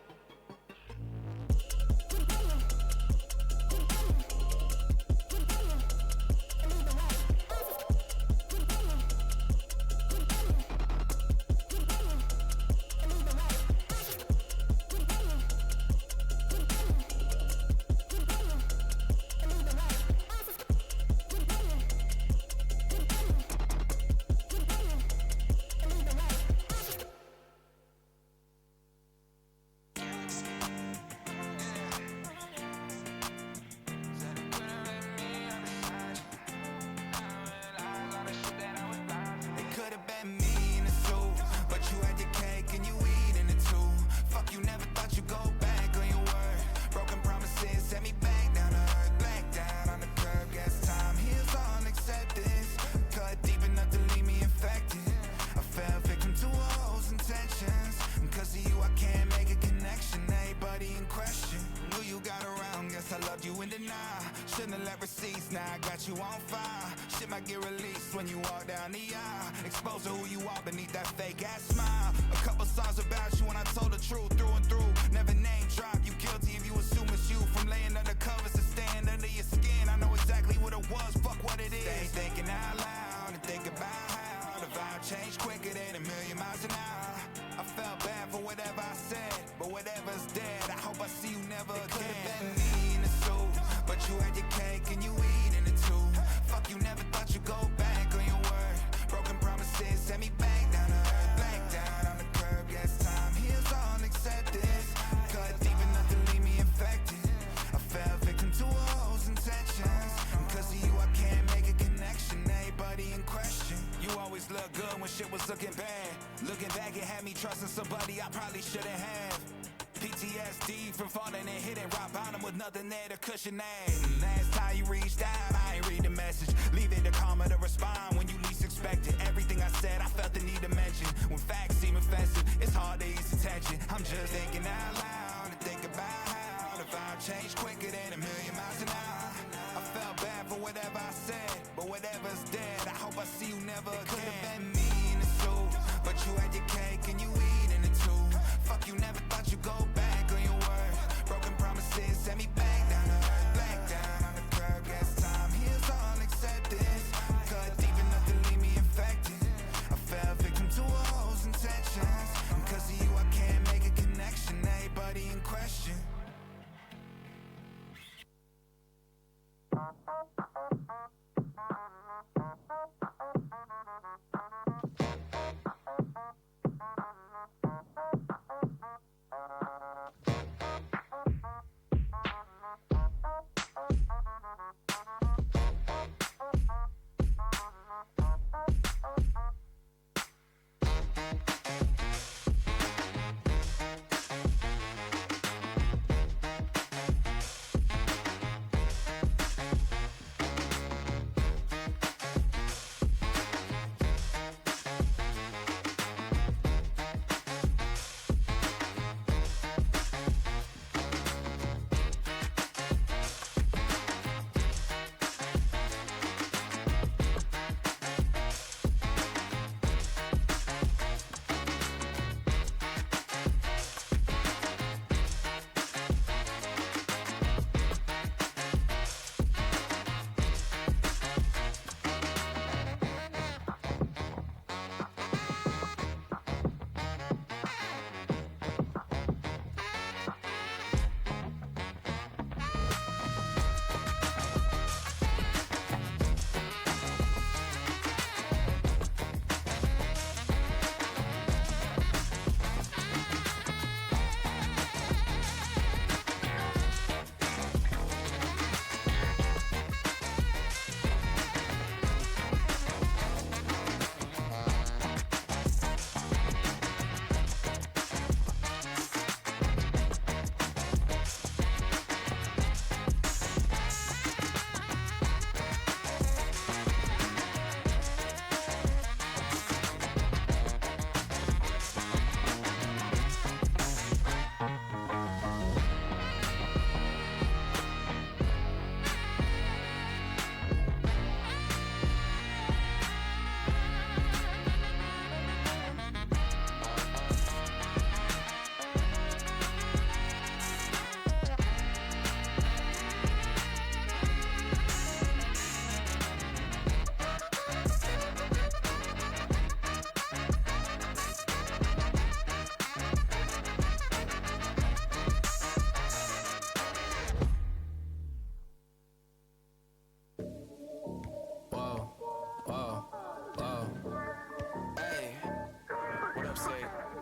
S1: got receipts, now I got you on fire. Shit might get released when you walk down the aisle. Expose who you are beneath that fake ass smile. A couple songs about you when I told the truth through and through. Never name drop, you guilty if you assume it's you. From laying under covers to staying under your skin. I know exactly what it was, fuck what it is. Stay thinking out loud and think about how the vibe changed quicker than 1,000,000 miles an hour. I felt bad for whatever I said, but whatever's dead, I hope I see you never again. Could've been me in the suit, but you had your cake and you eating it too. Fuck, you never thought you'd go back on your word. Broken promises sent me back down to earth. Back down on the curb, yes, time heals all, accept this. Cut deep enough to leave me infected. I fell victim to all those intentions. And 'cause of you, I can't make a connection. Everybody in question. You always look good when shit was looking bad. Looking back, it had me trusting somebody I probably shouldn't have. PTSD from falling and hitting rock bottom with nothing there to cushion that. Last time you reached out, I ain't read the message. Leave it to karma to respond when you least expect it. Everything I said, I felt the need to mention. When facts seem offensive, it's hard to ease attention. I'm just thinking out loud and think about how the vibe changed quicker than 1,000,000 miles an hour. I felt bad for whatever I said, but whatever's dead, I hope I see you never again. Could've been me in the suit, but you had your cake and you eating it too. Fuck, you never thought you'd go back on your word. Broken promises sent me back down to earth. Back down on the curb, guess time heals all, accept this. Cut deep enough to leave me infected. I fell victim to all those intentions. And 'cause of you, I can't make a connection. Everybody in question.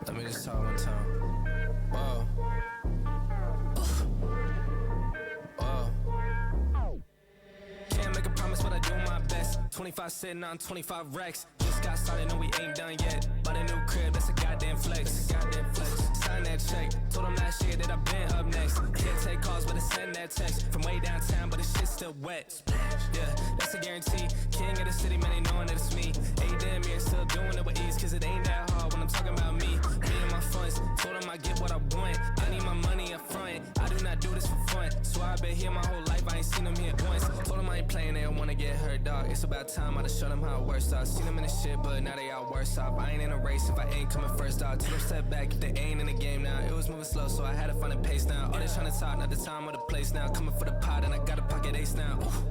S6: Let me just talk one time. Whoa. Whoa. Can't make a promise, but I do my best. 25 sitting on 25 racks. Just got started, no, we ain't done yet. Bought a new crib, that's a goddamn flex. Sign that check. Told them last year that I've been up next. Can't take calls, but I send that text. From way downtown, but the shit's still wet. Yeah, that's a guarantee. King of the city, man, they knowing that it's me. Ain't damn near still doing it with ease, cause it ain't that hard when I'm talking about me. Me and my funds, told them I get what I want. I need my money up front. I do not do this for fun. So I've been here my whole life, I ain't seen them here once. Told them playing, they don't wanna get hurt, dog. It's about time, I done show them how it works, dog. Seen them in the shit, but now they all worse off. I ain't in a race if I ain't coming first, dog. Take a step back if they ain't in the game now. It was moving slow, so I had to find a pace now. All they tryna talk, not the time or the place now. Coming for the pot, and I got a pocket ace now. Ooh.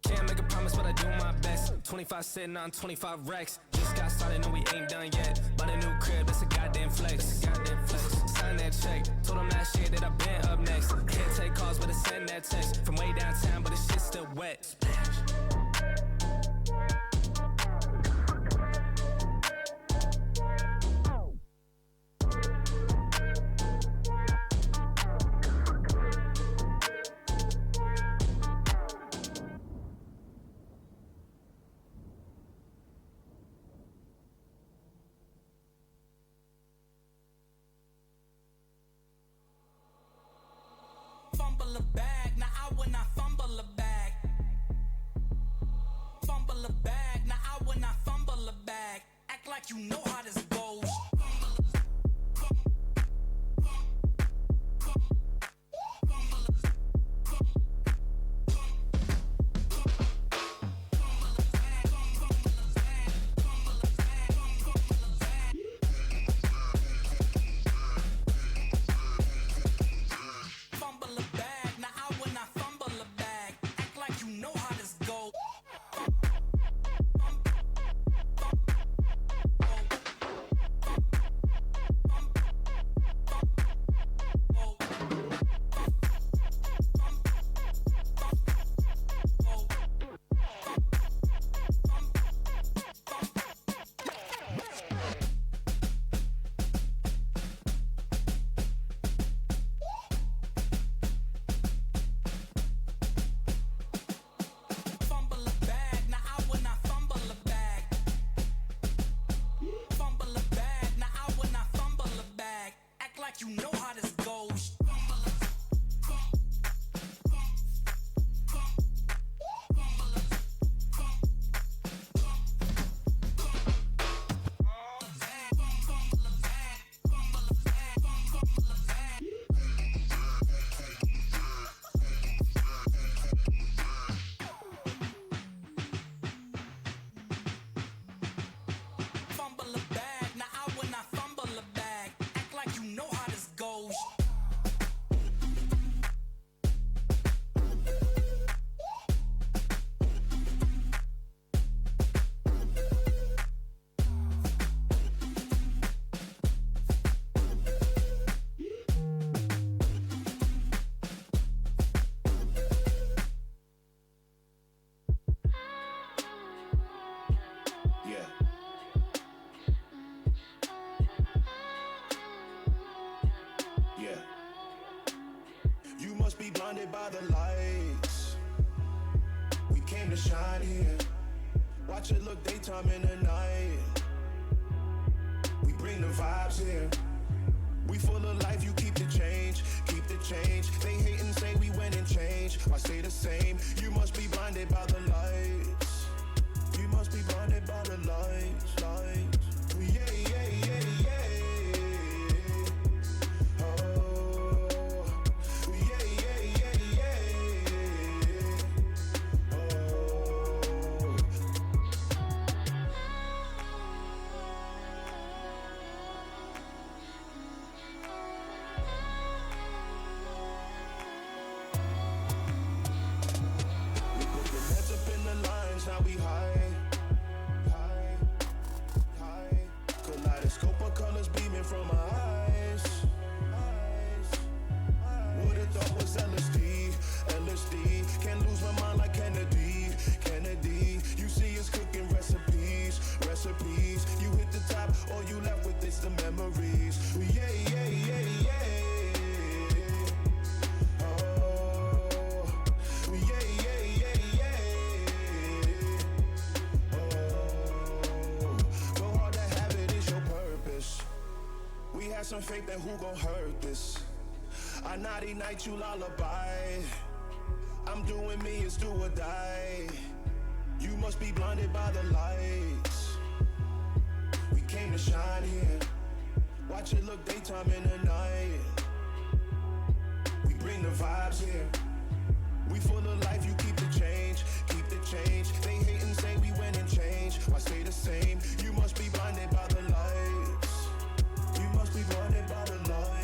S6: Can't make a promise, but I do my best. 25 sitting on 25 racks. Just got started, no, we ain't done yet. Bought a new crib, that's a goddamn flex. Sign that check. Told them last year that I been up next. Can't take calls, but I send that text. From way downtown, but the shit's still wet.
S1: Fumble a bag, now I will not fumble a bag. Fumble a bag, now I will not fumble a bag. Act like you know how this goes. Fumble a bag, now I will not fumble a bag. Act like you know how this goes. Fumble a bag, now I will not fumble a bag. Fumble a bag, now I will not fumble a bag. Act like you know how this goes. Fumble a bag, now I will not fumble a bag. Act like you know how this goes.
S2: Yeah. Yeah. You must be blinded by the lights. We came to shine here. Watch it look daytime in the night. We bring the vibes here. We full of life, you keep the change, keep the change. They hate and say we went and changed. I stay the same. You must be blinded by the lights. You must be blinded by the lights, lights. Yeah, yeah, yeah, yeah. Oh, yeah, yeah, yeah, yeah. Oh. We put the nets up in the lines, now we high, high, high. Kaleidoscope of colors beaming from our eyes, eyes. Would've thought was LSD, LSD. Can't lose my mind like Kennedy, Kennedy. You see us cooking recipes, recipes. You hit the top, all you left with is the memories. Yeah, yeah, yeah, yeah. Oh, yeah, yeah, yeah, yeah. Oh, go hard to have it is your purpose. We had some faith that who gon' hurt this. I naughty night, you lullaby. I'm doing me, it's do or die. You must be blinded by the lights. We came to shine here. Watch it look daytime in the night. We bring the vibes here. We full of life, you keep the change. Keep the change. They hate and say we win and change. Why stay the same? You must be blinded by the lights. You must be blinded by the lights.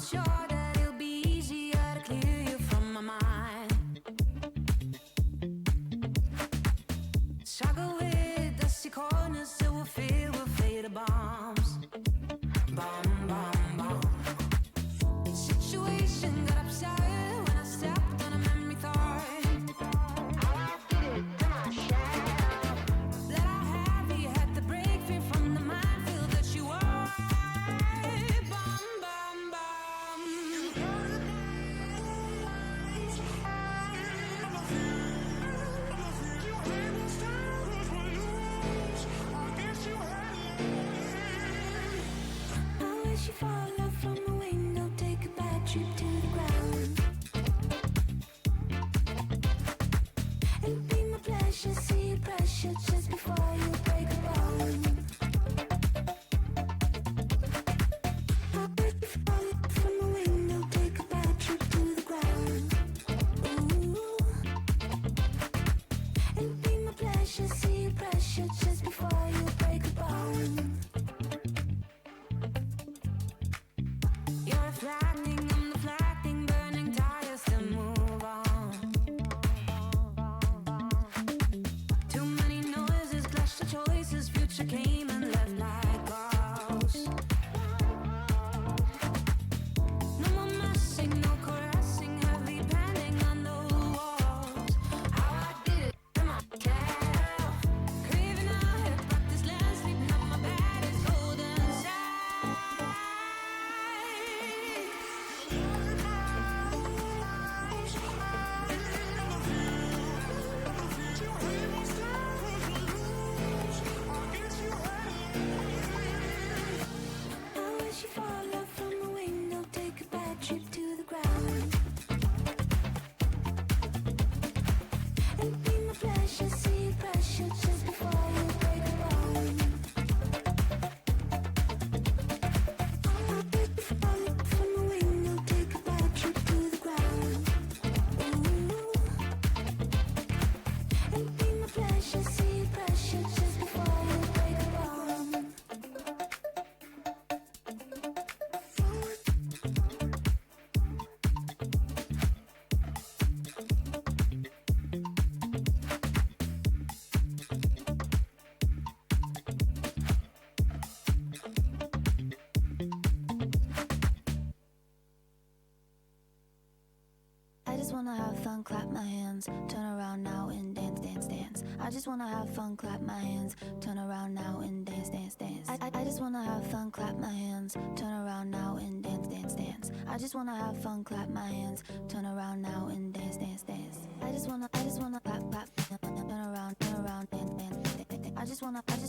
S9: sure that it'll be easier to clear you from my mind. Struggle with dusty corners till we're filled with fatal bombs. Bomb, bomb, bomb. Situation got upset when I stepped on a memory thought. That I have you had to break free from the minefield that you are. Bomb, bomb, bomb. I wish you fall off from the window, take a bad trip to the ground. It'd be my pleasure, see your pressure just before you break a bone. I wish you fall off from the window, take a bad trip to the ground. Ooh. It'd be my pleasure, see your pressure just before you break a bone. You're reflecting, I'm deflecting, burning tires to move on. Too many noises, clash the choices, future came and left like ghosts. No more messing, no caressing, heavy pending on the walls. How I did it to myself, craving a hit, but this last sleep, now my bed is cold inside. I wish you fall off from the window, take a bad trip to the ground. It'd be my pleasure, see your pressure just before you break a bone. I wish you fall off from the window, take a bad trip to the ground. Ooh. It'd be my pleasure, see your pressure just before you break a bone. I just wanna have fun, clap my hands, turn around now and dance, dance, dance. I just wanna have fun, clap my hands, turn around now and dance, dance, dance. I just wanna have fun, clap my hands, turn around now and dance, dance, dance. I just wanna have fun, clap my hands, turn around now and dance, dance, dance. I just wanna clap, clap, turn around, dance, dance, dance. I just wanna clap,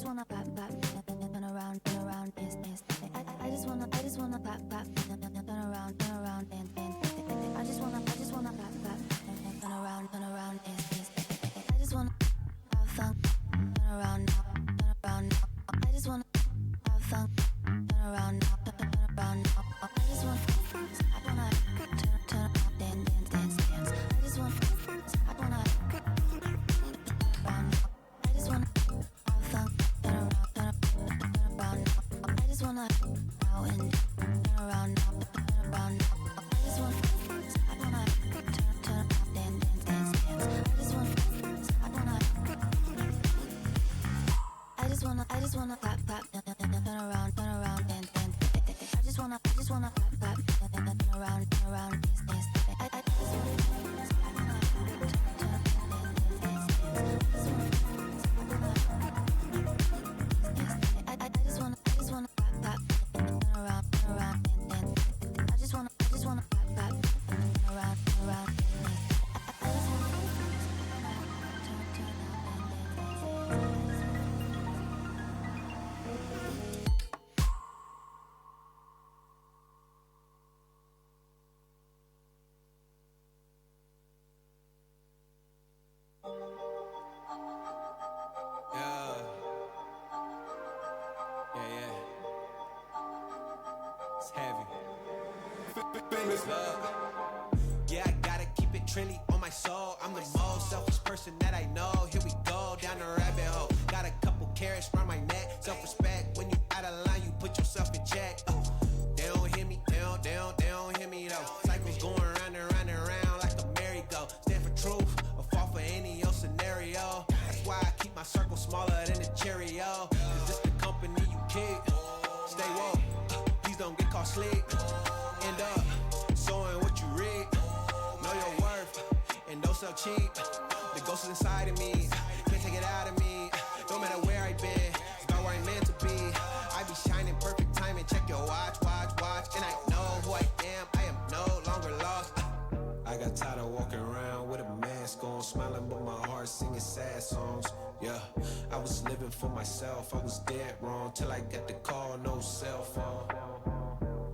S9: clap, turn around, dance, dance, dance. I just wanna clap, clap, turn around, dance, dance, dance. I just wanna clap, clap, turn around, dance, dance, dance. I just wanna have fun, turn around now. I just wanna have fun, turn around now. I just wanna turn around, dance, dance. I just wanna around now. I just wanna have fun, turn around now. I just wanna now and turn around now. I just wanna turn dance, dance. I just wanna clap, clap, turn around, dance, dance. I just wanna clap, clap, turn around, dance, dance. I just wanna clap, clap, turn around, dance, dance. I just wanna clap, clap, turn around, dance, dance.
S10: It's heavy. Yeah, I gotta keep it trendy on my soul. I'm the most selfish person that I know. Here we go, down the rabbit hole. Got a couple carrots round my neck. Self-respect, when you out of line, you put yourself in check. They don't hear me, they don't hear My circle smaller than a Cheerio. Cause this the company you keep. Stay woke, please don't get caught sleep. End up sowing what you reap. Know your worth and don't sell cheap. The ghost is inside of me, can't take it out of me. No matter where I've been, start where I'm meant to be. I be shining perfect timing, check your watch. And I know who I am no longer lost. I got tired of walking around with a mask on, smiling but my heart singing sad songs. Yeah, I was living for myself, I was dead wrong till I got the call, no cell phone.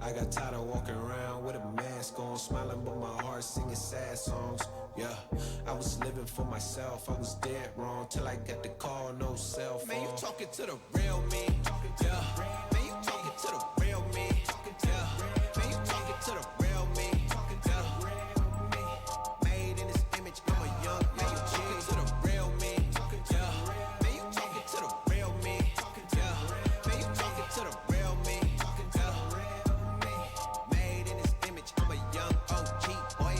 S10: I got tired of walking around with a mask on, smiling but my heart singing sad songs. Yeah, I was living for myself, I was dead wrong till I got the call, no cell phone. Man, you talking to the real me. Yeah, man, you talking to the real me. Yeah, man, you talking to the real me. Yeah, made in this image, I'm a young man. You talking to the real me. Yeah, man, you talking to the real me. Yeah, man, you talking to the real me. Yeah, made in this image, I'm a young OG boy.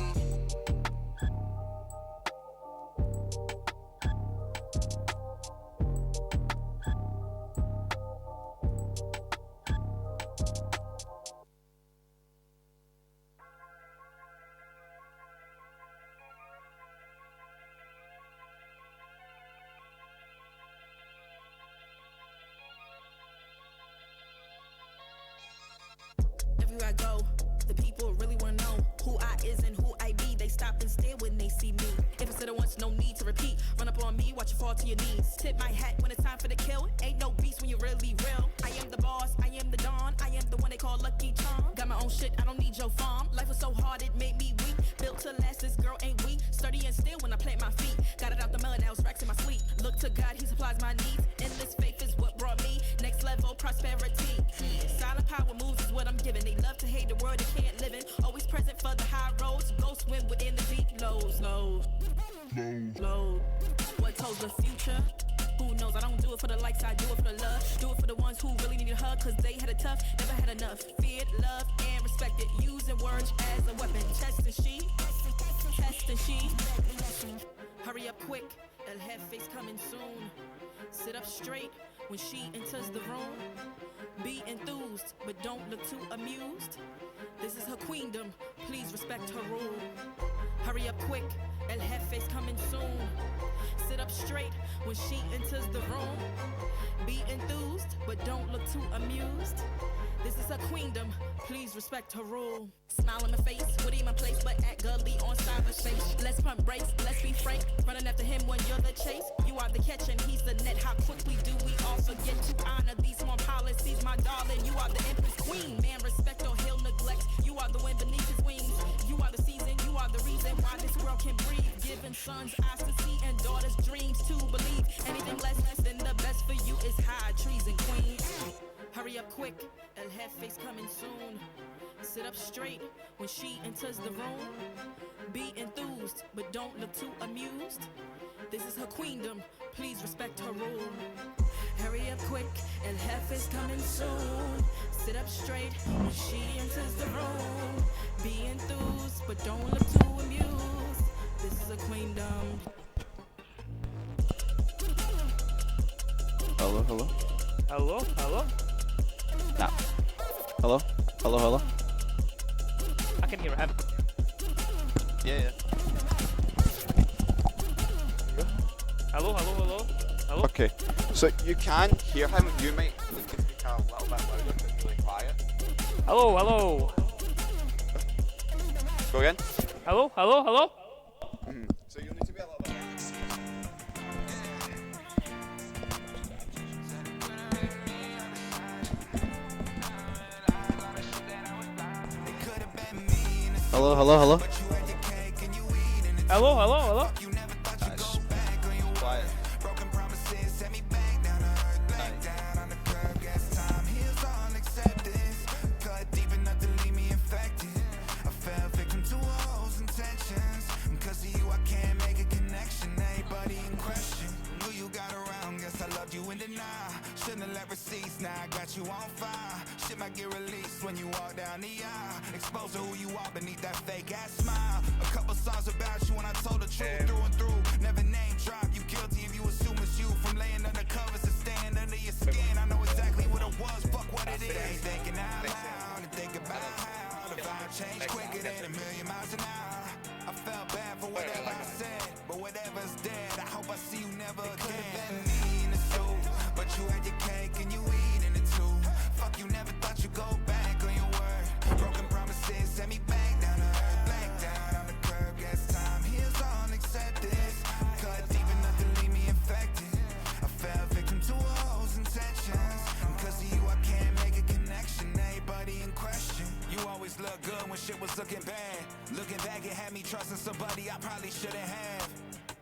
S11: Everywhere I go, the people really wanna know who I is and who I be. They stop and stare when they see me. If I said it once, no need to repeat. Run up on me, watch you fall to your knees. Tip my hat when it's time for the kill. Ain't no beast when you're really real. I am the boss, I am the Don. I am the one they call Lucky Charm. Got my own shit, I don't need your farm. Life was so hard, it made me weak. Built to last, this girl ain't weak. Sturdy and still when I plant my feet. Got it out the melon, now it's racks in my sleep. Look to God, he supplies my needs. Endless faith is what brought me next level prosperity. Silent power moves is what I'm giving. They love to hate the world they can't live in. Always present for the high roads. Go swim within the deep lows. Low. What told the future? Who knows? I don't do it for the likes, I do it for the love. Do it for the ones who really need a hug, cause they had it tough, never had enough. Feared, loved, and respected. Using words as a weapon. Test and she. Hurry up quick, El Jefe's coming soon. Sit up straight when she enters the room. Be enthused, but don't look too amused. This is her queendom, please respect her rule. Hurry up quick, El Jefe's coming soon. Sit up straight when she enters the room. Be enthused, but don't look too amused. This is her queendom, please respect her rule. Smile on my face, would in my place, but act gully on cyberspace. Let's pump brakes, let's be frank. Running after him when you're the chase. You are the catch and he's the net. How quickly do we all forget to honor these small policies, my darling? You are the empress queen. Man, respect or he'll neglect. You are the wind beneath his wings. You are the season, you are the reason why this world can breathe. Giving sons eyes to see and daughters dreams to believe. Anything less than the best for you is high treason, queen. Hurry up quick, El Jefe's coming soon. Sit up straight when she enters the room. Be enthused, but don't look too amused. This is her queendom, please respect her rule. Hurry up quick, El Jefe's coming soon. Sit up straight when she enters the room. Be enthused, but don't look too amused. This is a queendom.
S14: Hello?
S7: Hello?
S14: Nah. Hello?
S7: I can hear him.
S14: Yeah.
S7: Hello?
S14: Okay, so you can hear him, you might need to speak a little bit louder, but it's really quiet.
S7: Hello?
S14: Go again?
S7: Hello?
S14: So you'll need to be a little bit Hello?
S7: Hello?
S14: That's quiet.
S2: Now I got you on fire. Shit might get released when you walk down the aisle. Expose who you are beneath that fake ass smile. A couple songs about you when I told the truth through and through. Never name drop you guilty if you assume it's you from
S1: whatever's dead, I hope I see you never again. It could've been me in the suit, but you had your cake and you eating it too. Fuck, you never thought you'd go back on your word. Broken promises sent me back down to earth. Blacked out on the curb, guess time heals all, accept this. Cut deep enough to leave me infected. I fell victim to a hoe's intentions. Cause of you I can't make a connection, everybody in question. You always look good when shit was looking bad. Looking back, it had me trusting somebody I probably shouldn't have.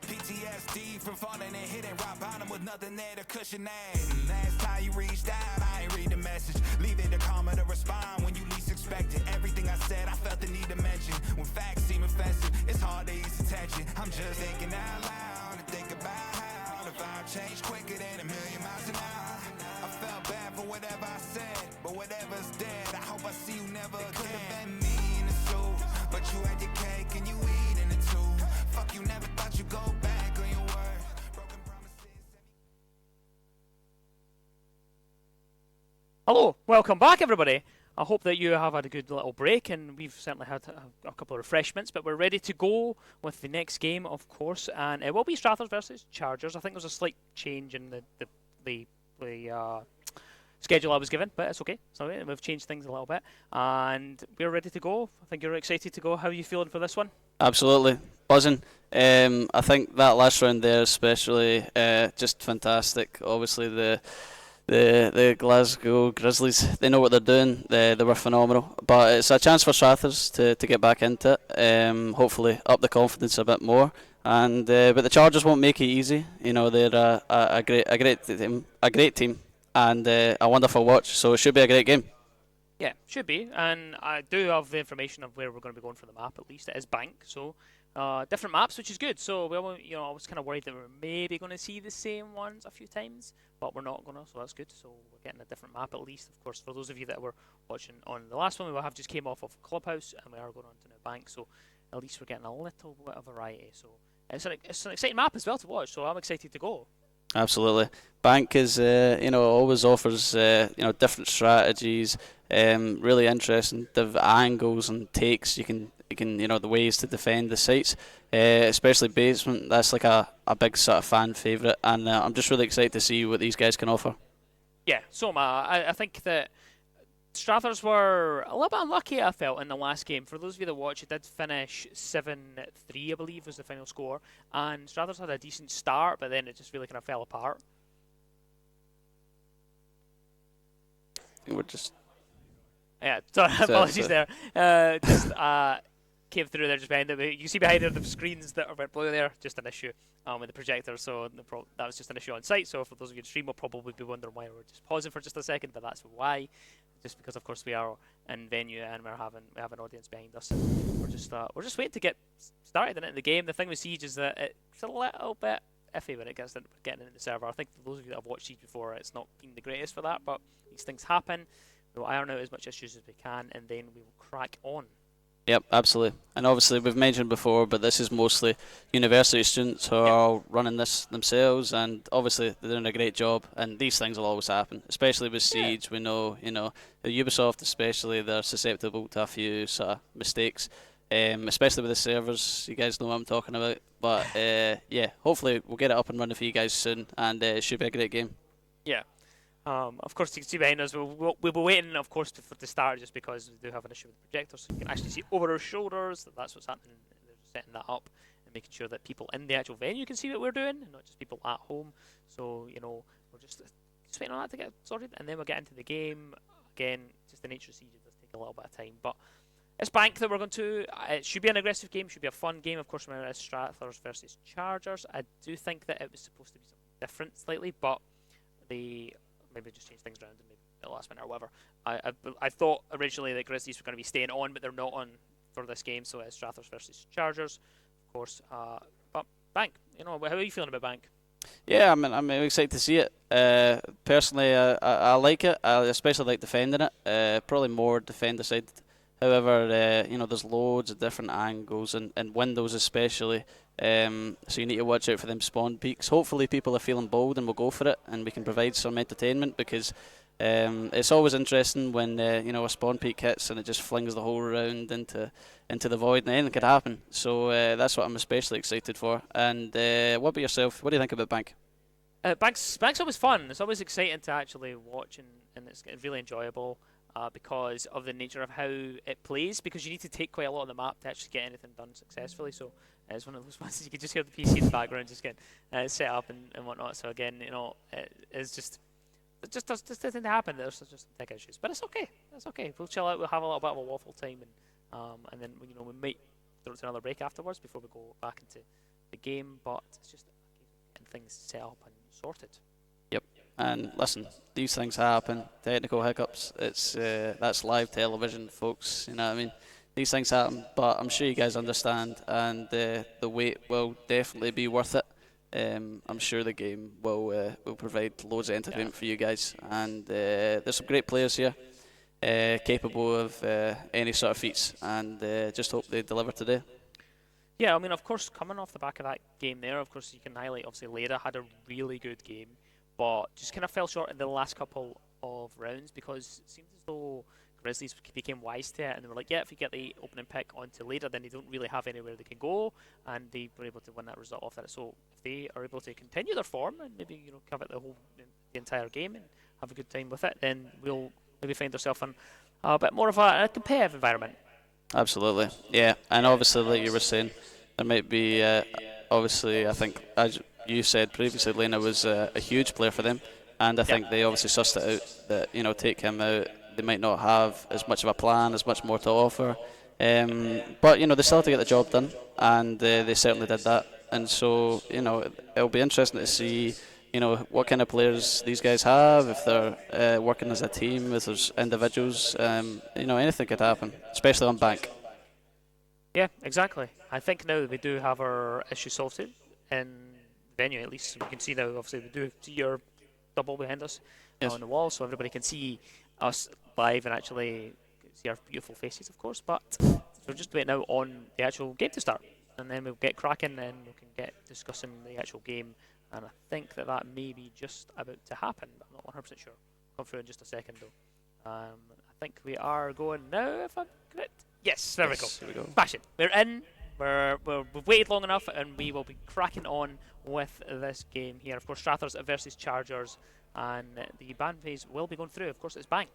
S1: PTSD from falling and hitting rock bottom with nothing there to cushion that. Last time you reached out, I ain't read the message. Leave it to karma to respond when you least expect it. Everything I said, I felt the need to mention. When facts seem offensive, it's hard to ease attention. I'm just thinking out loud and think about how the vibe changed quicker than a million miles an hour. I felt bad for whatever I said, but whatever's dead, I hope I see you never again. It could've been me in the suit, but you had your cake and you eating it too. Fuck, you never thought you'd go back on your word. Broken promises.
S7: Hello, welcome back everybody. I hope that you have had a good little break, and we've certainly had a couple of refreshments, but we're ready to go with the next game, of course, and it will be Strathers versus Chargers. I think there's a slight change in the schedule I was given, but it's okay. So we've changed things a little bit, and we're ready to go. I think you're excited to go. How are you feeling for this one?
S8: Absolutely, buzzing. I think that last round there especially, just fantastic. Obviously the Glasgow Grizzlies, they know what they're doing. They were phenomenal, but it's a chance for Strathers to get back into it. Hopefully up the confidence a bit more. And but the Chargers won't make it easy. You know, they're a great team, and a wonderful watch. So it should be a great game.
S7: Yeah, should be, and I do have the information of where we're going to be going for the map. At least it is Bank, so different maps, which is good. So we, I was kind of worried that we're maybe going to see the same ones a few times, but we're not going to, so that's good. So we're getting a different map at least. Of course, for those of you that were watching on the last one, we have just came off of Clubhouse, and we are going on to now Bank. So at least we're getting a little bit of variety. So it's an exciting map as well to watch. So I'm excited to go.
S8: Absolutely. Bank is, always offers, different strategies, really interesting angles and takes. You can, the ways to defend the sites, especially basement. That's like a big sort of fan favourite, and I'm just really excited to see what these guys can offer.
S7: Yeah, so am I. I think that Strathers were a little bit unlucky, I felt, in the last game. For those of you that watch, it did finish 7-3, I believe, was the final score. And Strathers had a decent start, but then it just really kind of fell apart.
S8: We're just...
S7: Yeah, sorry, apologies there. Came through there just behind it. You can see behind the screens that are blue there, just an issue with the projector. So that was just an issue on site. So for those of you in stream, will probably be wondering why we're just pausing for just a second, but that's why. Just because, of course, we are in venue and we have an audience behind us. And we're just waiting to get started in the game. The thing with Siege is that it's a little bit iffy when it gets getting into the server. I think for those of you that have watched Siege before, it's not been the greatest for that, but these things happen. We'll iron out as much issues as we can, and then we will crack on.
S8: Yep, absolutely. And obviously, we've mentioned before, but this is mostly university students who are running this themselves, and obviously they're doing a great job. And these things will always happen, especially with Siege. We know, the Ubisoft especially, they're susceptible to a few sort of mistakes, especially with the servers. You guys know what I'm talking about. But yeah, hopefully we'll get it up and running for you guys soon, and it should be a great game.
S7: Yeah. Of course, you can see behind us, we'll be waiting, of course, for the start, just because we do have an issue with the projector, so you can actually see over our shoulders that's what's happening. They're setting that up and making sure that people in the actual venue can see what we're doing, and not just people at home. So, we're just waiting on that to get sorted, and then we'll get into the game. Again, just the nature of Siege, it does take a little bit of time, but it's Bank that we're going to. It should be an aggressive game, should be a fun game. Of course, remember, it's Strathers versus Chargers. I do think that it was supposed to be something different slightly, but maybe just change things around and maybe at the last minute or whatever. I thought originally that Grizzlies were going to be staying on, but they're not on for this game, so it's Strathers versus Chargers, of course. But Bank, how are you feeling about Bank?
S8: Yeah, I'm excited to see it. Personally, I like it. I especially like defending it. Probably more defender side. However, there's loads of different angles and windows especially. So you need to watch out for them spawn peaks. Hopefully people are feeling bold and will go for it, and we can provide some entertainment, because It's always interesting when you know, a spawn peak hits and it just flings the whole round into the void, and anything could happen. So that's what I'm especially excited for. And what about yourself? What do you think about Bank?
S7: Bank's always fun. It's always exciting to actually watch, and it's really enjoyable because of the nature of how it plays. Because you need to take quite a lot of the map to actually get anything done successfully. So it's one of those ones you can just hear the PC in the background just getting set up and whatnot. So again, you know, it's just. It just doesn't happen. There's just tech issues, but it's okay. It's okay. We'll chill out. We'll have a little bit of a waffle time, and then you know, we might throw it to another break afterwards before we go back into the game. But it's just getting things set up and sorted.
S8: Yep. And listen, these things happen. Technical hiccups. It's that's live television, folks. You know what I mean? These things happen, but I'm sure you guys understand, and the wait will definitely be worth it. I'm sure the game will provide loads of entertainment for you guys, and there's some great players here capable of any sort of feats, and just hope they deliver today.
S7: Yeah, I mean, of course, coming off the back of that game there, of course, you can highlight, obviously, Leda had a really good game, but just kind of fell short in the last couple of rounds because it seems as though Grizzlies became wise to it, and they were like, yeah, if you get the opening pick onto Leda, then they don't really have anywhere they can go, and they were able to win that result off that. So if they are able to continue their form and maybe, you know, cover the entire game and have a good time with it, then we'll maybe find ourselves in a bit more of a competitive environment.
S8: Absolutely, yeah. And obviously, like you were saying, there might be obviously, I think, as you said previously, Lena was a huge player for them, and I think they obviously sussed it out that, you know, take him out, they might not have as much of a plan, as much more to offer, but you know, they still have to get the job done, and they certainly did that. And so, you know, it'll be interesting to see, you know, what kind of players these guys have, if they're working as a team, if there's individuals. You know, anything could happen, especially on Bank.
S7: Yeah, exactly. I think now we do have our issue solved in the venue, at least. We can see now, obviously, we do see your double behind us on the wall, so everybody can see us live and actually see our beautiful faces, of course. But we're just waiting now on the actual game to start, and then we'll get cracking, and we can get discussing the actual game. And I think that may be just about to happen, but I'm not 100% sure. Come through in just a second, though. I think we are going now, if I'm correct. Yes, there we go.
S8: Here we go.
S7: Smash it. We're in. We've waited long enough, and we will be cracking on with this game here. Of course, Strathers versus Chargers, and the ban phase will be going through. Of course, it's Bank.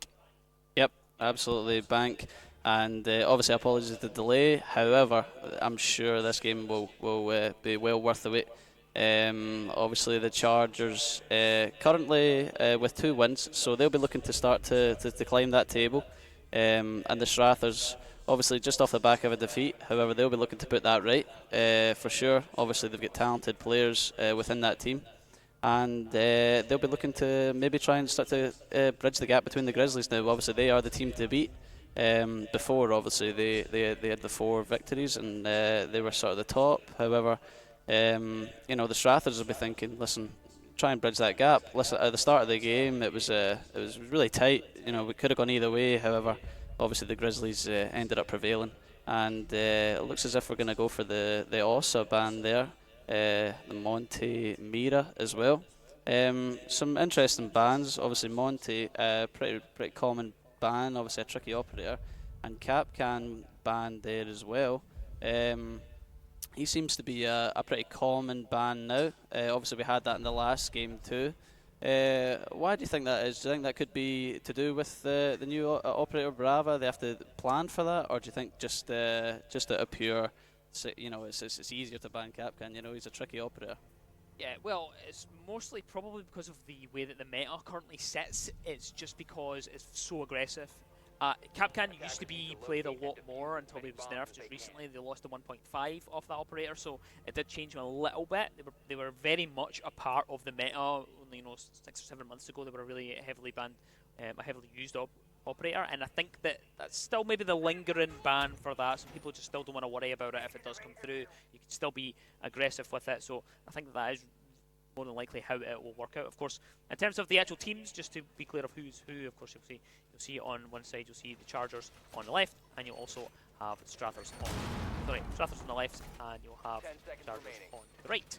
S8: Yep, absolutely, Bank. And obviously, apologies for the delay. However, I'm sure this game will be well worth the wait. Obviously, the Chargers currently with 2 wins, so they'll be looking to start to climb that table. And the Strathers, obviously, just off the back of a defeat. However, they'll be looking to put that right for sure. Obviously, they've got talented players within that team, and they'll be looking to maybe try and start to bridge the gap between the Grizzlies now. Obviously, they are the team to beat. Before, obviously, they had the 4 victories, and they were sort of the top. However, you know, the Strathers will be thinking, listen, try and bridge that gap. Listen, at the start of the game, it was really tight. You know, we could have gone either way. However, obviously the Grizzlies ended up prevailing, and it looks as if we're going to go for the Ossa ban there, the Monte Mira as well. Some interesting bans. Obviously Monte, pretty common ban. Obviously a tricky operator, and Capcan ban there as well. He seems to be a pretty common ban now. Obviously we had that in the last game too. Why do you think that is? Do you think that could be to do with the new operator Brava? They have to plan for that, or do you think just out of pure, you know, it's easier to ban Capcan? You know, he's a tricky operator.
S7: Yeah, well, it's mostly probably because of the way that the meta currently sits. It's just because it's so aggressive. Capcan used to be played a lot more until he was nerfed just recently. They lost the 1.5 off that operator, so it did change them a little bit. They were very much a part of the meta. Only, you know, 6 or 7 months ago, they were a really heavily banned, a heavily used operator, and I think that's still maybe the lingering ban for that. Some people just still don't want to worry about it if it does come through. You can still be aggressive with it, so I think that is more than likely how it will work out. Of course, in terms of the actual teams, just to be clear of who's who, of course you'll see on one side, you'll see the Chargers on the left, and you'll also have Strathers on the left, and you'll have Chargers on the right.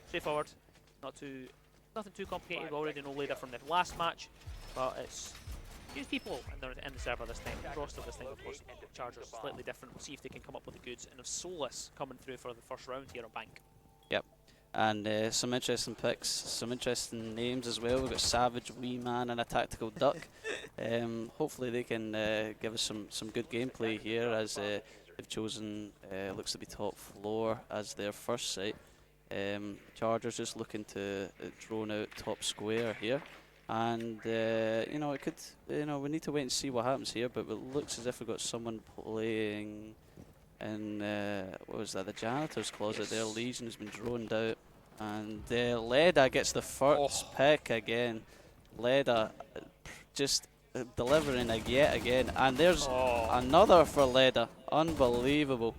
S7: Straightforward, nothing too complicated. We already know Leda from the last match. but it's new people in the server this time. The roster this time, of course, Chargers slightly different. We'll see if they can come up with the goods. And of Solus coming through for the first round here on Bank.
S8: Yep. And some interesting picks, some interesting names as well. We've got Savage, Wee Man, and a Tactical Duck. Hopefully they can give us some good gameplay here, as they've chosen looks to be top floor as their first site. Chargers just looking to drone out top square here, and you know, it could, you know, we need to wait and see what happens here. But it looks as if we've got someone playing in what was that? The janitor's closet there. Legion has been droned out, and Leda gets the first pick again. Leda just delivering yet again, and there's another for Leda. Unbelievable.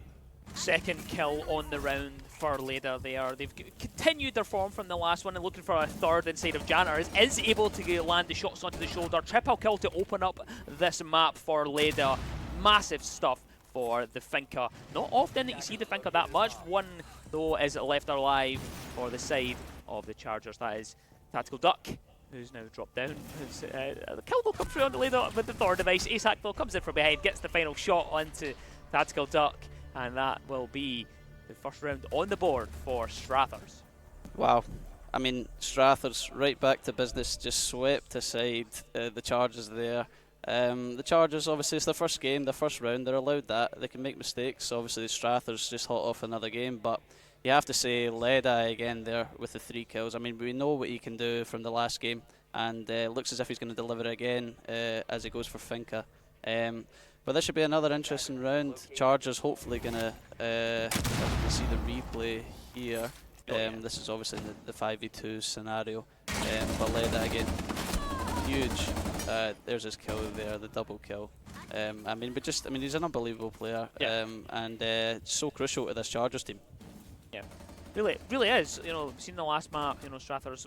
S7: Second kill on the round for Leda there. They've continued their form from the last one and looking for a third inside of Janitor. Is able to land the shots onto the shoulder. Triple kill to open up this map for Leda. Massive stuff for the Finka. Not often that you see the Finka that much. One, though, is left alive for the side of the Chargers. That is Tactical Duck, who's now dropped down. The kill will come through on the Leda with the Thor device. Asac, though, comes in from behind, gets the final shot onto Tactical Duck, and that will be the first round on the board for Strathers.
S8: Wow. I mean, Strathers right back to business, just swept aside the Chargers there. The Chargers, obviously, it's their first game, their first round. They're allowed that. They can make mistakes. Obviously, the Strathers just hot off another game, but you have to say Leda again there with the 3 kills. I mean, we know what he can do from the last game, and looks as if he's going to deliver again as he goes for Finka. But this should be another interesting round. Chargers hopefully going to see the replay here. This is obviously the 5v2 scenario. But Leda again, huge. There's his kill there, the double kill. I mean, he's an unbelievable player, and so crucial to this Chargers team.
S7: Yeah, really is. You know, we've seen the last map. You know, Strathers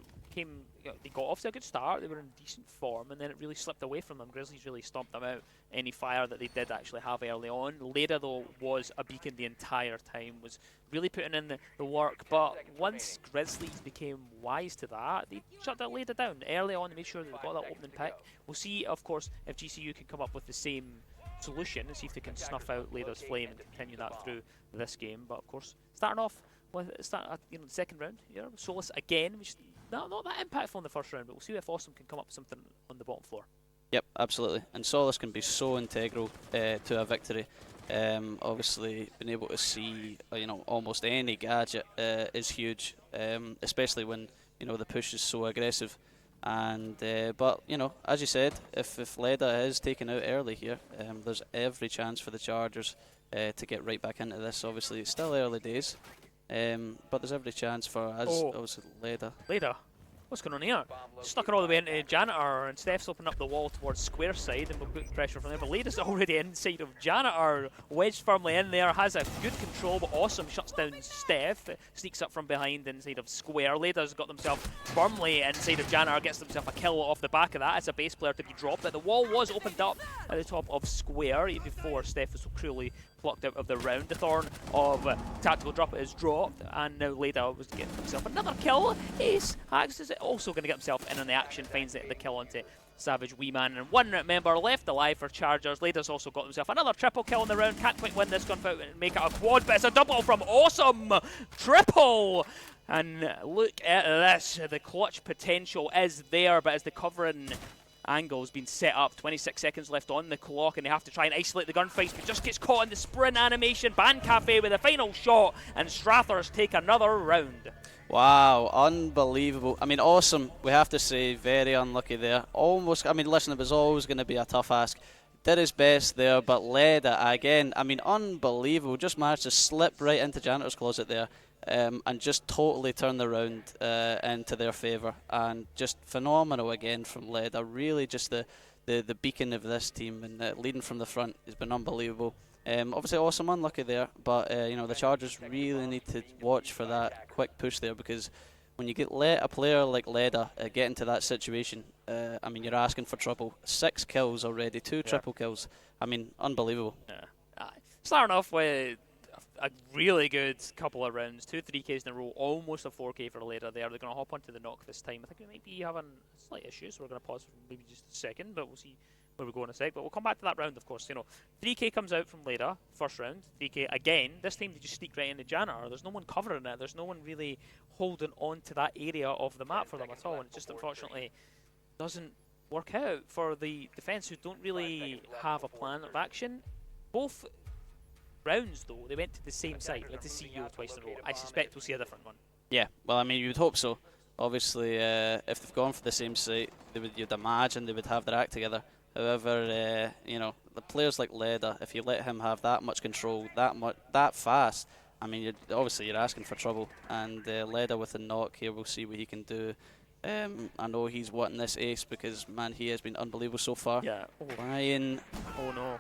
S7: they got off to a good start. They were in decent form, and then it really slipped away from them. Grizzlies really stomped them out. Any fire that they did actually have early on. Leda, though, was a beacon the entire time. Was really putting in the work. But once Grizzlies became wise to that, they shut that Leda down early on and made sure that they got that opening pick. We'll see, of course, if GCU can come up with the same solution and see if they can snuff out Leda's flame and continue that through this game. But of course, starting off with the second round here, Solus again, which is not that impactful in the first round, but we'll see if Awesome can come up with something on the bottom floor.
S8: Yep, absolutely. And Solus can be so integral to a victory. Obviously, being able to see almost any gadget is huge, especially when the push is so aggressive. And but as you said, if Leda is taken out early here, there's every chance for the Chargers to get right back into this. Obviously, it's still early days, but there's every chance for obviously Leda.
S7: What's going on here? Stuck it all the way into Janitor, and Steph's opened up the wall towards Square side, and we'll put the pressure from there. But Leda's already inside of Janitor, wedged firmly in there, has a good control, but Awesome shuts down Steph, sneaks up from behind inside of Square. Leda's got themselves firmly inside of Janitor, gets themselves a kill off the back of that. It's a base player to be dropped, but the wall was opened up at the top of Square before Steph was so cruelly plucked out of the round. The Thorn of Tactical Drop is dropped, and now Leda was getting himself another kill. Ace Hags is also going to get himself in on the action, finds the kill onto Savage Wee Man, and one member left alive for Chargers. Leda's also got himself another triple kill in the round. Can't quite win this gunfight and make it a quad, but it's a double from Awesome. Triple! And look at this. The clutch potential is there, but as the covering angle's been set up, 26 seconds left on the clock, and they have to try and isolate the gunfight, but just gets caught in the sprint animation. Ban Cafe with a final shot, and Strathers take another round.
S8: Wow, unbelievable. I mean, Awesome, we have to say, very unlucky there. Almost, I mean, listen, it was always going to be a tough ask. Did his best there, but Leda again, I mean, unbelievable. Just managed to slip right into Janitor's closet there. And just totally turn the round into their favour, and just phenomenal again from Leda. Really just the beacon of this team, and leading from the front has been unbelievable. Obviously Awesome unlucky there, but the Chargers really need to watch for that quick push there, because when you let a player like Leda get into that situation, I mean, you're asking for trouble. 6 kills already, 2 triple kills. I mean, unbelievable.
S7: Yeah. Starting off with a really good couple of rounds, 2 3Ks in a row, almost a 4K for later there. They're going to hop onto the knock this time. I think we might be having slight issues, so we're going to pause for maybe just a second, but we'll see where we go in a sec. But we'll come back to that round, of course. 3K comes out from later, first round, 3K again. This time they just sneak right into janitor. There's no one covering it. There's no one really holding on to that area of the map for them at all, and it just unfortunately doesn't work out for the defense, who don't really have a plan of action. Both rounds, though, they went to the same site, went to CEO twice in a row. I suspect we'll see a different one.
S8: Yeah, well, I mean, you'd hope so. Obviously, if they've gone for the same site, you'd imagine they would have their act together. However, the players like Leda, if you let him have that much control, that fast, I mean, obviously you're asking for trouble. And Leda with the knock here, we'll see what he can do. I know he's wanting this ace because, man, he has been unbelievable so far.
S7: Yeah.
S8: Ryan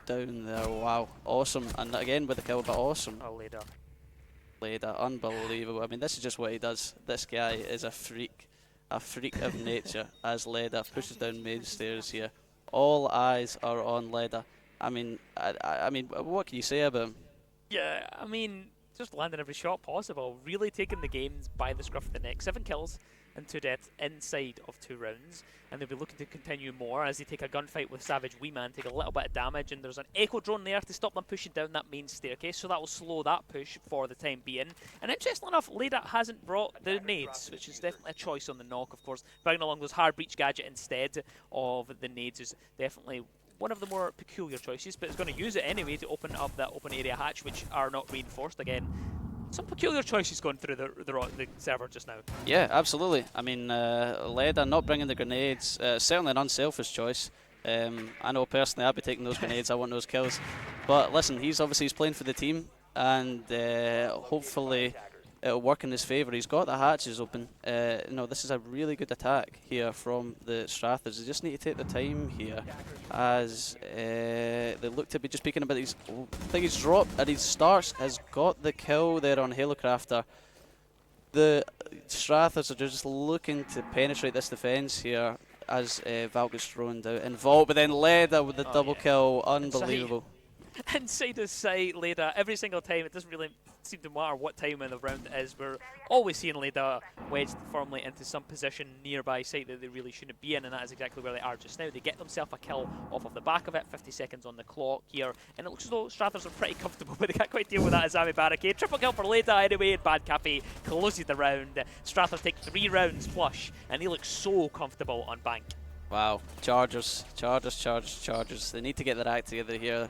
S8: down there, wow, awesome. And again with the kill, but awesome.
S7: Oh,
S8: Leda, unbelievable. I mean, this is just what he does. This guy is a freak of nature, as Leda pushes down main stairs here. All eyes are on Leda. I mean, what can you say about him?
S7: Yeah, I mean, just landing every shot possible. Really taking the games by the scruff of the neck. 7 kills and 2 deaths inside of 2 rounds, and they'll be looking to continue more as they take a gunfight with Savage Weeman, take a little bit of damage, and there's an echo drone there to stop them pushing down that main staircase, so that will slow that push for the time being. And interestingly enough, Leda hasn't brought the nades, which is definitely a choice on the knock, of course. Bringing along those hard breach gadget instead of the nades is definitely one of the more peculiar choices, but it's going to use it anyway to open up that open area hatch, which are not reinforced again. Some peculiar choices going through the server just now.
S8: Yeah, absolutely. I mean, Leda not bringing the grenades, certainly an unselfish choice. I know personally I'd be taking those grenades, I want those kills. But listen, he's playing for the team, and hopefully it'll work in his favour. He's got the hatches open. This is a really good attack here from the Strathers. They just need to take the time here as they look to be just peeking about these. I think he's dropped, and he has got the kill there on Halocrafter. The Strathers are just looking to penetrate this defence here as Val gets thrown down in Vault, but then Leda with the double kill. Unbelievable.
S7: Inside his sight, Leda, every single time. It doesn't really seem to matter what time in the round it is. We're always seeing Leda wedged firmly into some position nearby site that they really shouldn't be in, and that is exactly where they are just now. They get themselves a kill off of the back of it, 50 seconds on the clock here, and it looks as though Strathers are pretty comfortable, but they can't quite deal with that Azami barricade. Triple kill for Leda anyway, and Bad Cafe closes the round. Strathers take 3 rounds flush, and he looks so comfortable on bank.
S8: Wow, Chargers. They need to get their act together here.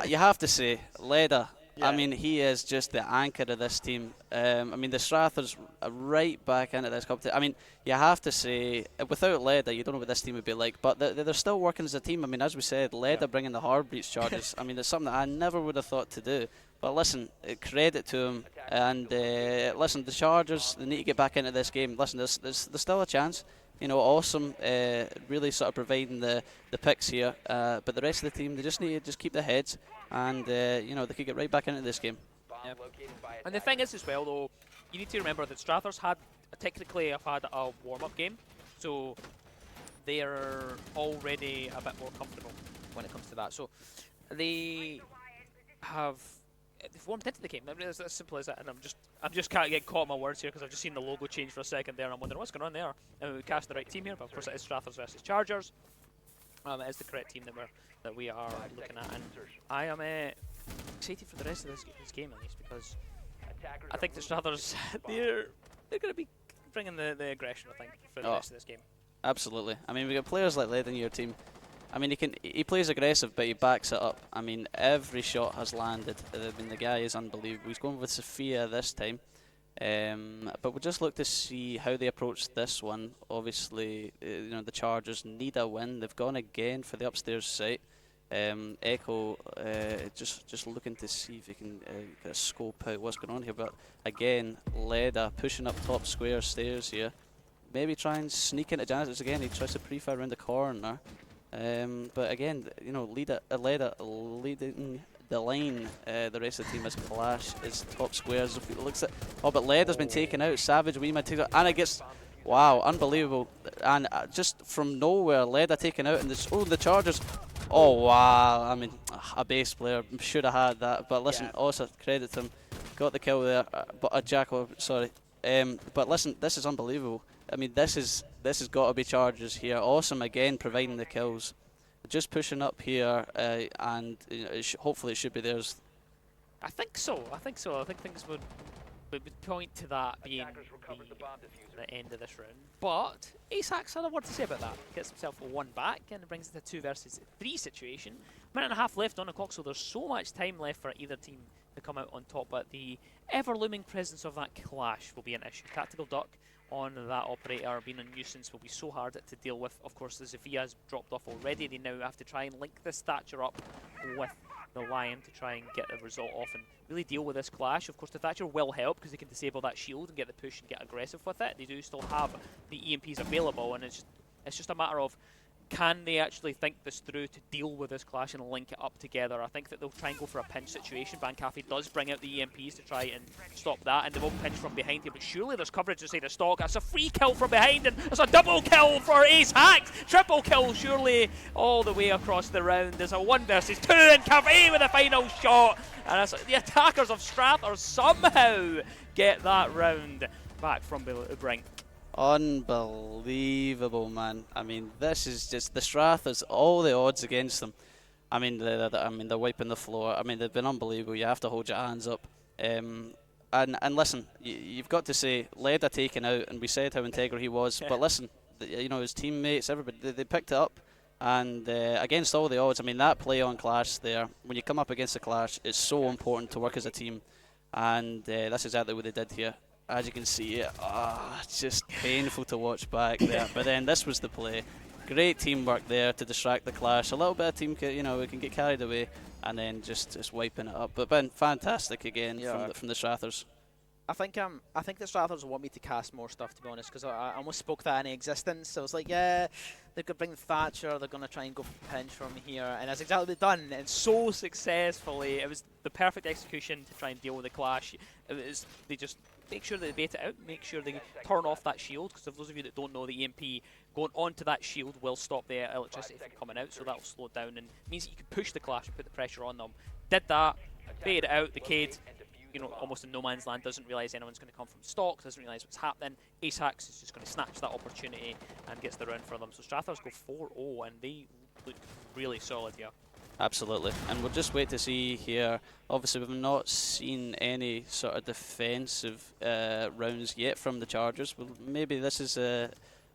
S8: You have to say, Leda, yeah. I mean, he is just the anchor of this team. I mean, the Strathers are right back into this competition. I mean, you have to say, without Leda, you don't know what this team would be like, but they're still working as a team. I mean, as we said, Leda bringing the hard breach charges. I mean, it's something that I never would have thought to do. But listen, credit to him. And listen, the Chargers, they need to get back into this game. Listen, there's still a chance. Awesome, really sort of providing the picks here. But the rest of the team, they just need to just keep their heads, and they could get right back into this game.
S7: Yep. And the thing is as well, though, you need to remember that Strathers technically have had a warm-up game, so they are already a bit more comfortable when it comes to that. So they've warmed into the game. I mean, it's as simple as that. And I'm just can't get caught in my words here because I've just seen the logo change for a second there, and I'm wondering what's going on there. And we cast the right team here, but of course it is Strathers versus Chargers. It is the correct team that we are looking at, and I am excited for the rest of this game at least, because I think the Strathers they're going to be bringing the aggression, I think, for the rest of this game.
S8: Absolutely. I mean, we got players like Leda in your team. I mean, he plays aggressive, but he backs it up. I mean, every shot has landed. I mean, the guy is unbelievable. He's going with Sophia this time. But we'll just look to see how they approach this one. Obviously, the Chargers need a win. They've gone again for the upstairs site. Echo just looking to see if he can get a scope out what's going on here. But again, Leda pushing up top square stairs here. Maybe try and sneak into Janitors again. He tries to pre-fire around the corner. But again, Leda leading the line. The rest of the team as Clash is top squares. If it looks at, but Leda's been taken out. Savage Weeman takes out, and it gets, wow, unbelievable. And just from nowhere, Leda taken out, and the Chargers. Oh wow! I mean, a base player. Should have had that. But listen, also credit to him. Got the kill there. But Jackal, sorry. But listen, this is unbelievable. I mean, this has got to be Chargers here. Awesome again, providing the kills. Just pushing up here, and hopefully it should be theirs.
S7: I think so. I think things would point to that being the end of this round. But Asax had a word to say about that. Gets himself a 1 back and brings it to 2 versus 3 situation. Minute and a half left on the clock, so there's so much time left for either team to come out on top. But the ever-looming presence of that clash will be an issue. Tactical Duck on that operator being a nuisance will be so hard to deal with. Of course, the Zofia has dropped off already. They now have to try and link this Thatcher up with the Lion to try and get the result off and really deal with this clash. Of course, the Thatcher will help because they can disable that shield and get the push and get aggressive with it. They do still have the EMPs available, and it's just a matter of, can they actually think this through to deal with this clash and link it up together? I think that they'll try and go for a pinch situation. Bancafe does bring out the EMPs to try and stop that, and they will pinch from behind here, but surely there's coverage to say the stock. That's a free kill from behind, and it's a double kill for Ace Hacks. Triple kill, surely, all the way across the round. There's a 1 versus 2, and Cafe with the final shot. And the attackers of Strathers somehow get that round back from the brink.
S8: Unbelievable, man. I mean, this is just the Strathers, all the odds against them. I mean, they're wiping the floor. I mean, they've been unbelievable. You have to hold your hands up. And listen, you've got to say, Leda taken out, and we said how integral he was. But listen, you know, his teammates, everybody, they picked it up. And against all the odds, I mean, that play on Clash there, when you come up against a Clash, it's so important to work as a team. And that's exactly what they did here. As you can see, it's just painful to watch back there. But then this was the play. Great teamwork there to distract the Clash. A little bit of team, you know, we can get carried away, and then just wiping it up. But been fantastic again from the Strathers.
S15: I think the Strathers want me to cast more stuff, to be honest, because I almost spoke that into existence. So I was like, yeah, they're going to bring the Thatcher, they're going to try and go for pinch from here, and that's exactly what they've done, and so successfully. It was the perfect execution to try and deal with the clash. They just make sure they bait it out, make sure they turn off that shield, because for those of you that don't know, the EMP going onto that shield will stop the electricity from coming out, so that will slow it down, and means that you can push the clash and put the pressure on them. Did that, baited it out, the Cade, you know, almost in no man's land, doesn't realise anyone's going to come from stock, doesn't realise what's happening. Ace Hacks is just going to snatch that opportunity and gets the round for them. So Strathers go 4-0, and they look really solid here.
S8: Absolutely, and we'll just wait to see here. Obviously, we've not seen any sort of defensive rounds yet from the Chargers. Well, maybe this is, the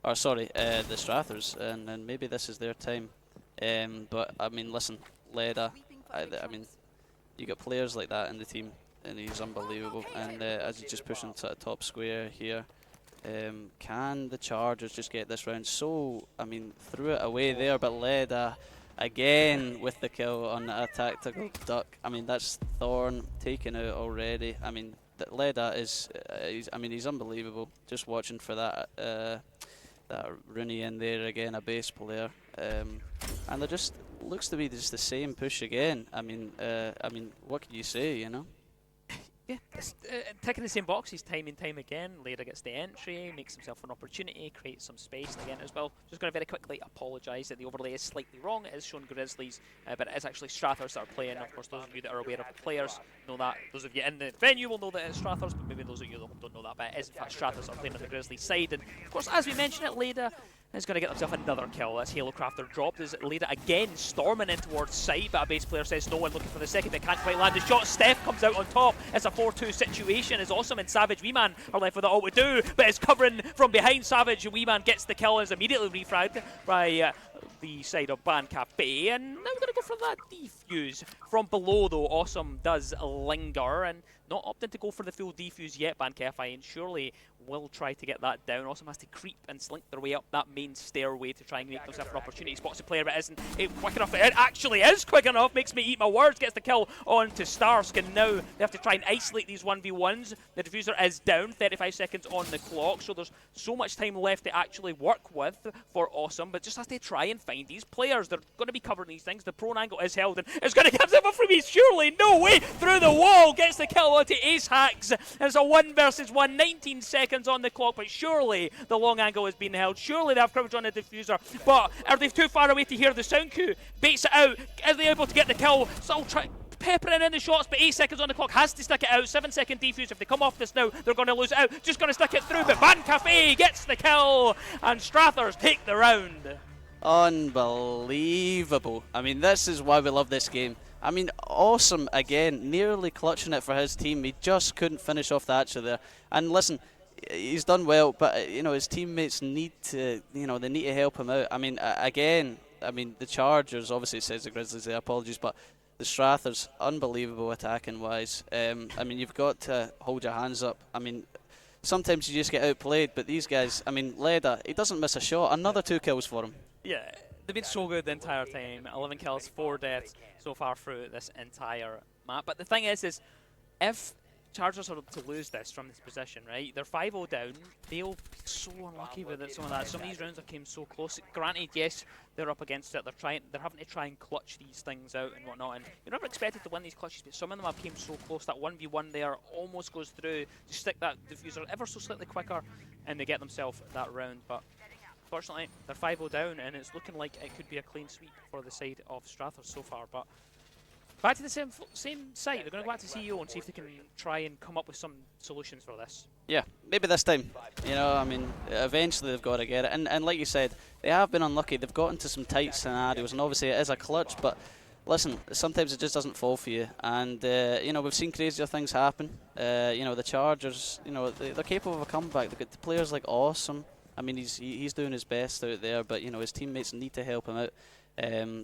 S8: Strathers, and maybe this is their time. But I mean, listen, Leda, I mean, you got players like that in the team, and he's unbelievable. And as he's just pushing to the top square here, can the Chargers just get this round? So, I mean, threw it away there, but Leda again with the kill on a tactical duck. I mean, that's Thorn taken out already. I mean, Leda is, he's unbelievable. Just watching for that that Rooney in there again, a base player, and there just looks to be just the same push again. I mean, what can you say, you know?
S7: Yeah, ticking the same boxes time and time again. Leda gets the entry, makes himself an opportunity, creates some space again as well. Just going to very quickly apologise that the overlay is slightly wrong. It is shown Grizzlies, but it is actually Strathers that are playing. Of course, those of you that are aware of the players know that. Those of you in the venue will know that it's Strathers, but maybe those of you that don't know that. But it is in fact Strathers that are playing on the Grizzlies side. And of course, as we mentioned it, Leda is going to get himself another kill. That's Halo Crafter dropped. Is Leda again storming in towards side, but a base player says no one, looking for the second, but can't quite land the shot. Steph comes out on top. It's a 4-2 situation. Is Awesome and Savage Weeman are left with it all to do, but it's covering from behind Savage. Weeman gets the kill and is immediately refragged by the side of Bancafe, and now we're going to go for that defuse from below though. Awesome does linger and not opting to go for the full defuse yet, Bancafe, and surely will try to get that down. Awesome has to creep and slink their way up that main stairway to try and make themselves an opportunity. Spots the player, but isn't quick enough. It actually is quick enough, makes me eat my words, gets the kill on to Starsk, and now they have to try and isolate these 1v1s. The diffuser is down, 35 seconds on the clock, so there's so much time left to actually work with for Awesome, but just has to try and find these players. They're going to be covering these things. The prone angle is held, and it's going to give himself a freebie, surely, no way, through the wall, gets the kill quality ace hacks. There's a 1 versus 1, 19 seconds on the clock, but surely the long angle has been held. Surely they have coverage on the diffuser, but are they too far away to hear the sound cue? Baits it out. Are they able to get the kill? Still peppering in the shots, but 8 seconds on the clock, has to stick it out. 7-second defuse. If they come off this now, they're going to lose it out. Just going to stick it through, but Van Cafe gets the kill, and Strathers take the round.
S8: Unbelievable. I mean, this is why we love this game. I mean, awesome again, nearly clutching it for his team. He just couldn't finish off the Archer there. And listen, he's done well, but you know, his teammates need to, you know, they need to help him out. I mean, again, I mean, the Chargers, obviously it says the Grizzlies there, apologies, but the Strathers, unbelievable attacking wise. I mean, you've got to hold your hands up. I mean, sometimes you just get outplayed, but these guys, I mean, Leda, he doesn't miss a shot. Another 2 kills for him.
S7: Yeah, they've been so good the entire time. 11 kills, 4 deaths so far through this entire map. But the thing is if Chargers are to lose this from this position, right, they're 5-0 down, they'll be so unlucky with some of that. Some of these rounds have came so close. Granted, yes, they're up against it. They're having to try and clutch these things out and whatnot. And you're never expected to win these clutches, but some of them have came so close. That 1v1 there almost goes through. Just stick that diffuser ever so slightly quicker, and they get themselves that round. But fortunately, they're 5-0 down, and it's looking like it could be a clean sweep for the side of Strathers so far. But back to the same site. They're going to go back to CEO and see if they can try and come up with some solutions for this.
S8: Yeah, maybe this time. You know, I mean, eventually they've got to get it. And like you said, they have been unlucky. They've got into some tight scenarios, and obviously it is a clutch, but listen, sometimes it just doesn't fall for you. And, you know, we've seen crazier things happen. You know, the Chargers, you know, they're capable of a comeback. They've got the players like Awesome. I mean, he's doing his best out there, but, you know, his teammates need to help him out.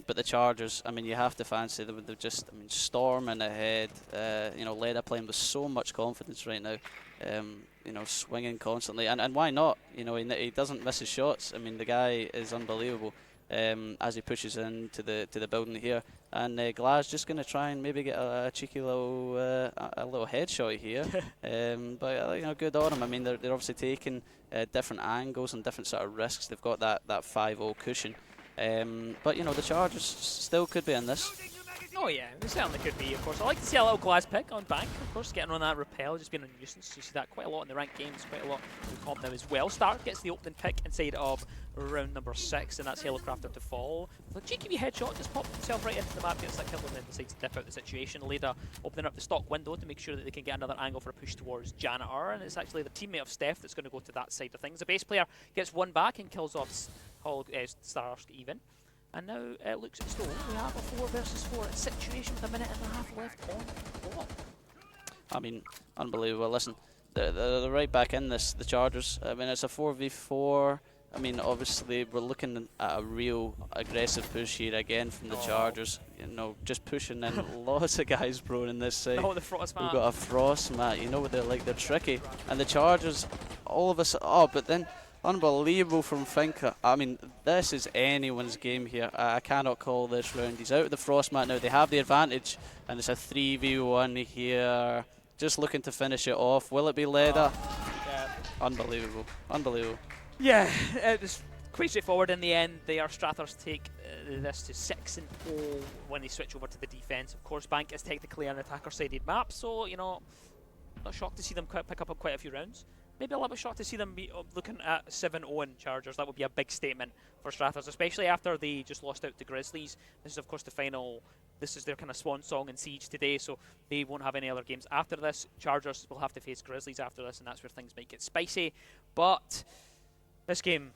S8: But the Chargers, I mean, you have to fancy them. They're just, I mean, storming ahead. You know, Leda playing with so much confidence right now. You know, swinging constantly, and why not? You know, he doesn't miss his shots. I mean, the guy is unbelievable as he pushes into the building here. And Glass just going to try and maybe get a cheeky little headshot here. But you know, good on him. I mean, they're obviously taking different angles and different sort of risks. They've got that 5-0 cushion. But you know, the Chargers still could be in this.
S7: Oh yeah, they certainly could be, of course. I like to see a little Glass pick on Bank, of course, getting on that repel, just being a nuisance. You see that quite a lot in the ranked games, quite a lot in comp now as well. Start gets the opening pick inside of round number 6, and that's Helicrafter to fall. The cheeky wee headshot just popped himself right into the map, gets that kill, and then decides to dip out the situation. Leda opening up the stock window to make sure that they can get another angle for a push towards Janitor, and it's actually the teammate of Steph that's going to go to that side of things. The base player gets one back and kills off Starsk even. And now it looks as though we have a 4 versus 4 situation with a minute and a half left on the clock.
S8: I mean, unbelievable. Listen, they're right back in this, the Chargers. I mean, it's a 4v4. I mean, obviously, we're looking at a real aggressive push here again from the Chargers. You know, just pushing in lots of guys prone in this side.
S7: Oh, the Frost mat.
S8: We've got a Frost mat. You know what they're like. They're tricky. And the Chargers, all of us, but then unbelievable from Finka. I mean, this is anyone's game here. I cannot call this round. He's out of the Frost mat now. They have the advantage, and it's a 3v1 here. Just looking to finish it off. Will it be Leda?
S7: Yeah.
S8: Unbelievable. Unbelievable.
S7: Yeah, it was quite straightforward in the end. They are Strathers take this to 6-0 when they switch over to the defense. Of course, Bank is technically an attacker-sided map, so, you know, not shocked to see them pick up quite a few rounds. Maybe a little bit shocked to see them be looking at 7-0 in Chargers. That would be a big statement for Strathers, especially after they just lost out to Grizzlies. This is, of course, the final. This is their kind of swan song in Siege today, so they won't have any other games after this. Chargers will have to face Grizzlies after this, and that's where things might get spicy. But this game,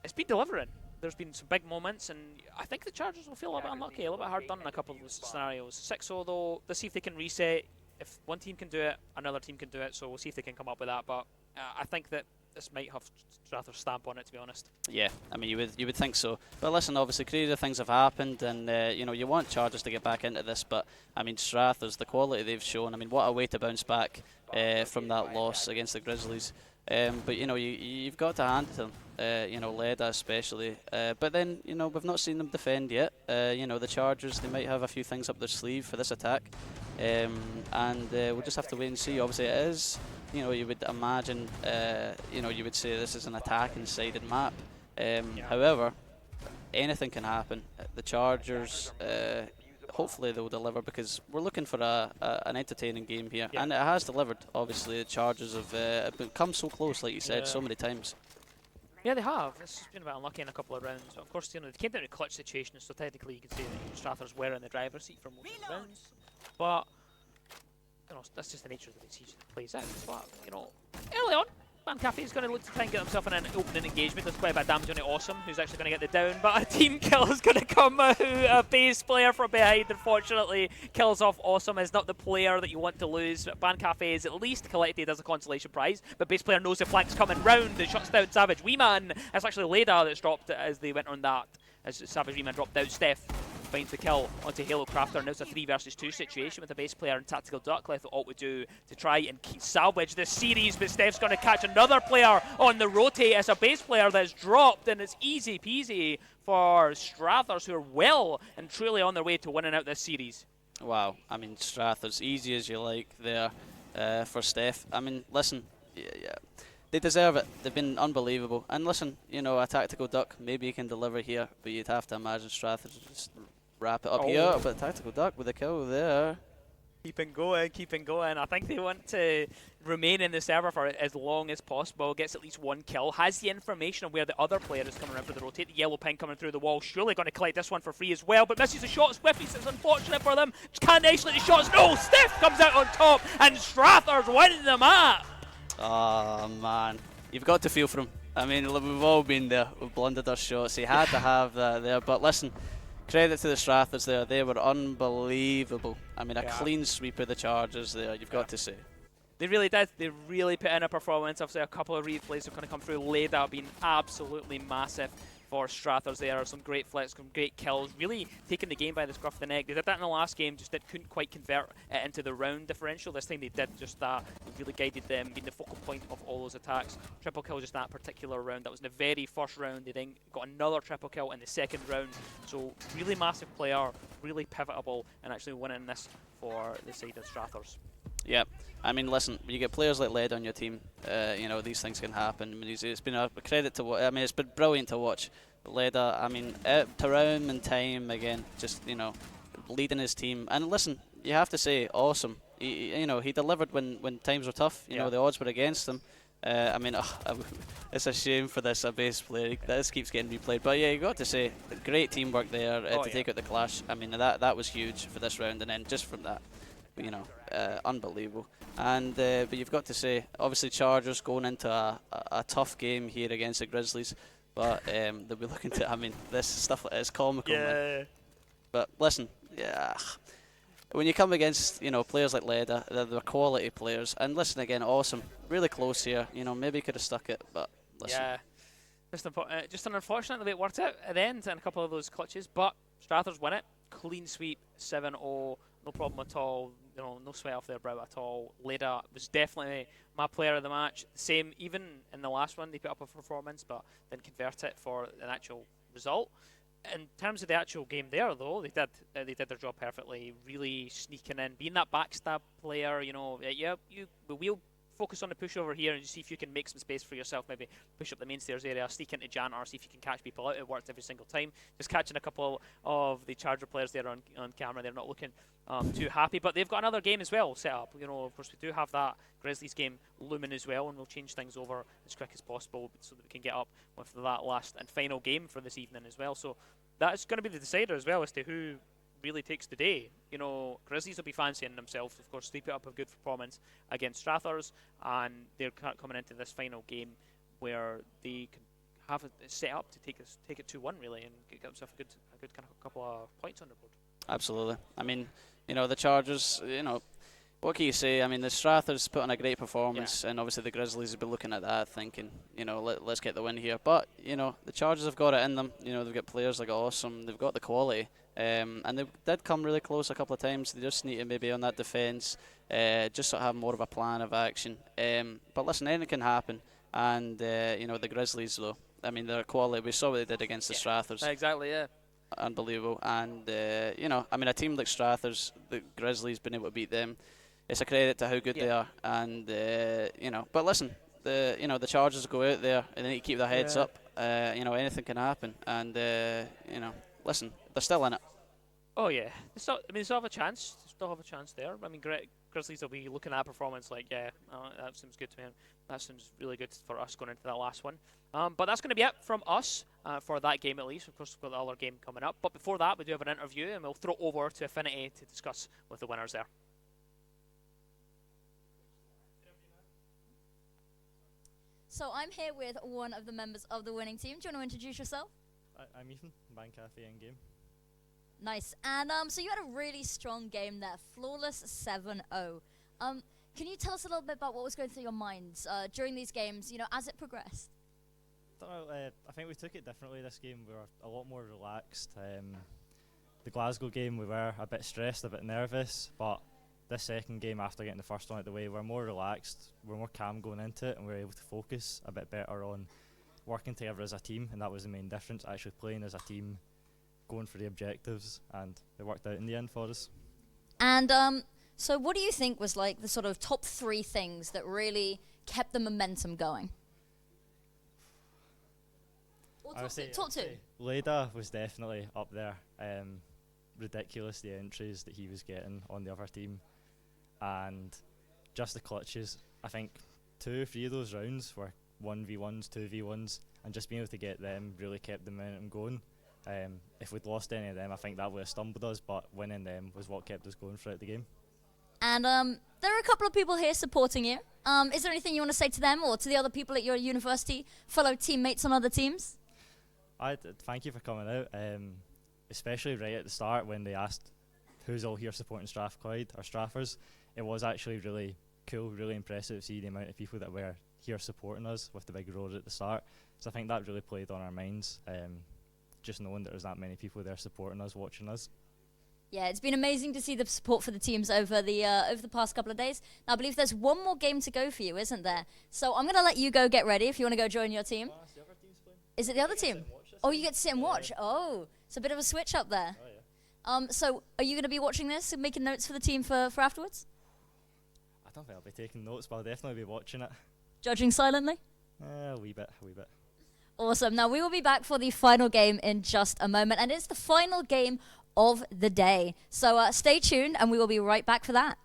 S7: it's been delivering. There's been some big moments, and I think the Chargers will feel a little bit unlucky, a little bit hard done in a couple of scenarios. 6-0 though, let's see if they can reset. If one team can do it, another team can do it, so we'll see if they can come up with that. But I think that this might have Strathers' stamp on it, to be honest.
S8: Yeah, I mean, you would think so. But listen, obviously crazier things have happened, and you know, you want Chargers to get back into this, but I mean, Strathers, the quality they've shown, I mean, what a way to bounce back from that loss against the Grizzlies. But you know, you've got to hand it to them. You know, Leda especially. But then, you know, we've not seen them defend yet. You know, the Chargers, they might have a few things up their sleeve for this attack. And we'll just have to wait and see. Obviously it is, you know, you would imagine, you know, you would say this is an attacking-sided map. However, anything can happen. The Chargers, hopefully they'll deliver, because we're looking for an entertaining game here, and it has delivered. Obviously, the Chargers have come so close, like you said, so many times.
S7: Yeah, they have. It's just been a bit unlucky in a couple of rounds. But of course, they came down to clutch situations, so technically you could say that Strathers were in the driver's seat for most of the rounds. But that's just the nature of the way the season plays out. But early on, Man Cafe is going to look to try and get himself in an opening engagement. There's quite a bit of damage on it. Awesome, who's actually going to get the down, but a team kill is going to come out. A base player from behind, unfortunately, kills off Awesome. Is not the player that you want to lose. Man Cafe is at least collected as a consolation prize, but base player knows the flank's coming round and shuts down Savage. Weeman, it's actually Leda that's dropped as they went on that, as Savage Weeman dropped out. Steph finds the kill onto Halo Crafter. Now it's a 3 versus 2 situation with the base player and Tactical Duck left what would do to try and salvage this series, but Steph's going to catch another player on the rotate as a base player that's dropped, and it's easy peasy for Strathers, who are well and truly on their way to winning out this series.
S8: Wow, I mean, Strathers, easy as you like there for Steph. I mean, listen, yeah, they deserve it. They've been unbelievable. And listen, a Tactical Duck, maybe he can deliver here, but you'd have to imagine Strathers just wrap it up here. But Tactical Duck with a kill there.
S7: Keeping going. I think they want to remain in the server for as long as possible. Gets at least one kill. Has the information on where the other player is coming around for the rotate. The yellow ping coming through the wall. Surely going to collect this one for free as well. But misses the shot. Swiffy, it's unfortunate for them. Just can't isolate the shots. No, Steph comes out on top. And Strathers win the map.
S8: Oh, man. You've got to feel for him. I mean, we've all been there. We've blundered our shots. He had to have that there. But listen, credit to the Strathers there. They were unbelievable. I mean, a clean sweep of the Chargers there, you've got to say.
S7: They really did. They really put in a performance. Obviously, a couple of replays have kind of come through. Leda being absolutely massive for Strathers there. Some great flicks, some great kills. Really taking the game by the scruff of the neck. They did that in the last game, just couldn't quite convert it into the round differential. This time they did just that. It really guided them, being the focal point of all those attacks. Triple kill just that particular round. That was in the very first round. They then got another triple kill in the second round. So really massive player, really pivotable, and actually winning this for the side of Strathers.
S8: Yeah, I mean, listen, when you get players like Led on your team, these things can happen. I mean, it's been a credit to watch. I mean, it's been brilliant to watch. Leda, I mean, time and time again, just, leading his team. And listen, you have to say, awesome. He delivered when times were tough. You know, the odds were against him. I mean, it's a shame for this base player. This keeps getting replayed. But yeah, you got to say, great teamwork there to take out the clash. I mean, that was huge for this round. And then just from that, unbelievable. And but you've got to say, obviously Chargers going into a tough game here against the Grizzlies, but they'll be looking to. I mean, this stuff is comical.
S7: Yeah.
S8: Man. But listen, when you come against players like Leda, they're quality players. And listen again, awesome, really close here. Maybe could have stuck it, but listen.
S7: Yeah, just unfortunate the way it worked out at the end and a couple of those clutches. But Strathers win it, clean sweep, 7-0, no problem at all. No sweat off their brow at all. Leda was definitely my player of the match. Same, even in the last one, they put up a performance, but didn't convert it for an actual result. In terms of the actual game there, though, they did their job perfectly. Really sneaking in, being that backstab player. We'll focus on the push over here and see if you can make some space for yourself. Maybe push up the main stairs area, sneak into Jantar, see if you can catch people out. It worked every single time. Just catching a couple of the Charger players there on camera. They're not looking too happy, but they've got another game as well set up. Of course, we do have that Grizzlies game looming as well, and we'll change things over as quick as possible so that we can get up with that last and final game for this evening as well. So that's going to be the decider as well as to who really takes the day. Grizzlies will be fancying themselves. Of course, they put up a good performance against Strathers, and they're coming into this final game where they can have it set up to take it 2-1 really, and get themselves a good kind of couple of points on the board.
S8: Absolutely. I mean, the Chargers, what can you say? I mean, the Strathers put on a great performance, and obviously the Grizzlies have been looking at that thinking, let's get the win here. But, the Chargers have got it in them. They've got players like Awesome. They've got the quality. And they did come really close a couple of times. They just need to maybe on that defence, just sort of have more of a plan of action. But listen, anything can happen. And, the Grizzlies, though, I mean, their quality, we saw what they did against the Strathers.
S7: Exactly, yeah.
S8: Unbelievable. And, I mean, a team like Strathers, the Grizzlies, been able to beat them. It's a credit to how good they are. And, but listen, the Chargers go out there and they need to keep their heads up. Anything can happen. And, listen, they're still in it.
S7: Oh yeah, they still have a chance. They still have a chance there. I mean, Grizzlies will be looking at that performance like, yeah, that seems good to me. That seems really good for us going into that last one. But that's going to be it from us for that game at least. Of course, we've got the other game coming up. But before that, we do have an interview, and we'll throw over to Affinity to discuss with the winners there.
S3: So I'm here with one of the members of the winning team. Do you want to introduce yourself?
S16: I'm Ethan, Bank Cafe in game.
S3: Nice. And so you had a really strong game there, flawless 7-0. Can you tell us a little bit about what was going through your minds during these games, as it progressed?
S16: I think we took it differently this game. We were a lot more relaxed. The Glasgow game, we were a bit stressed, a bit nervous, but this second game, after getting the first one out of the way, we're more relaxed, we're more calm going into it, and we're able to focus a bit better on working together as a team, and that was the main difference, actually playing as a team, going for the objectives, and it worked out in the end for us.
S3: And so what do you think was like the sort of top 3 things that really kept the momentum going? Or top two.
S16: Leda was definitely up there. Ridiculous the entries that he was getting on the other team, and just the clutches. I think 2 or 3 of those rounds were 1v1s, 2v1s, and just being able to get them really kept the momentum going. If we'd lost any of them, I think that would have stumbled us, but winning them was what kept us going throughout the game.
S3: And there are a couple of people here supporting you. Is there anything you want to say to them or to the other people at your university, fellow teammates on other teams?
S16: Thank you for coming out, especially right at the start when they asked who's all here supporting Strathclyde or Straffers. It was actually really cool, really impressive to see the amount of people that were here supporting us with the big roar at the start. So I think that really played on our minds, just knowing that there's that many people there supporting us, watching us.
S3: Yeah, it's been amazing to see the support for the teams over the past couple of days. Now, I believe there's one more game to go for you, isn't there? So I'm going to let you go get ready if you want to go join your team. Is it the other team? Oh, you get to sit and watch. Yeah. Oh, it's a bit of a switch up there. Oh, yeah. So are you going to be watching this and making notes for the team for afterwards?
S16: I don't think I'll be taking notes, but I'll definitely be watching it.
S3: Judging silently?
S16: A wee bit.
S3: Awesome. Now, we will be back for the final game in just a moment, and it's the final game of the day. So stay tuned, and we will be right back for that.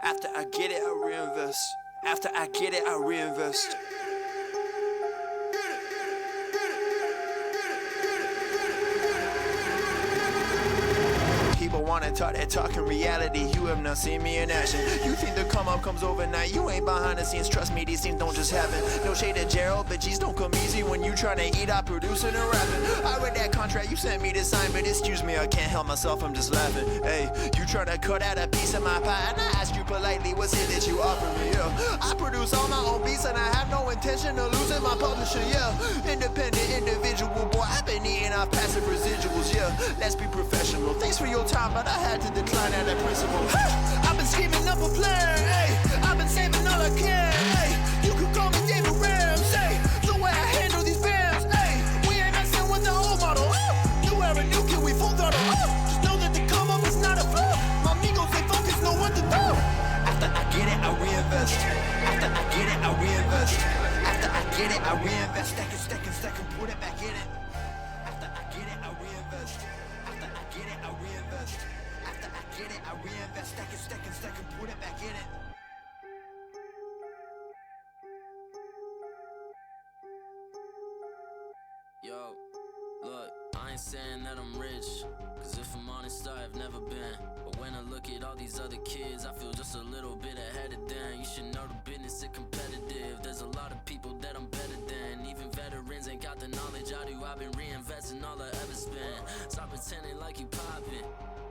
S17: After I get it, I reinvest. After I get it, I reinvest. People wanna talk that talk in reality. You have not seen me in action. You think the come up comes overnight. You ain't behind the scenes. Trust me, these things don't just happen. No shade to Gerald, but G's don't come easy when you tryna eat out producing and rapping. I read that contract you sent me to sign, but excuse me, I can't help myself, I'm just laughing. Hey, you tryna cut out a piece of my pie, and I asked you politely, what's it that you offer me? Yeah, I produce all my own beats, and I have no intention of losing my publisher. Yeah, independent individual, boy, I've been eating off passive residuals. Yeah, let's be professional. Thanks for your time, but I had to decline at that principle. I've been scheming up a plan, hey. I've been saving all I can, hey. You could call me David Ramsey. The way I handle these bands, hey. We ain't messing with the old model. New era, new kid, we full throttle. Just know that the come up is not a flaw. My amigos, they focus, know what to do. After I get it, I reinvest. After I get it, I reinvest. After I get it, I reinvest. Stack and put it back in it. After I get it, I reinvest. After I get it, I reinvest. After I get it, I reinvest. Stack and put it back in it.
S18: Yo, look, I ain't saying that I'm rich, cause if I'm honest, I've never been. But when I look at all these other kids, I feel just a little bit ahead of them. You should know the business is competitive. There's a lot of people that I'm better than. Even veterans ain't got the knowledge I do. I've been reinvesting all I ever spent. Stop pretending like you poppin'.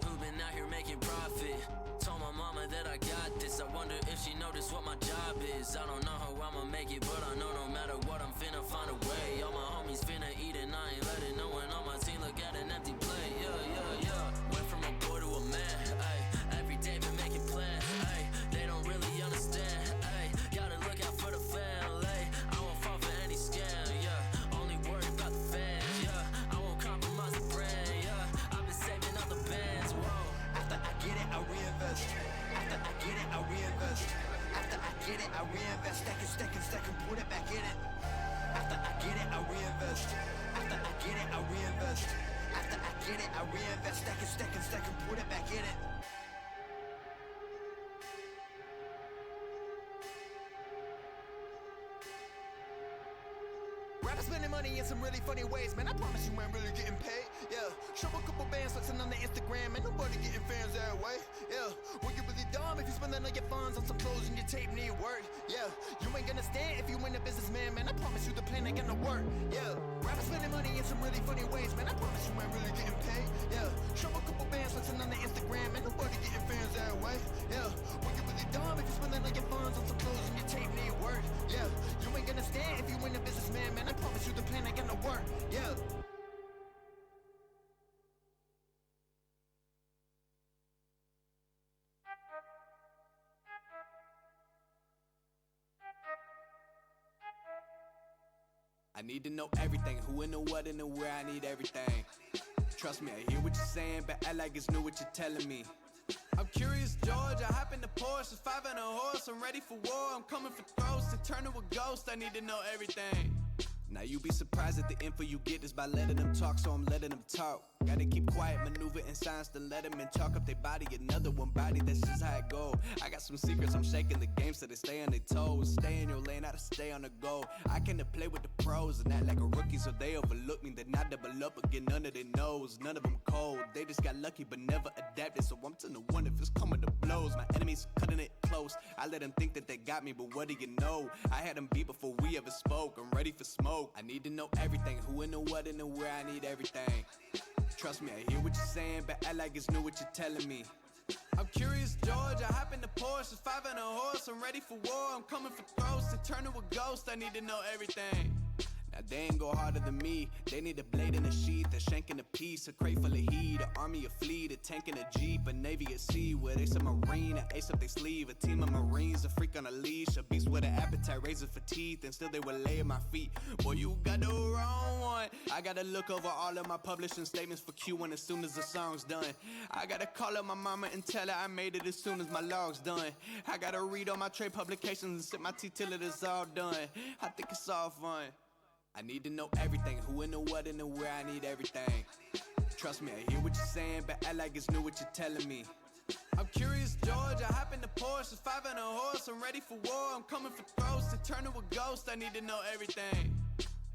S18: Who been out here making profit? Told my mama that I got this. I wonder if she noticed what my job is. I don't know how I'ma make it, but I know no matter what, I'm finna find a way. All my homies finna eat and I ain't letting no one on my team look at an empty plate. Yeah. Went from a boy to a man, ayy. Every day been making plans, ayy. They don't really understand, ayy. Gotta look out for the family. I won't fall for any scam, yeah. Only worried about the fans, yeah. I won't compromise the brand, yeah. I've been saving up the bands, whoa.
S17: After I get it, I reinvest. After I get it, I reinvest. After I get it, I reinvest. Stack and put it back in it. After I get it, I reinvest. After I get it, I reinvest. After I get it, I reinvest. Stack and put it back in it. Rappers spending money in some really funny ways, man. I promise you ain't really getting paid. Yeah, show a couple bands flexing on the Instagram, and nobody getting fans that way. Yeah, well you really dumb if you spending all your funds on some clothes and your tape need work. Yeah, you ain't gonna stand if you ain't a businessman, man. I promise you the plan ain't gonna work. Yeah, rappers spending money in some really funny ways, man. I promise you ain't really getting paid. Yeah, show a couple bands flexing on the Instagram, and nobody getting fans that way. Yeah, well you really dumb if you spending all your funds on some clothes and your tape need work. Yeah, you ain't gonna stand if you ain't a businessman, man. I promise you the plan ain't gonna work. Yeah.
S10: I need to know everything, who and the what and the where, I need everything. Trust me, I hear what you're saying, but act like it's new what you're telling me. I'm curious, George, I hop in the Porsche, 5 and a horse, I'm ready for war, I'm coming for throats, to turn to a ghost, I need to know everything. Now you be surprised at the info you get is by letting them talk, so I'm letting them talk. Gotta keep quiet, maneuver in silence, then let them in, talk up their body, another one body, that's just how it go. I got some secrets, I'm shaking the game so they stay on their toes. Stay in your lane, I to stay on the go. I can play with the pros and act like a rookie, so they overlook me, then I double up again under their nose. None of them cold, they just got lucky but never adapted, so I'm to the one if it's coming to blows. My enemies cutting it close, I let them think that they got me, but what do you know? I had them beat before we ever spoke, I'm ready for smoke. I need to know everything, who and the what and the where, I need everything. Trust me, I hear what you're saying, but act like it's new what you're telling me. I'm curious, George, I hop in the Porsche, 5 and a horse, I'm ready for war, I'm coming for throats, to turn to a ghost, I need to know everything. Now they ain't go harder than me, they need a blade in a sheath, a shank in a piece, a crate full of heat, an army, a fleet, a tank and a jeep, a navy at sea, with ace a marine, an ace up their sleeve, a team of marines, a freak on a leash, a beast with an appetite, razors for teeth, and still they will lay at my feet. Boy, you got the wrong one. I gotta look over all of my publishing statements for Q1 as soon as the song's done. I gotta call up my mama and tell her I made it as soon as my log's done. I gotta read all my trade publications and sip my tea till it is all done. I think it's all fun. I need to know everything, who and the what and the where, I need everything. Trust me, I hear what you're saying, but act like it's new what you're telling me. I'm curious, George, I hop in the Porsche, 5 and a horse, I'm ready for war, I'm coming for throats, to turn to a ghost, I need to know everything.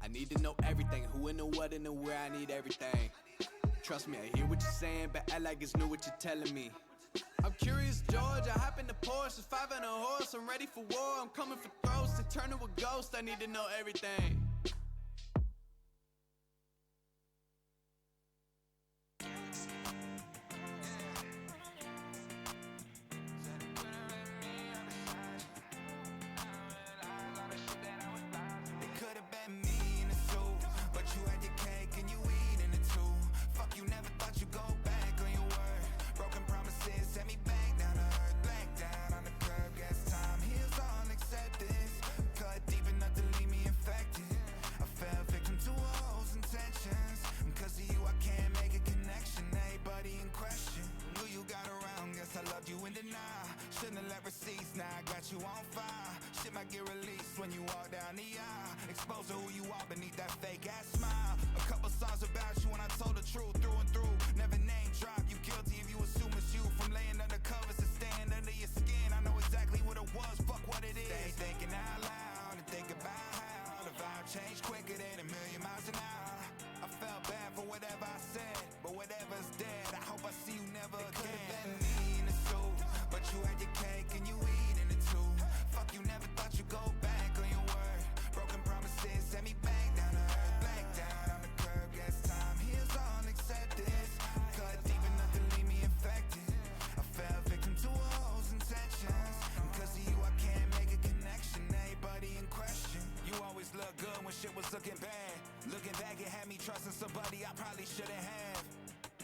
S10: I need to know everything, who and the what and the where, I need everything. Trust me, I hear what you're saying, but act like it's new what you're telling me. I'm curious, George, I hop in the Porsche, 5 and a horse, I'm ready for war, I'm coming for throats, to turn to a ghost, I need to know everything.
S19: Now I got you on fire. Shit might get released when you walk down the aisle. Expose who you are beneath that fake ass smile. A couple songs about you and I told the truth through and through. Never name drop, you guilty if you assume it's you. From laying under covers to staying under your skin. I know exactly what it was, fuck what it is. Stay thinking out loud and think about how the vibe changed quicker than a million miles an hour. I felt bad for whatever I said, but whatever's dead, I hope I see you never again. Could've been me in a suit, but you had your cake and you eat in it too. Fuck, you never thought you'd go back on your word. Broken promises sent me back down to earth, back down on the curb. Guess time heals all, accept this.
S1: shit was looking bad. Looking back, it had me trusting somebody I probably shouldn't have.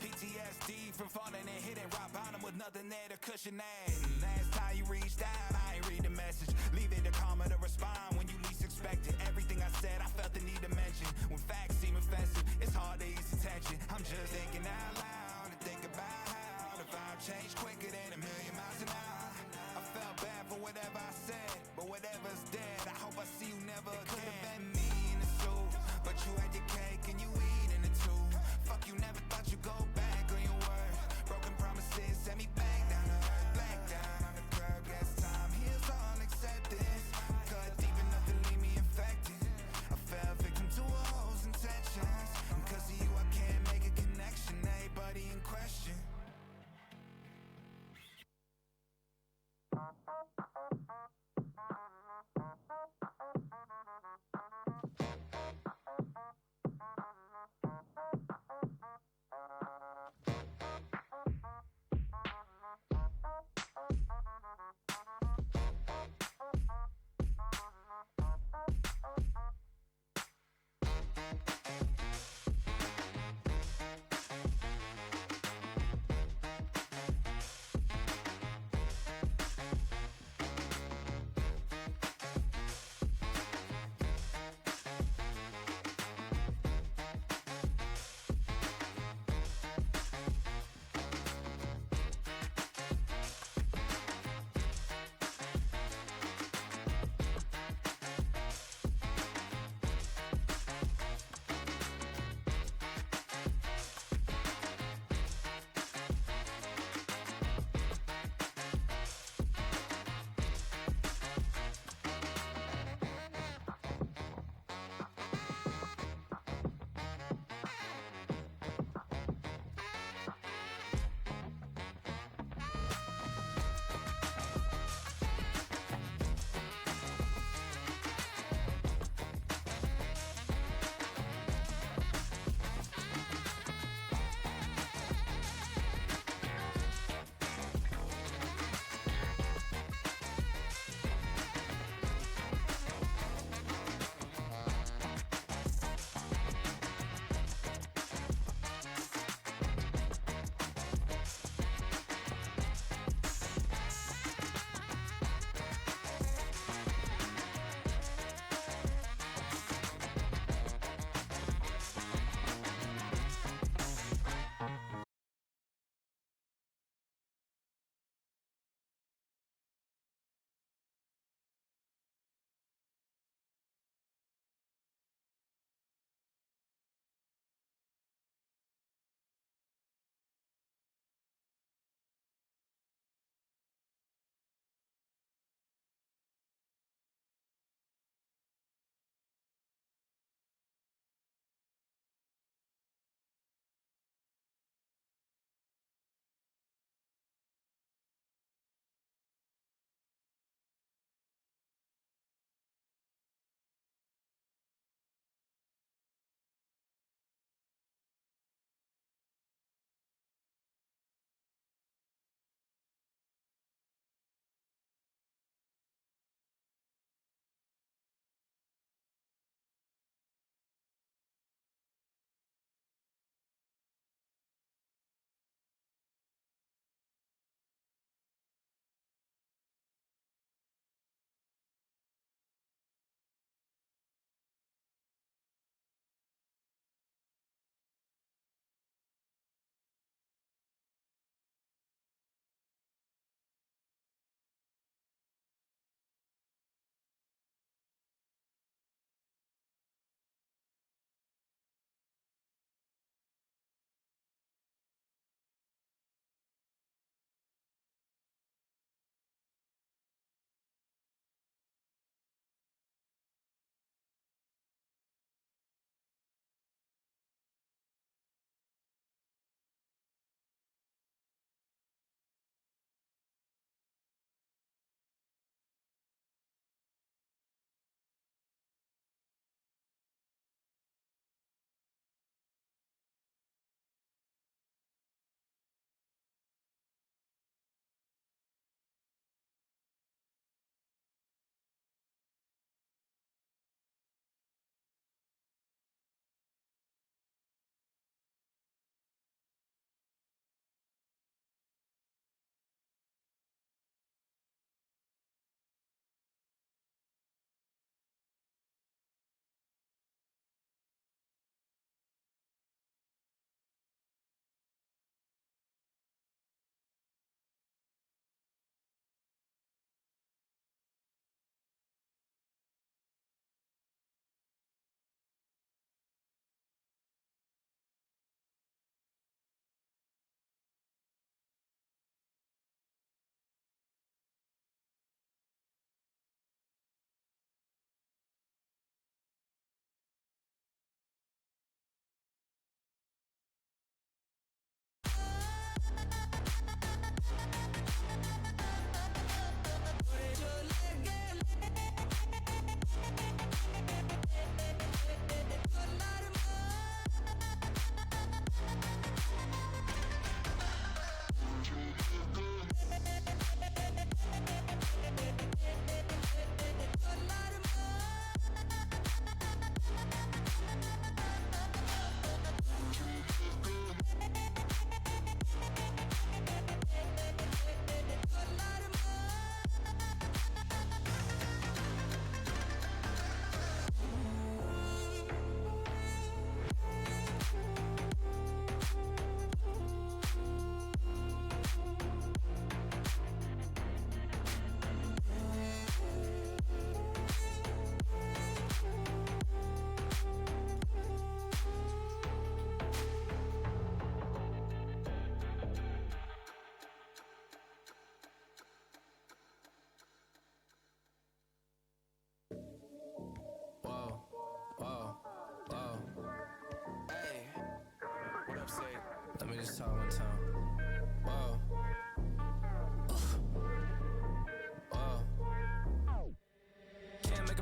S1: PTSD from falling and hitting rock bottom with nothing there to cushion that. Last time you reached out, I ain't read the message. Leave it to karma to respond when you least expect it. Everything I said, I felt the need to mention. When facts seem offensive, it's hard to ease attention. I'm just thinking out loud and think about how the vibe changed quicker than a million miles an hour. I felt bad for whatever I said, but whatever's dead, I hope I see you never again. Could've been me in the suit, but you had your cake and you eat in it too. Fuck, you never thought you'd go back on your word. Broken promises sent me back down to earth, blacked out.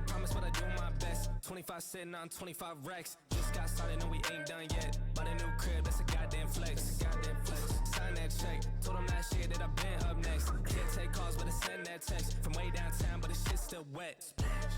S6: promise, but I do my best. 25 sitting on 25 racks. Just got started, no, we ain't done yet. Bought a new crib, that's a goddamn flex. Sign that check. Told them last year that I've been up next. Can't take calls, but I send that text. From way downtown, but the shit's still wet.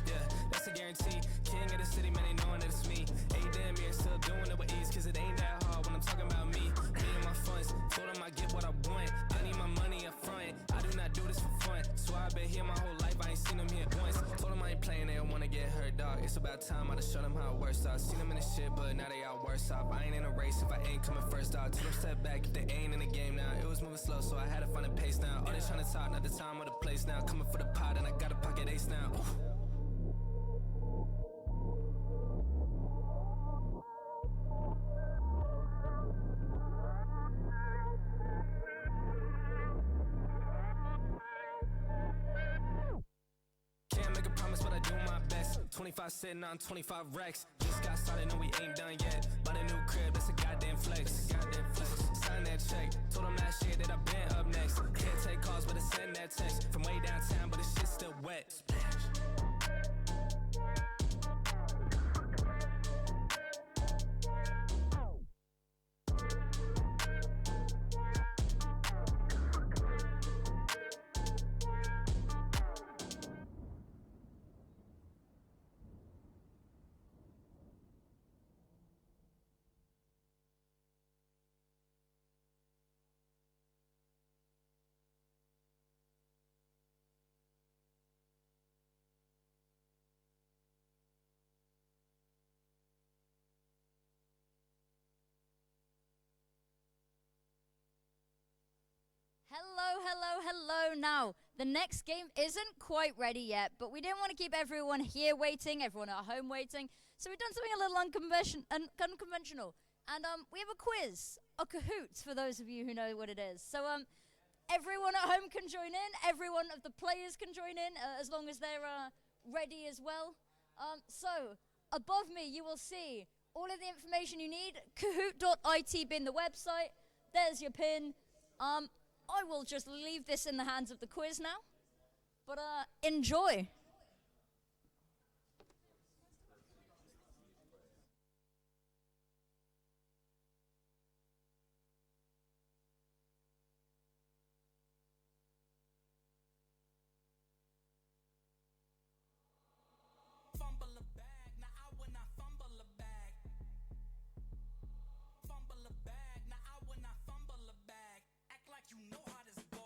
S6: Yeah, that's a guarantee. King of the city, man, they knowing that it's me. 8 damn years, still doing it with ease. Cause it ain't that hard when I'm talking about me. Me and my funds. Told them I get what I want. I need my money up front. I do not do this for fun. So I've been here my whole life, I ain't seen them here once. Told them I ain't playing, they don't wanna get hurt, dog. It's about time I just show them how it works out. Seen them in the shit, but now they all worse off. I ain't in a race if I ain't coming first, dog. Told them step back if they ain't in the game now. It was moving slow, so I had to find a pace now. All they trying to talk, not the time or the place now. Coming for the pot, and I got a pocket ace now. Oof. Can't make a promise, but I do my best. 25 sitting on 25 racks. Just got started, no, we ain't done yet. Bought a new crib, that's a goddamn flex. Sign that check. Told them last year that I've been up next. Can't take calls, but I send that text. From way downtown, but the shit's still wet.
S3: Hello. Now, the next game isn't quite ready yet, but we didn't want to keep everyone here waiting, everyone at home waiting, so we've done something a little unconventional. And we have a quiz, a KAHOOT, for those of you who know what it is. So everyone at home can join in, everyone of the players can join in, as long as they're ready as well. So, above me, you will see all of the information you need. Kahoot.it being the website. There's your pin. I will just leave this in the hands of the quiz now. But enjoy.
S1: You know how this goes.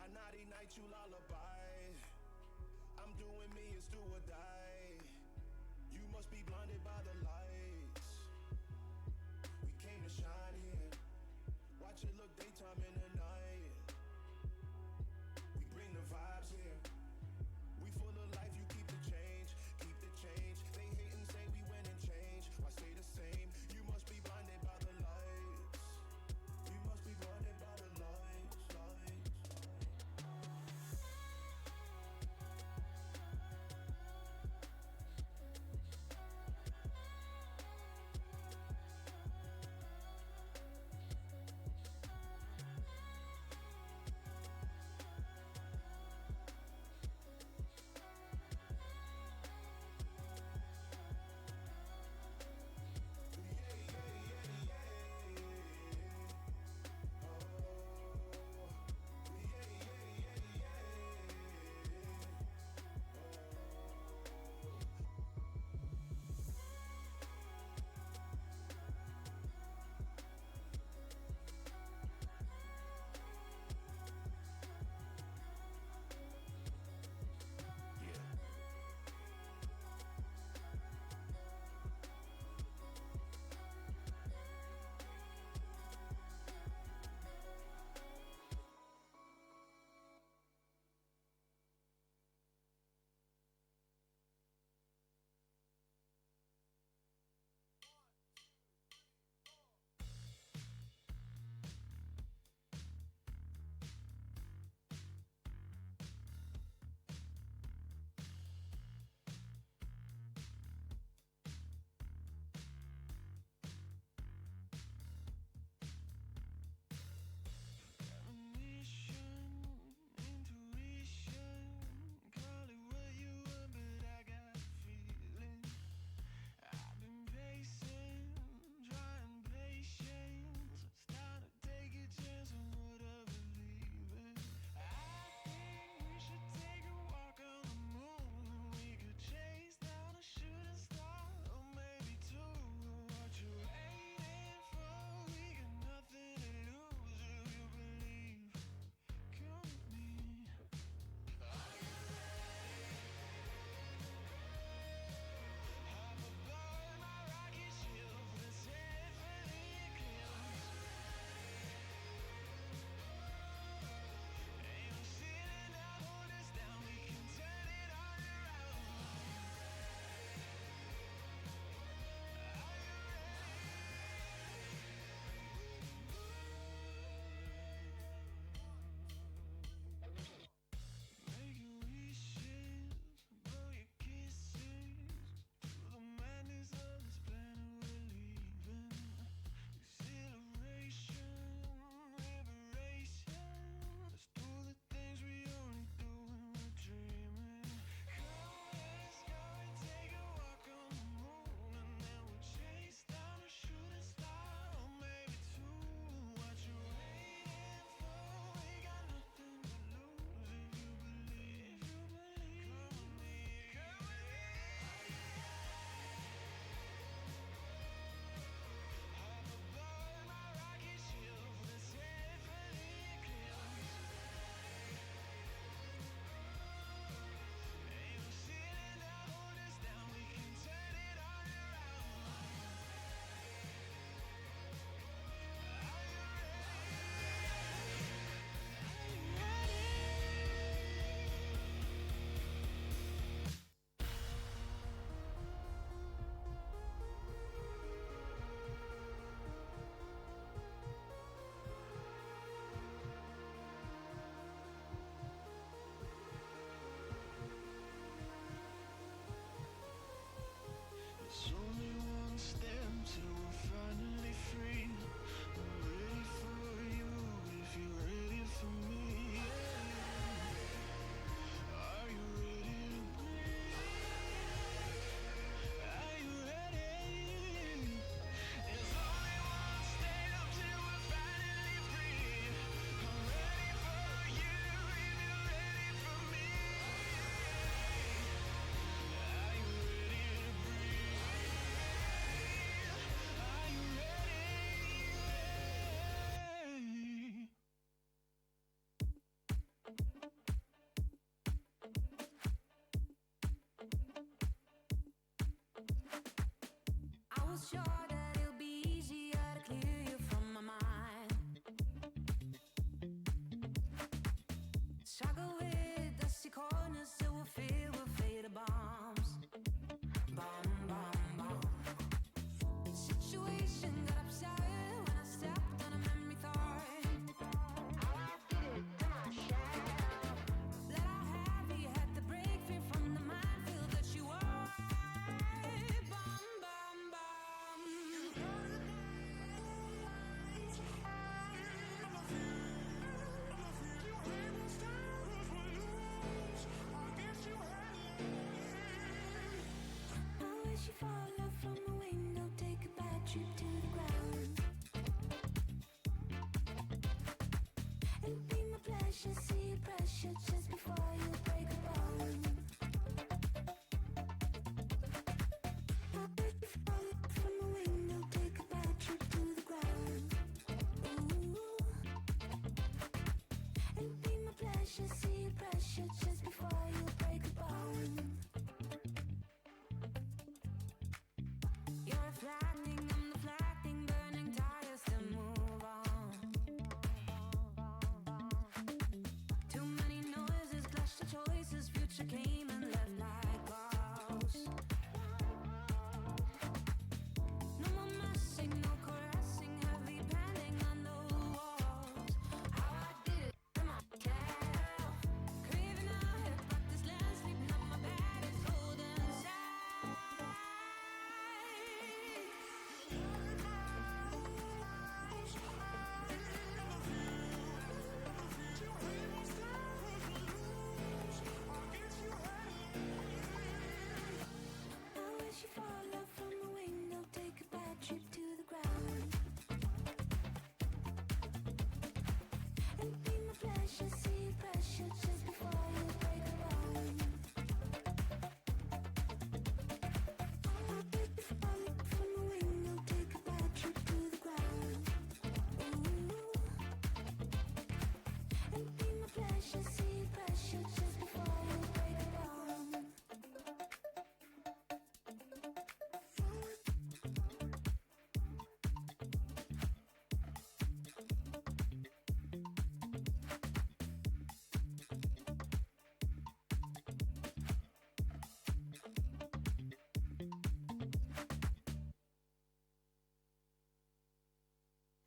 S2: I naughty night you lullaby. I'm doing me, it's do or die. You must be blinded by the lights. We came to shine here. Watch it look daytime in the night. We bring the vibes here. We full of life, you keep the change. Keep the change. They hate and say we win and change. Why stay the same? You must be blinded by the lights. You must be blinded by the lights.
S20: sure that it'll be easier to clear you from my mind. Struggle with dusty corners till we're filled with fatal bombs. Bomb, bomb, bomb. Situation got upset when I stepped on a memory thorn. How I did it to my shadow. Let out heavy, had to break free from the minefield that you are. Bomb, bomb, bomb. I wish you fall off from the window, take a bad trip to the ground. It'll be my pleasure, see your pressure just before you break a bone. I wish you fall off from the window, take a bad trip to the ground. Ooh. It'll be my pleasure, see your pressure just before you break a bone. You're reflecting, I'm deflecting, burning tires to move on. Too many noises, clash the choices, future came and left like ghosts. No more messing, no caressing, heavy pending on the walls. How I did it to myself, craving a hip, but this land sleeping on my bed is holding I wish you fall off from the window, take a bad trip to the ground. It'll be my pleasure, see your pressure just before you break a bone. I wish you fall off from the window, take a bad trip to the ground. Ooh. It'll be my pleasure, see your pressure just before you break a bone.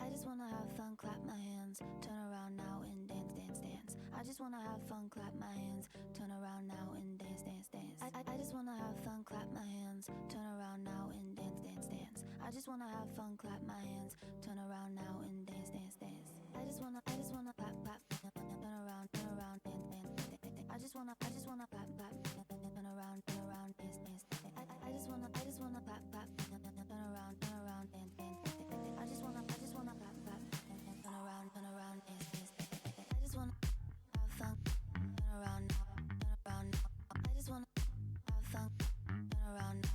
S20: I just wanna have fun, clap my hands, turn around now and dance, dance, dance. I just wanna have fun, clap my hands, turn around now and dance, dance, dance. I just wanna have fun, clap my hands, turn around now and dance, dance, dance. I just wanna have fun, clap my hands, turn around now and dance, dance, dance. I just wanna clap, clap, turn around, dance, dance, dance. I just wanna clap, clap, turn around, dance, dance, dance. I just wanna clap, clap, turn around, dance, dance, dance. I just wanna clap, clap, turn around, dance, dance, dance. I just wanna have fun, turn around now. I just wanna have fun, turn around now.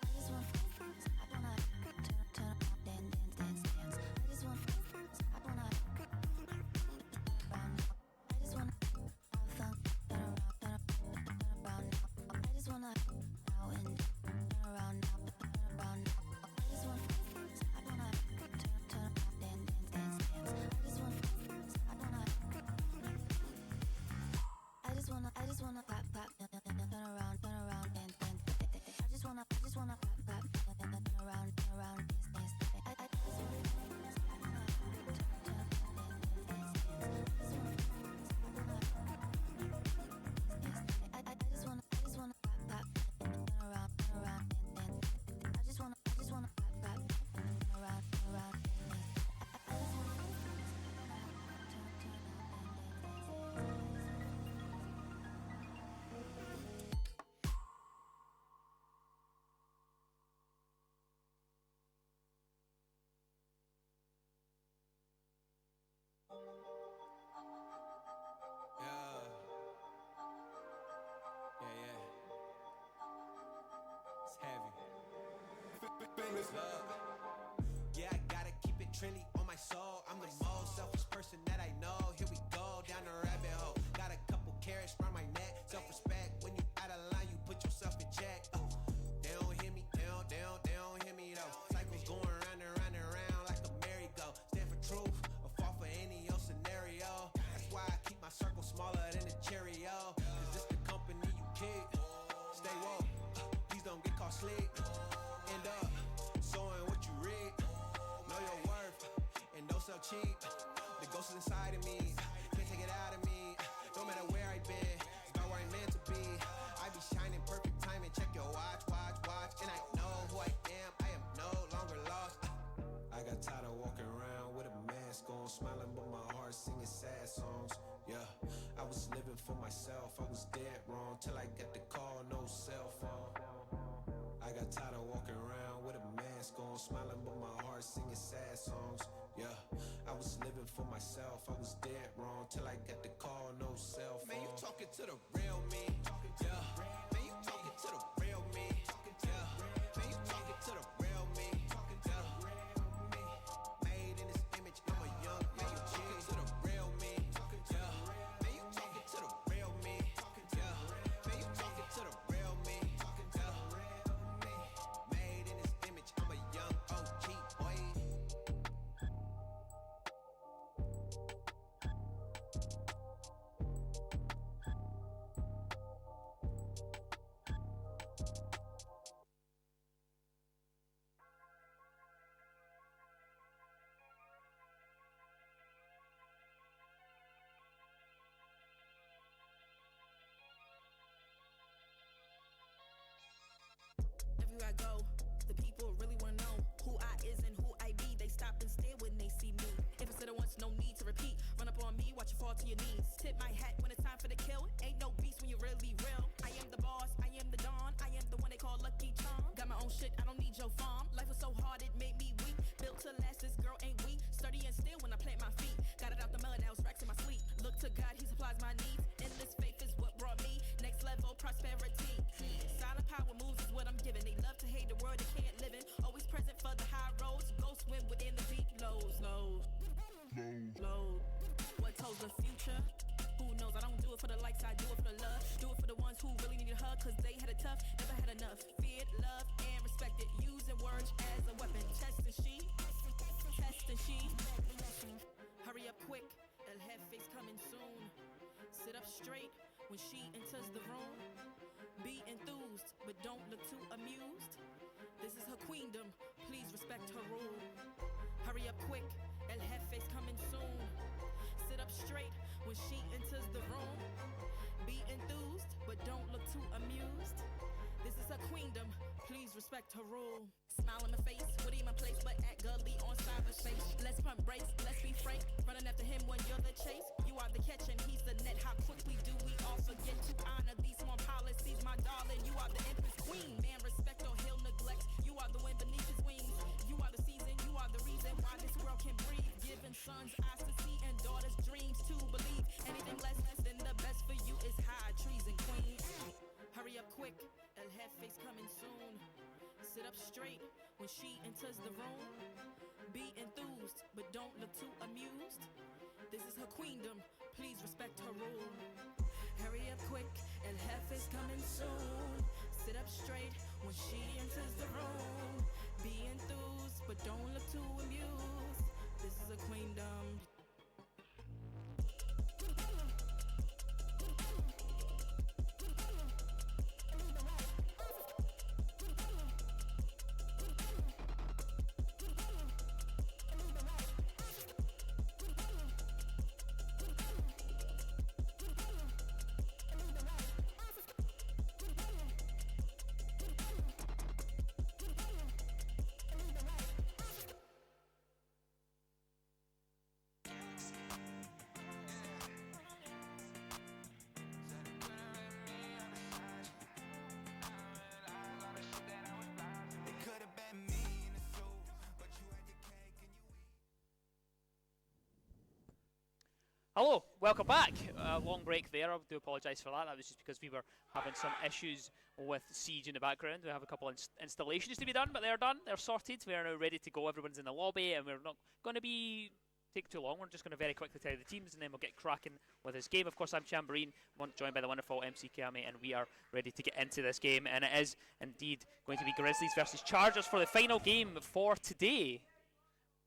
S20: I just wanna turn around, dance, dance. I just wanna I wanna I just wanna have fun, turn around now. I just wanna now and turn around now. I just wanna I wanna turn around, dance, dance. I just wanna I just wanna clap, clap, turn around, dance, dance. I just wanna clap, clap, turn around, dance, dance. I just wanna
S10: Yeah, I gotta keep it trendy on my soul. I'm the most selfish person that I know. Here we go, down the rabbit hole. Got a couple carrots round my neck. Self-respect, when you out of line, you put yourself in check. They don't hear me, they don't hear cheap. The ghost is inside of me, can't take it out of me. No matter where I've been, it's about where I'm meant to be. I be shining perfect timing, check your watch. And I know who I am no longer lost. I got tired of walking around with a mask on, smiling but my heart singing sad songs. Yeah, I was living for myself, I was dead wrong till I got the call, no cell phone. I got tired of walking around with a mask on, smiling but my heart singing sad songs. Yeah, I was living for myself, I was dead wrong till I got the call, no cell phone. Man, you talking to the real me. Yeah, man, you talking to the real me. Yeah, man, you talking to the real me. Yeah, made in this image, I'm a young man. You talking to the real me. Yeah, man, you talking to the real me. Yeah, man, you talking to the real me. Yeah, made in this image, I'm a young OG boy.
S11: Everywhere I go, the people really wanna know who I is and who I be. They stop and stare when they see me. If I said it once, no need to repeat. Run up on me, watch you fall to your knees. Tip my hat when it's time for the kill. Ain't no beast when you're really real. I am the boss, I am the dawn. I am the one they call Lucky Charm. Got my own shit, I don't need your farm. Life was so hard, it made me weak. Built to last, this girl ain't weak. Sturdy and still when I plant my feet. Got it out the mud, now it's racks in my sleep. Look to God, he supplies my needs. Endless faith is what brought me next level prosperity. Silent power moves is what I'm giving. They love to hate the world they can't live in. Always present for the high roads. Go swim within the deep lows. Load. What told the future? Who knows? I don't do it for the likes, I do it for the love. Do it for the ones who really needed a hug, cause they had it tough, never had enough. Feared, loved, and respected. Using words as a weapon. Test and she. Hurry up quick, El Jefe's coming soon. Sit up straight when she enters the room. Be enthused, but don't look too amused. This is her queendom, please respect her rule. Hurry up quick, El Jefe's coming soon. Sit up straight when she enters the room. Be enthused, but don't look too amused. This is her queendom, please respect her rule. Smile in my face, would in my place, but act gully on cyberspace. Let's pump brakes, let's be frank. Running after him when you're the chase. You are the catch and he's the net. How quickly do we all forget to honor these small policies, my darling? You are the empress queen. Man, respect or he'll neglect. You are the wind beneath his wings. You are the season, you are the reason why this world can breathe. Giving sons eyes to see and daughters dreams to believe. Anything less than the best for you is high treason, queen. Hurry up quick, El Jefe's coming soon. Sit up straight when she enters the room. Be enthused, but don't look too amused. This is her queendom, please respect her rule. Hurry up quick, El Jefe's coming soon. Sit up straight when she enters the room. Be enthused, but don't look too amused. This is a queendom.
S7: Hello, welcome back. Long break there. I do apologise for that. That was just because we were having some issues with Siege in the background. We have a couple of installations to be done, but they're done. They're sorted. We are now ready to go. Everyone's in the lobby, and we're not going to take too long. We're just going to very quickly tell you the teams, and then we'll get cracking with this game. Of course, I'm Chamberlain, joined by the wonderful MC Kame, and we are ready to get into this game. And it is indeed going to be Grizzlies versus Chargers for the final game for today.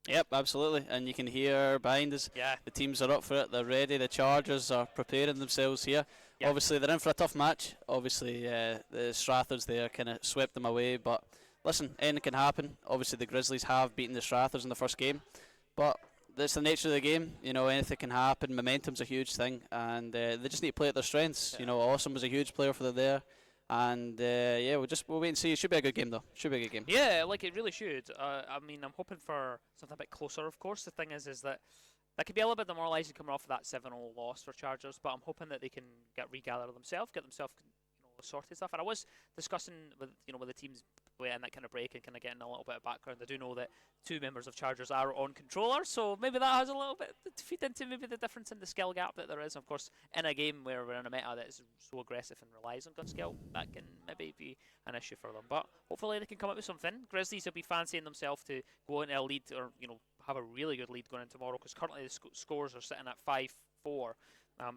S8: Yep, absolutely, and you can hear behind us, the teams are up for it, they're ready, the Chargers are preparing themselves here. Yep. Obviously they're in for a tough match, obviously the Strathers there kind of swept them away, but listen, anything can happen. Obviously the Grizzlies have beaten the Strathers in the first game, but that's the nature of the game. You know, anything can happen. Momentum's a huge thing, and they just need to play at their strengths. You know, Awesome was a huge player for them there, and yeah, we'll wait and see. It should be a good game though. Should be a good game.
S7: Yeah, like it really should. I mean, I'm hoping for something a bit closer. Of course, the thing is that could be a little bit demoralising coming off of that 7-0 loss for Chargers, but I'm hoping that they can regather themselves, get themselves sorted stuff. And I was discussing with with the teams in that kind of break and kind of getting a little bit of background. I do know that 2 members of Chargers are on controller, so maybe that has a little bit to feed into maybe the difference in the skill gap that there is. Of course, in a game where we're in a meta that is so aggressive and relies on gun skill, that can maybe be an issue for them. But hopefully they can come up with something. Grizzlies will be fancying themselves to go into a lead, or have a really good lead going in tomorrow, because currently the scores are sitting at 5-4.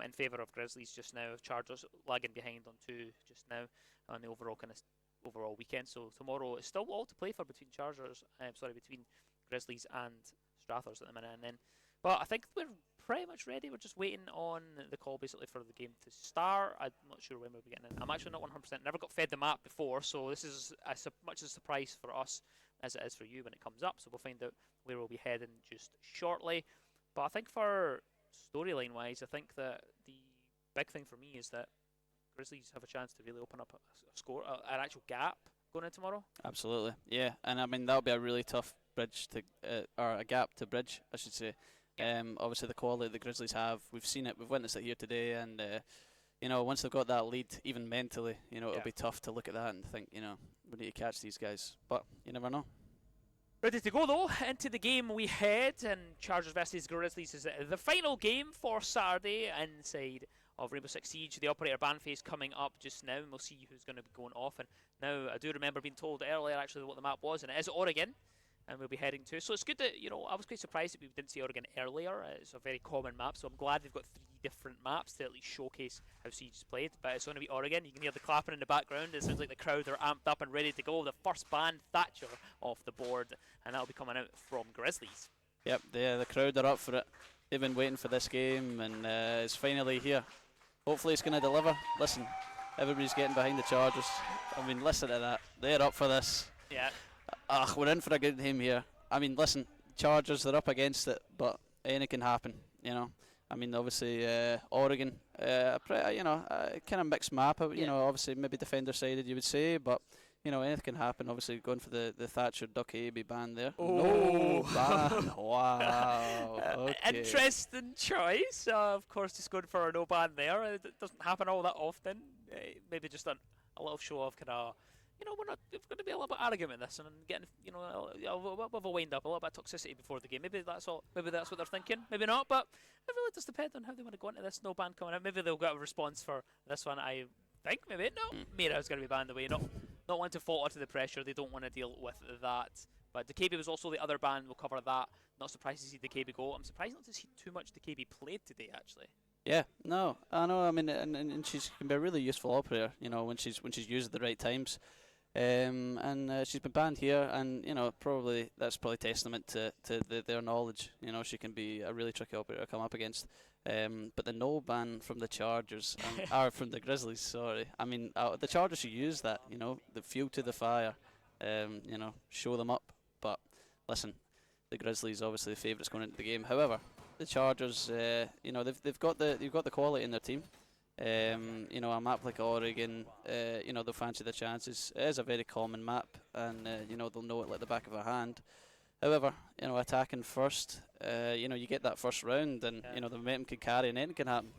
S7: In favour of Grizzlies just now. Chargers lagging behind on 2 just now on the overall weekend. So tomorrow it's still all to play for between between Grizzlies and Strathers at the minute. But I think we're pretty much ready. We're just waiting on the call basically for the game to start. I'm not sure when we'll be getting in. I'm actually not 100%. Never got fed the map before, so this is as much a surprise for us as it is for you when it comes up. So we'll find out where we'll be heading just shortly. But I think for storyline wise, I think that the big thing for me is that Grizzlies have a chance to really open up a score, an actual gap going in tomorrow.
S8: Absolutely, yeah, and I mean that'll be a really tough bridge to, or a gap to bridge, I should say. Obviously the quality the Grizzlies have, we've seen it, we've witnessed it here today, and once they've got that lead, even mentally, it'll be tough to look at that and think, we need to catch these guys, but you never know.
S7: Ready to go though, into the game we head, and Chargers versus Grizzlies is the final game for Saturday inside of Rainbow Six Siege. The operator ban phase coming up just now, and we'll see who's going to be going off. And now I do remember being told earlier actually what the map was, and it is Oregon, and we'll be heading to. So it's good that, I was quite surprised that we didn't see Oregon earlier. It's a very common map, so I'm glad they've got 3 different maps to at least showcase how Siege is played. But it's going to be Oregon. You can hear the clapping in the background. It sounds like the crowd are amped up and ready to go. The first band, Thatcher, off the board, and that'll be coming out from Grizzlies.
S8: Yep, the crowd are up for it. They've been waiting for this game, and it's finally here. Hopefully it's going to deliver. Listen, everybody's getting behind the Chargers. I mean, listen to that. They're up for this.
S7: Yeah.
S8: We're in for a good game here. I mean, listen, Chargers, they're up against it, but anything can happen, I mean, obviously, Oregon, kind of mixed map, obviously maybe defender-sided, you would say, but, anything can happen. Obviously, going for the Thatcher Duck AB ban there.
S7: Oh.
S8: No ban. Wow. Okay.
S7: Interesting choice. Of course, just going for a no ban there. It doesn't happen all that often. Maybe just a little show of kind of, we're going to be a little bit arrogant with this and getting, a little bit of a wind up, a little bit of toxicity before the game. Maybe that's all. Maybe that's what they're thinking. Maybe not. But it really does depend on how they want to go into this no ban coming out. Maybe they'll get a response for this one. I think maybe no. Mira's going to be banned away. Not want to fall under the pressure. They don't want to deal with that. But DeKB was also the other ban. We'll cover that. Not surprised to see DeKB go. I'm surprised not to see too much DeKB played today, actually.
S8: Yeah, no, I know. I mean, and she can be a really useful operator. When she's used at the right times. And she's been banned here, and that's probably testament to their knowledge. She can be a really tricky operator to come up against. But the no ban from the Chargers, or from the Grizzlies, sorry. I mean, the Chargers should use that. The fuel to the fire. Show them up. But listen, the Grizzlies obviously the favourites going into the game. However, the Chargers, they've got the quality in their team. A map like Oregon, they'll fancy the chances. It is a very common map, and they'll know it like the back of their hand. However, attacking first, you get that first round, and the momentum can carry, and anything can happen.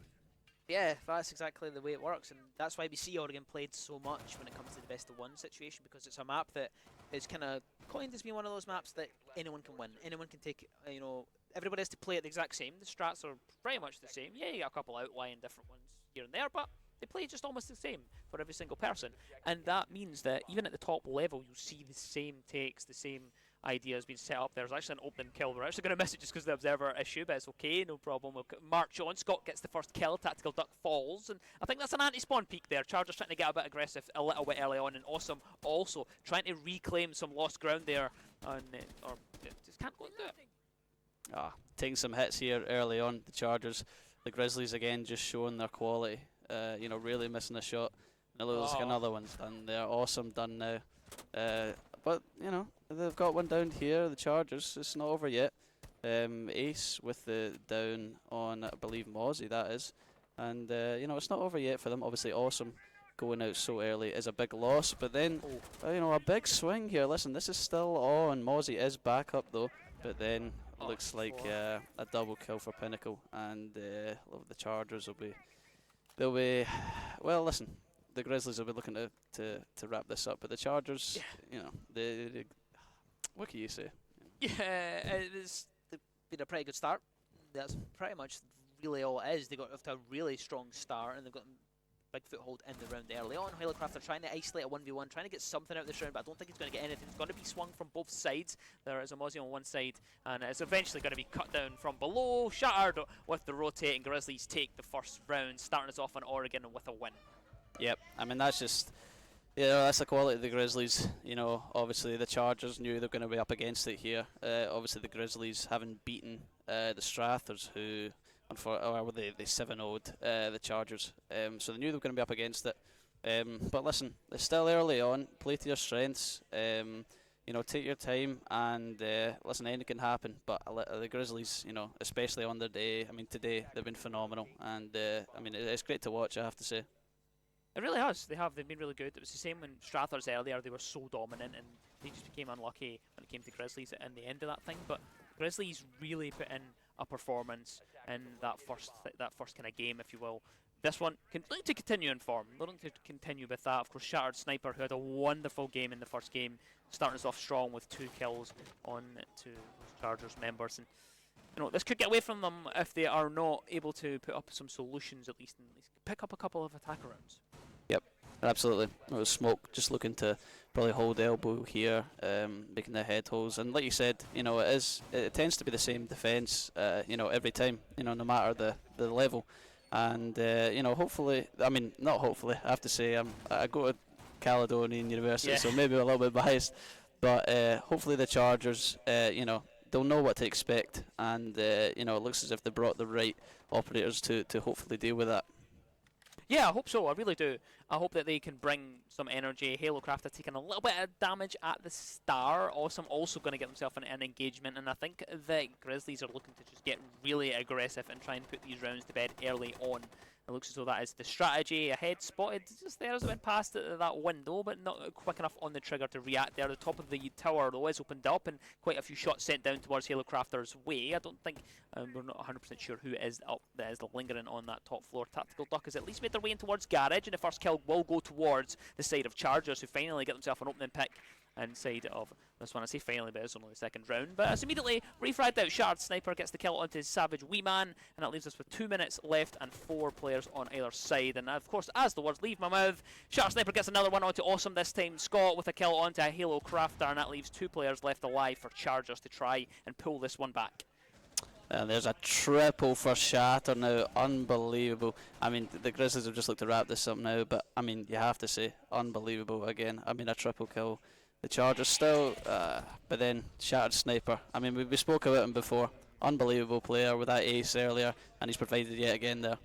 S15: Yeah, that's exactly the way it works, and that's why we see Oregon played so much when it comes to the best of one situation, because it's a map that is kind of coined as being one of those maps that anyone can win, anyone can take. Everybody has to play it the exact same. The strats are pretty much the same. Yeah, you got a couple outlying different ones here and there, but they play just almost the same for every single person. And that means that even at the top level, you see the same takes, the same ideas being set up. There's actually an opening kill. We're actually going to miss it just because of the observer issue, but it's okay, no problem. We'll march on. Scott gets the first kill. Tactical Duck falls, and I think that's an anti-spawn peek there. Chargers trying to get a bit aggressive a little bit early on, and Awesome also trying to reclaim some lost ground there, and or just can't go into it.
S8: Taking some hits here early on, the Chargers. The Grizzlies again just showing their quality, really missing a shot. And it looks like another one's done there. Awesome done now. But, they've got one down here, the Chargers. It's not over yet. ace with the down on, I believe, Mozzie, that is. And, it's not over yet for them. Obviously, Awesome going out so early is a big loss. But then, a big swing here. Listen, this is still on. Mozzie is back up, though. But then, looks like a double kill for Pinnacle. And the Chargers will be... They'll be... Well, listen, the Grizzlies will be looking to wrap this up. But the Chargers, they what can you say?
S15: Yeah, it's been a pretty good start. That's pretty much really all it is. They got off to a really strong start, and they've got a big foothold in the round early on. Hailcraft are trying to isolate a 1v1, trying to get something out of this round, but I don't think he's going to get anything. It's going to be swung from both sides. There is a Mozzie on one side, and it's eventually going to be cut down from below. Shattered with the rotating. Grizzlies take the first round, starting us off on Oregon with a win.
S8: Yep, I mean, that's just... that's the quality of the Grizzlies. Obviously the Chargers knew they were going to be up against it here. Obviously the Grizzlies having beaten the Strathers, who they 7-0'd the Chargers. So they knew they were going to be up against it. But listen, it's still early on. Play to your strengths. Take your time, and listen, anything can happen. But the Grizzlies, especially on their day, I mean today, they've been phenomenal, and it's great to watch, I have to say.
S7: It really has. They've been really good. It was the same when Strathers earlier. They were so dominant, and they just became unlucky when it came to Grizzlies in the end of that thing. But Grizzlies really put in a performance in that first kind of game, if you will. This one, looking to continue in form. Looking to continue with that. Of course, Shattered Sniper, who had a wonderful game in the first game, starting us off strong with 2 kills on to Chargers members. And this could get away from them if they are not able to put up some solutions, at least pick up a couple of attack rounds.
S8: Yep, absolutely. It was Smoke just looking to probably hold elbow here, making the head holes. And like you said, it tends to be the same defence, every time, no matter the level. And hopefully, not hopefully, I have to say, I go to Caledonian University, so maybe a little bit biased, but hopefully the Chargers, they'll know what to expect, and it looks as if they brought the right operators to hopefully deal with that.
S7: Yeah, I hope so. I really do. I hope that they can bring some energy. Hailcraft are taking a little bit of damage at the start. Awesome also going to get themselves an engagement, and I think the Grizzlies are looking to just get really aggressive and try and put these rounds to bed early on. It looks as though that is the strategy. Ahead spotted just there as it went past that window, but not quick enough on the trigger to react there. The top of the tower, though, is opened up, and quite a few shots sent down towards Hailcrafters' way. I don't think, we're not 100% sure who is up that is lingering on that top floor. Tactical Duck has at least made their way in towards Garage, and the first kill will go towards the side of Chargers, who finally get themselves an opening pick inside of this one. I say finally, but it's only the second round. But it's immediately refragged out. Shard Sniper gets the kill onto his Savage Wee Man, and that leaves us with 2 minutes left and 4 players on either side. And of course, as the words leave my mouth, Shard Sniper gets another one onto Awesome, this time Scott with a kill onto a Halo Crafter, and that leaves 2 players left alive for Chargers to try and pull this one back.
S8: And there's a triple for Shatter now, unbelievable. I mean, the Grizzlies have just looked to wrap this up now, but I mean, you have to say, unbelievable again. I mean, a triple kill. The Chargers still, but then Shattered Sniper. I mean, we spoke about him before. Unbelievable player with that ace earlier, and he's provided yet again there.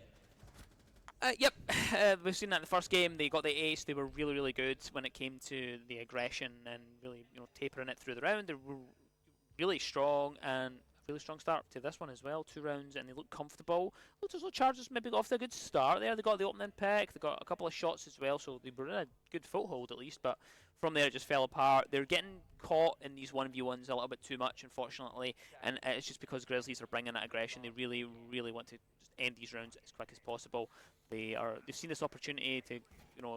S7: Yep, we've seen that in the first game. They got the ace. They were really, really good when it came to the aggression and really, tapering it through the round. They were really strong, and really strong start to this one as well. 2 rounds, and they look comfortable. Looked as though Chargers maybe got off to a good start there. They got the opening pick. They got a couple of shots as well, so they were in a good foothold at least. But from there, it just fell apart. They're getting caught in these 1v1s a little bit too much, unfortunately, and it's just because Grizzlies are bringing that aggression. They really, really want to just end these rounds as quick as possible. They've seen this opportunity to,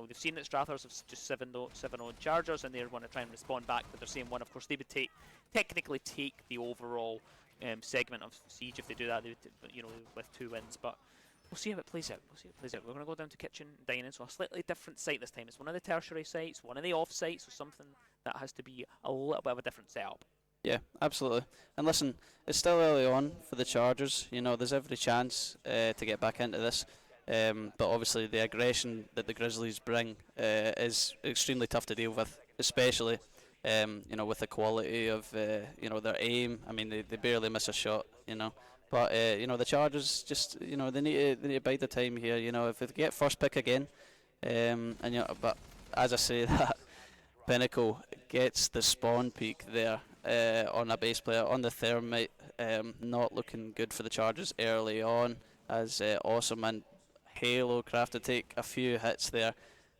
S7: they've seen that Strathers have just 7-0 Chargers, and they want to try and respond back with their same one. Of course, they would technically take the overall segment of Siege if they do that, with 2 wins, but we'll see how it plays out. We're going to go down to Kitchen Dining, so a slightly different site this time. It's one of the tertiary sites, one of the off sites, so something that has to be a little bit of a different setup.
S8: Yeah, absolutely. And listen, it's still early on for the Chargers. There's every chance to get back into this. But obviously the aggression that the Grizzlies bring is extremely tough to deal with, especially with the quality of their aim. I mean, they barely miss a shot, But the Chargers just they need to bide the time here. If they get first pick again, but as I say, that Pinnacle gets the spawn peak there on a base player on the Thermite. not looking good for the Chargers early on, as Awesome and Halo Craft to take a few hits there,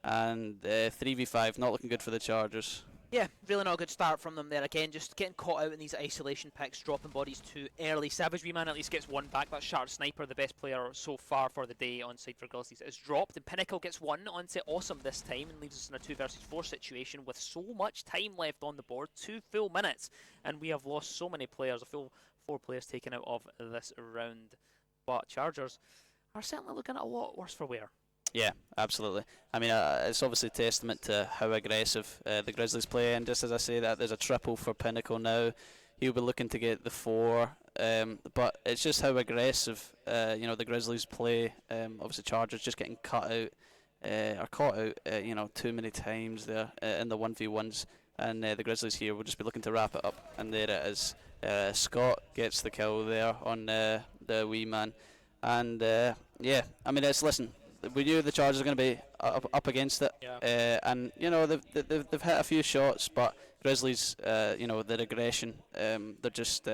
S8: and 3v5 not looking good for the Chargers.
S15: Yeah, really not a good start from them there again, just getting caught out in these isolation picks, dropping bodies too early. Savage Wee Man at least gets one back. That Sharp Sniper, the best player so far for the day on side for Grizzlies, is dropped, and Pinnacle gets one onto Awesome this time and leaves us in a 2 versus 4 situation with so much time left on the board, 2 full minutes, and we have lost so many players, a full 4 players taken out of this round. But Chargers are certainly looking a lot worse for wear.
S8: Yeah, absolutely. I mean, it's obviously testament to how aggressive the Grizzlies play, and just as I say that, there's a triple for Pinnacle now. He'll be looking to get the 4, but it's just how aggressive the Grizzlies play. Obviously, Chargers just getting cut out or caught out too many times there in the 1v1s, and the Grizzlies here will just be looking to wrap it up, and there it is. Scott gets the kill there on the Wee Man, and yeah, I mean, listen. We knew the Chargers are going to be up against it, and they've hit a few shots, but Grizzlies, their aggression, they're just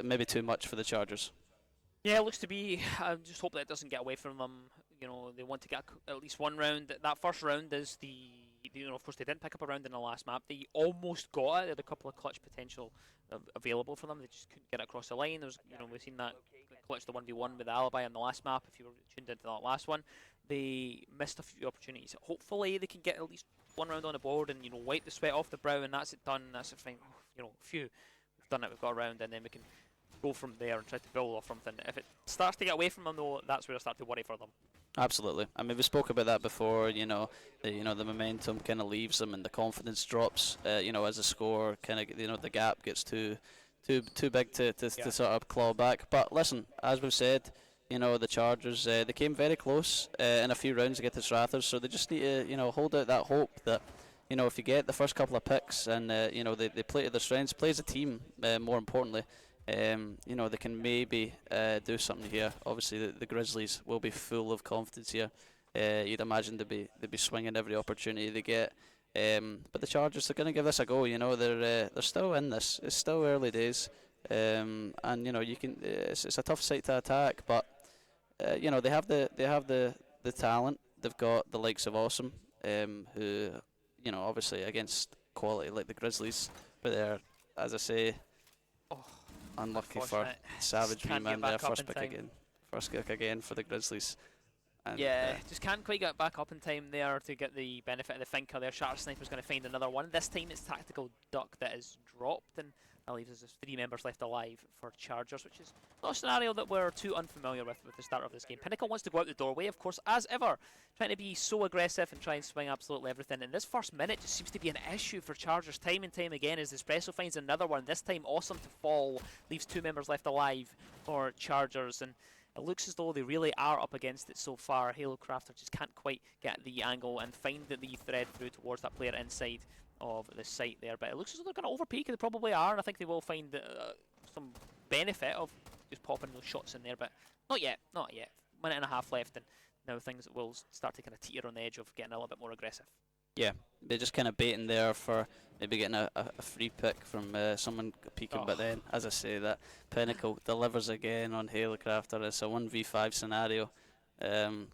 S8: maybe too much for the Chargers.
S15: Yeah, it looks to be. I just hope that it doesn't get away from them. They want to get at least one round. That first round is of course they didn't pick up a round in the last map. They almost got it. They had a couple of clutch potential available for them. They just couldn't get it across the line. There's, we've seen that clutch the 1v1 with the Alibi on the last map. If you were tuned into that last one, they missed a few opportunities. Hopefully they can get at least one round on the board and wipe the sweat off the brow, and that's it done. That's it fine. We've done it. We've got a round, and then we can go from there and try to build off something. If it starts to get away from them, though, that's where I start to worry for them.
S8: Absolutely. I mean, we spoke about that before. The momentum kind of leaves them, and the confidence drops. As the score kind of the gap gets too big to sort of claw back. But listen, as we've said, the Chargers they came very close in a few rounds to get to Strathers, so they just need to hold out that hope that if you get the first couple of picks and they play to their strengths, play as a team, more importantly. They can maybe do something here. Obviously, the Grizzlies will be full of confidence here. You'd imagine they'd be swinging every opportunity they get. But the Chargers are going to give this a go. They're still in this. It's still early days, and you can. It's a tough site to attack, but they have the talent. They've got the likes of Awesome, who obviously against quality like the Grizzlies, but they're, as I say, unlucky for Savage Wee Man there. First kick again for the Grizzlies. And
S15: just can't quite get back up in time there to get the benefit of the thinker there. Sharp Sniper's going to find another one. This time it's Tactical Duck that is dropped, and that leaves us with 3 members left alive for Chargers, which is not a scenario that we're too unfamiliar with the start of this game. Pinnacle wants to go out the doorway, of course, as ever, trying to be so aggressive and try and swing absolutely everything. And this first minute just seems to be an issue for Chargers time and time again, as Espresso finds another one, this time Awesome to fall, leaves 2 members left alive for Chargers. And it looks as though they really are up against it so far. Halo Crafter just can't quite get the angle and find the thread through towards that player inside of the site there. But it looks as though they're going to overpeak. They probably are, and I think they will find some benefit of just popping those shots in there. But not yet. Minute and a half left, and now things will start to kind of teeter on the edge of getting a little bit more aggressive.
S8: Yeah, they're just kind of baiting there for maybe getting a free pick from someone peeking, but then, as I say, that Pinnacle delivers again on Halecrafter. It's a 1v5 scenario.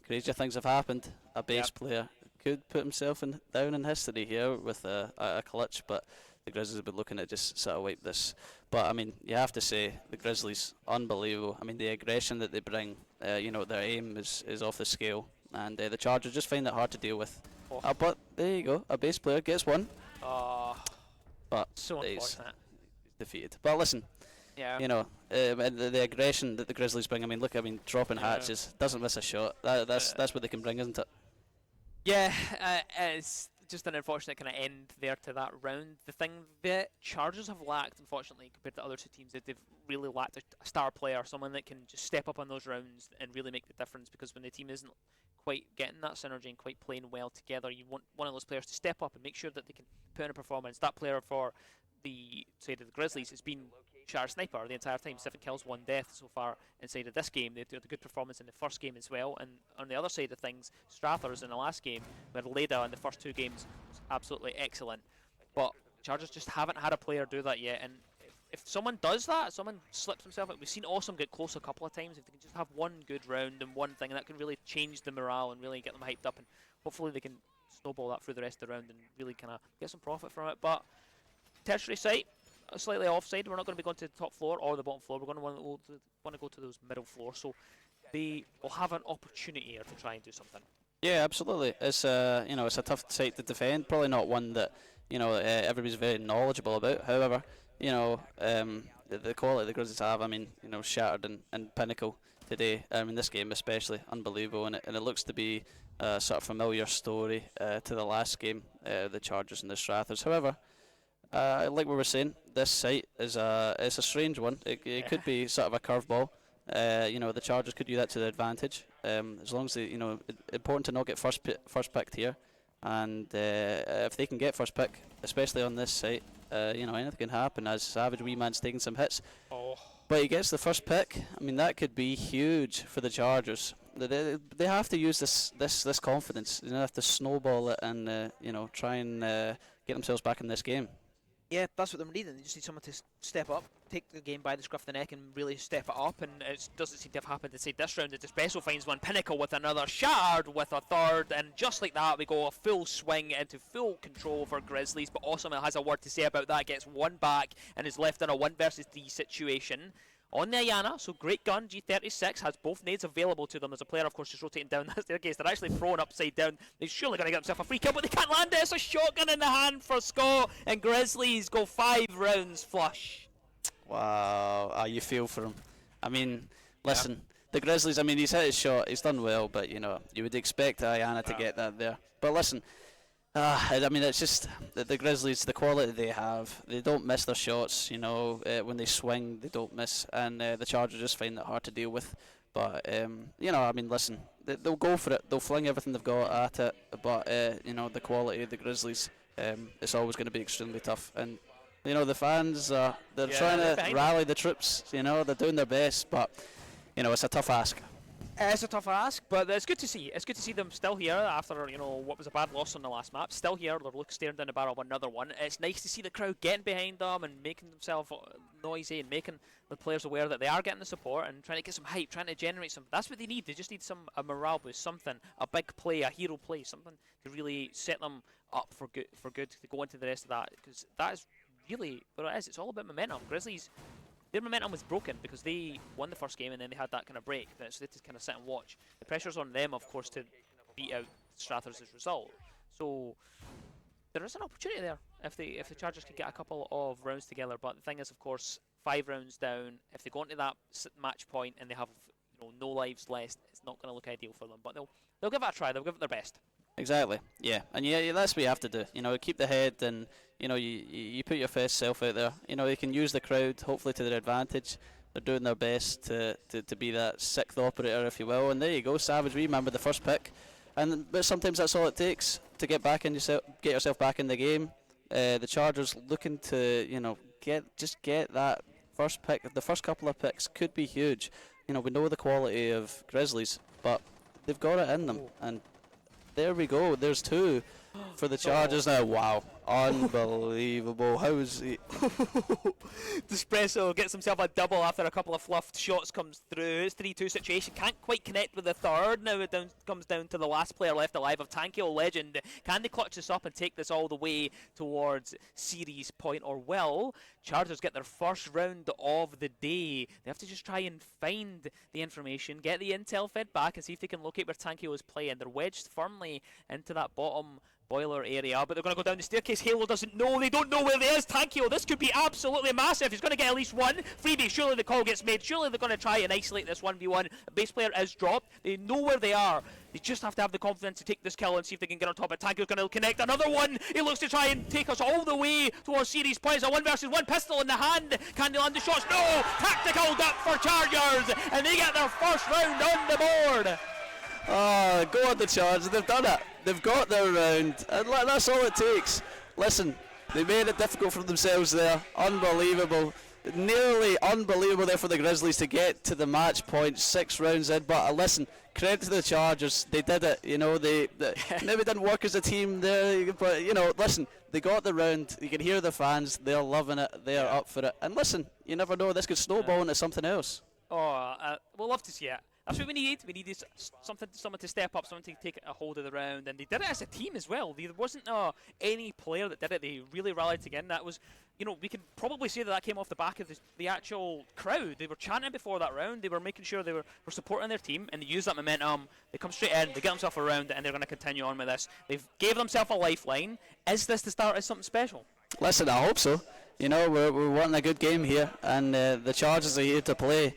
S8: Crazier things have happened. A base player could put himself down in history here with a clutch, but the Grizzlies have been looking at just sort of wipe this. But, I mean, you have to say, the Grizzlies, unbelievable. I mean, the aggression that they bring, their aim is off the scale, and the Chargers just find it hard to deal with. But there you go, a base player gets one. But
S15: so unfortunate.
S8: He's defeated. But listen, the aggression that the Grizzlies bring. I mean, look, dropping hatches, doesn't miss a shot. That's what they can bring, isn't it?
S15: Yeah, it's just an unfortunate kind of end there to that round. The thing that Chargers have lacked, unfortunately, compared to other 2 teams, that they've really lacked a star player, someone that can just step up on those rounds and really make the difference. Because when the team isn't quite getting that synergy and quite playing well together, you want one of those players to step up and make sure that they can put in a performance. That player for the side of the Grizzlies has been Sharp Sniper the entire time. 7 kills, 1 death so far inside of this game. They did a good performance in the first game as well. And on the other side of things, Strathers in the last game, where Leda in the first 2 games was absolutely excellent. But Chargers just haven't had a player do that yet. And
S7: if someone does that, someone slips himself out. We've seen Awesome get close a couple of times. If they can just have one good round and one thing, that can really change the morale and really get them hyped up, and hopefully they can snowball that through the rest of the round and really kind of get some profit from it. But tertiary site, slightly offside. We're not going to be going to the top floor or the bottom floor. We're going to want to go to those middle floors. So they will have an opportunity here to try and do something.
S8: Yeah, absolutely. It's it's a tough site to defend. Probably not one that everybody's very knowledgeable about. However, the quality the Grizzlies have, shattered in Pinnacle today. In this game especially, unbelievable, and it looks to be a sort of familiar story to the last game, the Chargers and the Strathers. However, like we were saying, this site is it's a strange one. It could be sort of a curveball. The Chargers could use that to their advantage. As long as they, important to not get first picked here, and if they can get first pick, especially on this site, anything can happen. As Savage Weeman's taking some hits, but he gets the first pick. That could be huge for the Chargers. They have to use this confidence. They have to snowball it and try and get themselves back in this game.
S15: Yeah, that's what they're needing. They just need someone to step up, take the game by the scruff of the neck and really step it up, and it doesn't seem to have happened inside this round. The Despresso finds one, Pinnacle with another, Shattered with a third, and just like that we go a full swing into full control for Grizzlies. But Awesome has a word to say about that, gets one back and is left in a 1 versus 3 situation. On the Ayana, so great gun, G36 has both nades available to them. There's a player, of course, just rotating down that staircase. They're actually thrown upside down. They're surely going to get themselves a free kill, but they can't land it. It's a shotgun in the hand for Scott, and Grizzlies go 5 rounds flush.
S8: Wow, you feel for him. Listen, the Grizzlies, he's hit his shot, he's done well, but, you would expect Ayana to get that there. But listen, it's just the Grizzlies, the quality they have. They don't miss their shots, when they swing, they don't miss, and the Chargers just find that hard to deal with. But, listen, they'll go for it. They'll fling everything they've got at it, but, the quality of the Grizzlies, it's always going to be extremely tough. And, the fans, they're trying to rally the troops, they're doing their best, but, it's a tough ask.
S15: It's a tough ask,
S7: but it's good to see. It's good to see them still here after what was a bad loss on the last map. Still here, they're staring down the barrel of another one. It's nice to see the crowd getting behind them and making themselves noisy and making the players aware that they are getting the support and trying to get some hype, trying to generate some. That's what they need. They just need a morale boost, something, a big play, a hero play, something to really set them up for good to go into the rest of that, because that is really what it is. It's all about momentum. Grizzlies, their momentum was broken because they won the first game and then they had that kind of break. So they had to kind of sit and watch. The pressure's on them, of course, to beat out Strathers' result. So there is an opportunity there if the Chargers can get a couple of rounds together. But the thing is, of course, 5 rounds down. If they go into that match point and they have no lives left, it's not going to look ideal for them. But they'll give it a try. They'll give it their best.
S8: Exactly, yeah, and that's what you have to do. Keep the head, and you put your best self out there. You can use the crowd hopefully to their advantage. They're doing their best to be that 6th operator, if you will. And there you go, Savage. We remember the first pick, but sometimes that's all it takes to get yourself back in the game. The Chargers looking to get that first pick. The first couple of picks could be huge. We know the quality of Grizzlies, but they've got it in them, and there we go. There's 2 for the Chargers now. Wow, unbelievable. How is he?
S7: Despresso gets himself a double after a couple of fluffed shots comes through. It's 3-2 situation. Can't quite connect with the third. Now it comes down to the last player left alive of Tankio Legend. Can they clutch this up and take this all the way towards series point, or will Chargers get their first round of the day? They have to just try and find the information, get the intel fed back, and see if they can locate where Tankio is playing. They're wedged firmly into that bottom boiler area, but they're going to go down the staircase. Halo doesn't know. They don't know where there is Tankio. This could be absolutely massive. He's going to get at least one freebie. Surely the call gets made. Surely they're going to try and isolate this 1v1. A base player is dropped. They know where they are. They just have to have the confidence to take this kill and see if they can get on top of Tankio's going to connect. Another one. He looks to try and take us all the way towards series points. A 1 versus 1 pistol in the hand. Can they land the shots? No! Tactical duck for Chargers, and they get their first round on the board.
S8: Oh, go on the Chargers. They've done it. They've got their round, and that's all it takes. Listen, they made it difficult for themselves there. Unbelievable. nearly unbelievable there for the Grizzlies to get to the match point 6 rounds in. But listen, credit to the Chargers. They did it. You know, they maybe didn't work as a team there, but you know, listen, they got the round. You can hear the fans. They're loving it. They are up for it. And listen, you never know. This could snowball into something else.
S7: Oh, we'll love to see it. That's what we need. We needed someone to step up, someone to take a hold of the round, and they did it as a team as well. There wasn't any player that did it. They really rallied together. That was, you know, we can probably say that came off the back of the actual crowd. They were chanting before that round. They were making sure they were supporting their team, and they used that momentum. They come straight in, they get themselves a round, and they're going to continue on with this. They've gave themselves a lifeline. Is this the start of something special?
S8: Listen, I hope so. You know, we're wanting a good game here, and the Chargers are here to play.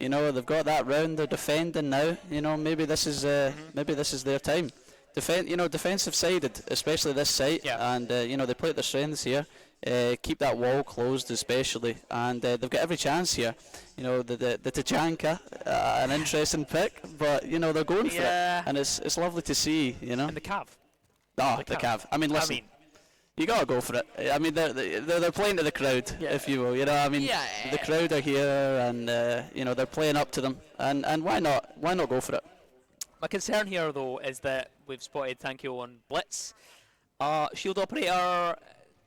S8: You know, they've got that round. They're defending now. You know, maybe this is their time. Defensive sided, especially this site, and you know, they play at their strengths here. Keep that wall closed, especially, and they've got every chance here. You know, the Tachanka, an interesting pick, but you know, they're going for it, and it's lovely to see. You know,
S7: and the Cav.
S8: The Cav. I mean, listen. You gotta go for it. I mean, they're playing to the crowd, if you will. You know, I mean, the crowd are here, and you know, they're playing up to them, and why not? Why not go for it?
S7: My concern here, though, is that we've spotted Tankio on blitz, shield operator,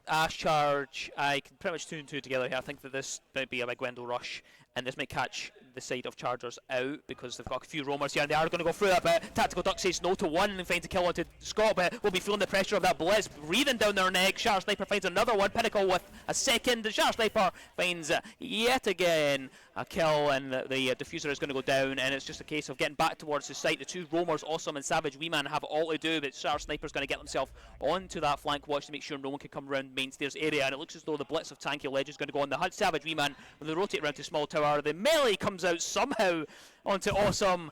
S7: Ash charge. I can pretty much 2 and 2 together here. I think that this might be a big window rush, and this might catch the side of Chargers out because they've got a few roamers here and they are going to go through that bit. Tactical Duck says no to 1 and finds a kill onto Scott, but will be feeling the pressure of that blitz breathing down their neck. Sharp Sniper finds another one. Pinnacle with a second. The Sharp Sniper finds yet again a kill, and the diffuser is going to go down, and it's just a case of getting back towards the site. The 2 roamers, Awesome and Savage Weeman, have all to do, but Sharp Sniper's going to get themselves onto that flank watch to make sure no one can come around main stairs area, and it looks as though the blitz of Tanky Ledge is going to go on the hunt. Savage Weeman with the rotate around to small tower. The melee comes out somehow onto Awesome.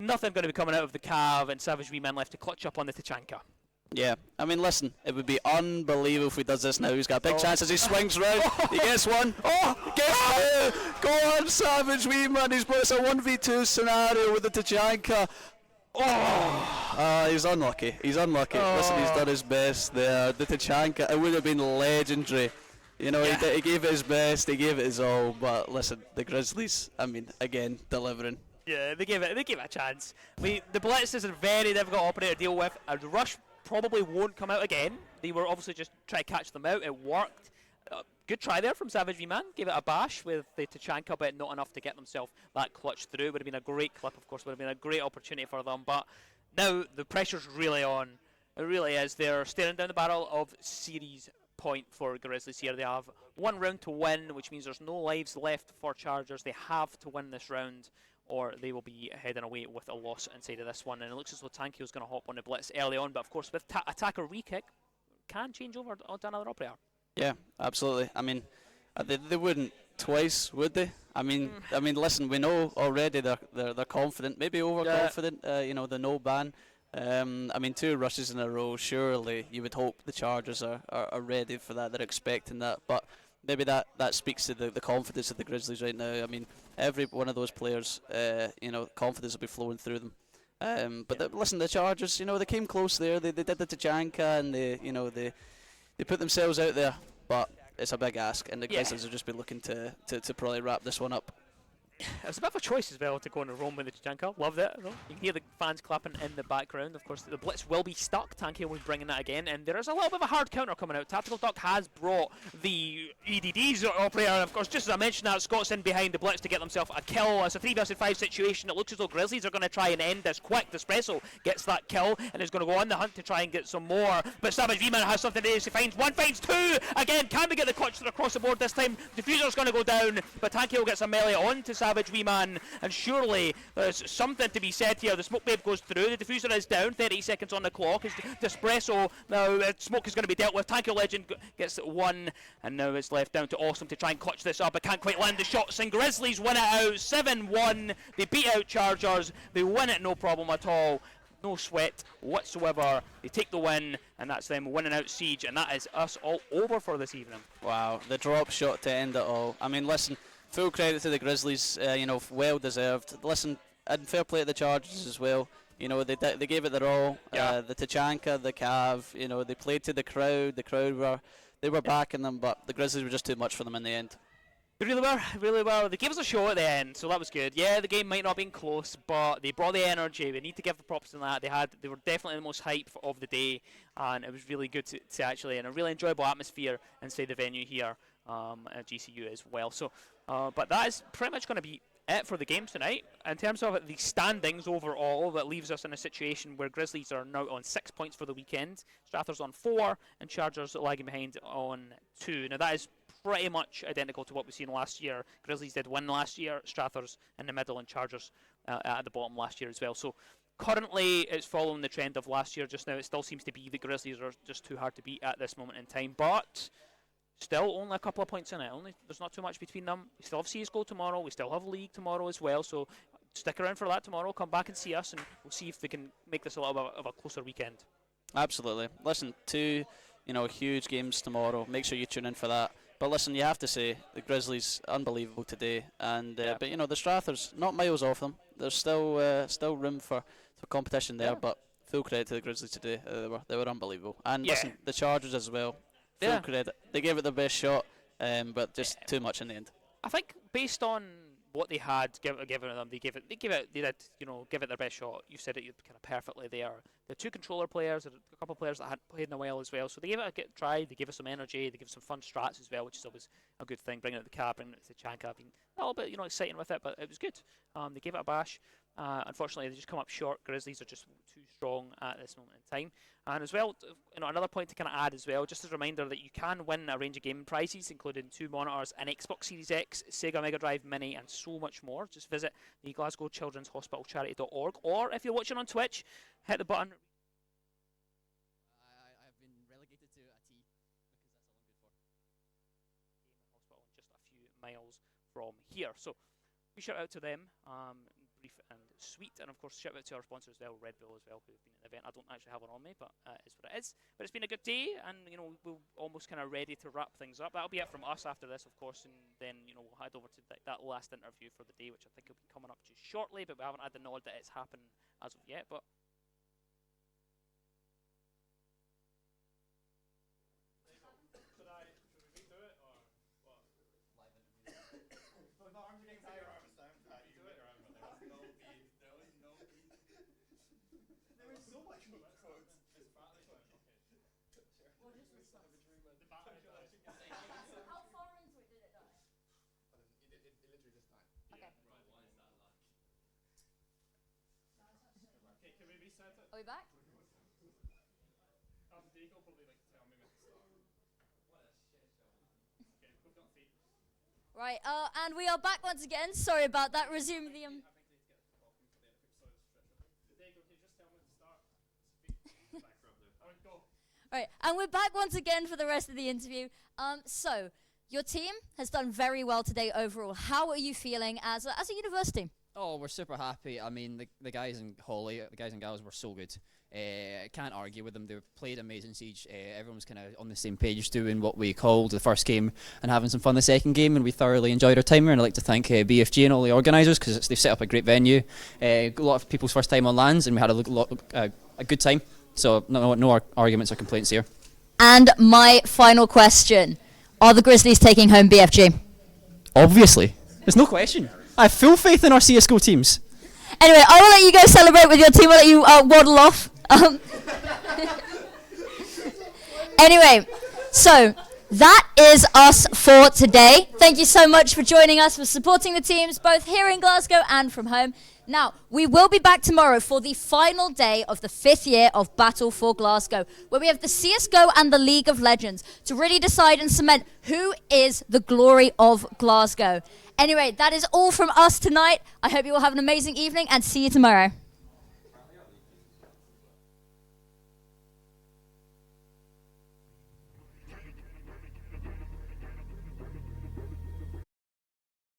S7: Nothing going to be coming out of the Cav, and Savage Weeman left to clutch up on the Tachanka.
S8: Yeah, I mean, listen, it would be unbelievable if he does this now. He's got a big chance as he swings round. He gets one. Gets two. Go on, Savage Weeman. He's put us a 1v2 scenario with the Tachanka. He's unlucky. Listen, he's done his best there. The Tachanka, it would have been legendary. You know, he gave it his best, he gave it his all, but listen, the Grizzlies, I mean, again, delivering.
S7: Yeah, they gave it a chance. The blitz is a very difficult operator to deal with. A rush probably won't come out again. They were obviously just trying to catch them out. It worked. Good try there from Savage V-Man. Gave it a bash with the Tachanka, but not enough to get themselves that clutch through. Would have been a great clip, of course. Would have been a great opportunity for them. But now the pressure's really on. It really is. They're staring down the barrel of series point for Grizzlies here. They have 1 round to win, which means there's no lives left for Chargers. They have to win this round, or they will be heading away with a loss inside of this one. And it looks as though Tankio's going to hop on the blitz early on, but of course with attacker re-kick can change over onto another operator.
S8: Yeah, absolutely. I mean, they wouldn't twice, would they? I mean, listen, we know already they're confident, maybe overconfident. You know, the no ban. I mean, 2 rushes in a row. Surely you would hope the Chargers are ready for that. They're expecting that, but maybe that speaks to the confidence of the Grizzlies right now. I mean, every one of those players, you know, confidence will be flowing through them. But listen, the Chargers, you know, they came close there. They did the Tachanka, and they put themselves out there. But it's a big ask, and the Grizzlies will just be looking to probably wrap this one up.
S7: It's a bit of a choice as well to go on a roam with the Tachanka. Loved it. You can hear the fans clapping in the background. Of course, the blitz will be stuck. Tanky will be bringing that again, and there is a little bit of a hard counter coming out. Tactical Duck has brought the EDD's operator, and of course, just as I mentioned that, Scott's in behind the blitz to get themselves a kill. It's a 3 vs 5 situation. It looks as though Grizzlies are going to try and end this quick. The Espresso gets that kill and is going to go on the hunt to try and get some more. But Savage V-Man has something to do. He finds 1, finds 2. Again, can we get the clutch across the board this time? Diffuser's going to go down, but Tanky will get some melee on to Savage V-Man. And surely there's something to be said here. The smoke wave goes through. The diffuser is down. 30 seconds on the clock. It's Espresso. Now smoke is going to be dealt with. Tanky Legend gets 1, and now it's left down to Awesome to try and clutch this up. But can't quite land the shots. And Grizzlies win it out 7-1. They beat out Chargers. They win it no problem at all. No sweat whatsoever. They take the win, and that's them winning out Siege. And that is us all over for this evening.
S8: Wow, the drop shot to end it all. I mean, listen. Full credit to the Grizzlies, you know, well deserved. Listen, and fair play to the Chargers as well. You know, they gave it their all. The Tachanka, the Cav, you know, they played to the crowd. The crowd were backing them, but the Grizzlies were just too much for them in the end.
S7: They really were. They gave us a show at the end, so that was good. Yeah, the game might not have been close, but they brought the energy. We need to give the props to that. They were definitely the most hype of the day, and it was really good to actually, and a really enjoyable atmosphere inside the venue here at GCU as well. So, but that is pretty much going to be it for the games tonight. In terms of the standings overall, that leaves us in a situation where Grizzlies are now on 6 points for the weekend, Strathers on 4, and Chargers lagging behind on 2. Now that is pretty much identical to what we've seen last year. Grizzlies did win last year, Strathers in the middle, and Chargers at the bottom last year as well. So currently it's following the trend of last year. Just now it still seems to be the Grizzlies are just too hard to beat at this moment in time, but still only a couple of points in it. There's not too much between them. We still have CSGO tomorrow, we still have League tomorrow as well, so stick around for that tomorrow. Come back and see us, and we'll see if we can make this a little bit of a closer weekend.
S8: Absolutely. Listen, 2 huge games tomorrow. Make sure you tune in for that. But listen, you have to say the Grizzlies unbelievable today, and but the Strathers not miles off them. There's still room for competition there, but full credit to the Grizzlies today. They were unbelievable, and listen, the Chargers as well. Full credit. They gave it their best shot, but just too much in the end.
S7: I think based on what they had given them, they did give it their best shot. You said it kind of perfectly there. The 2 controller players, a couple of players that hadn't played in a while as well, so they gave it a try. They gave us some energy. They gave us some fun strats as well, which is always a good thing. Bringing it to the cab, bringing it to the Chanka, being a little bit exciting with it, but it was good. They gave it a bash. Unfortunately, they just come up short. Grizzlies are just too strong at this moment in time. And as well, another point to kind of add as well, just as a reminder that you can win a range of gaming prizes, including 2 monitors, an Xbox Series X, Sega Mega Drive Mini, and so much more. Just visit the Glasgow Children's Hospital Charity.org, or if you're watching on Twitch, hit the button.
S13: I've been relegated to a T because that's all I'm good for.
S7: Hospital, just a few miles from here. So we shout out to them. Brief and sweet, and of course shout out to our sponsors as well, Red Bull as well, who've been at the event. I don't actually have one on me, but it's what it is. But it's been a good day, and we're almost kind of ready to wrap things up. That'll be it from us after this, of course, and then we'll head over to that last interview for the day, which I think will be coming up just shortly. But we haven't had the nod that it's happened as of yet. But
S3: How far into it did it die?
S21: It literally just died.
S3: Okay.
S21: Okay, can we reset it?
S3: Are we back?
S21: Jake will probably tell me when to start. What a shit show. Okay, we've got 3.
S3: Right, and we are back once again. Sorry about that. Resume the Right, and we're back once again for the rest of the interview. So, your team has done very well today overall. How are you feeling as a university?
S13: Oh, we're super happy. I mean, the guys in Holly, the guys and gals were so good. Can't argue with them. They played amazing Siege. Everyone was kind of on the same page doing what we called the first game and having some fun the second game, and we thoroughly enjoyed our time here. And I'd like to thank BFG and all the organisers because they've set up a great venue. A lot of people's first time on lands, and we had a good time. So no arguments or complaints here.
S3: And my final question. Are the Grizzlies taking home BFG?
S13: Obviously. There's no question. I have full faith in our CSGO teams.
S3: Anyway, I will let you go celebrate with your team. I'll let you waddle off. Anyway, so that is us for today. Thank you so much for joining us, for supporting the teams, both here in Glasgow and from home. Now, we will be back tomorrow for the final day of the 5th year of Battle for Glasgow, where we have the CSGO and the League of Legends to really decide and cement who is the glory of Glasgow. Anyway, that is all from us tonight. I hope you all have an amazing evening and see you tomorrow.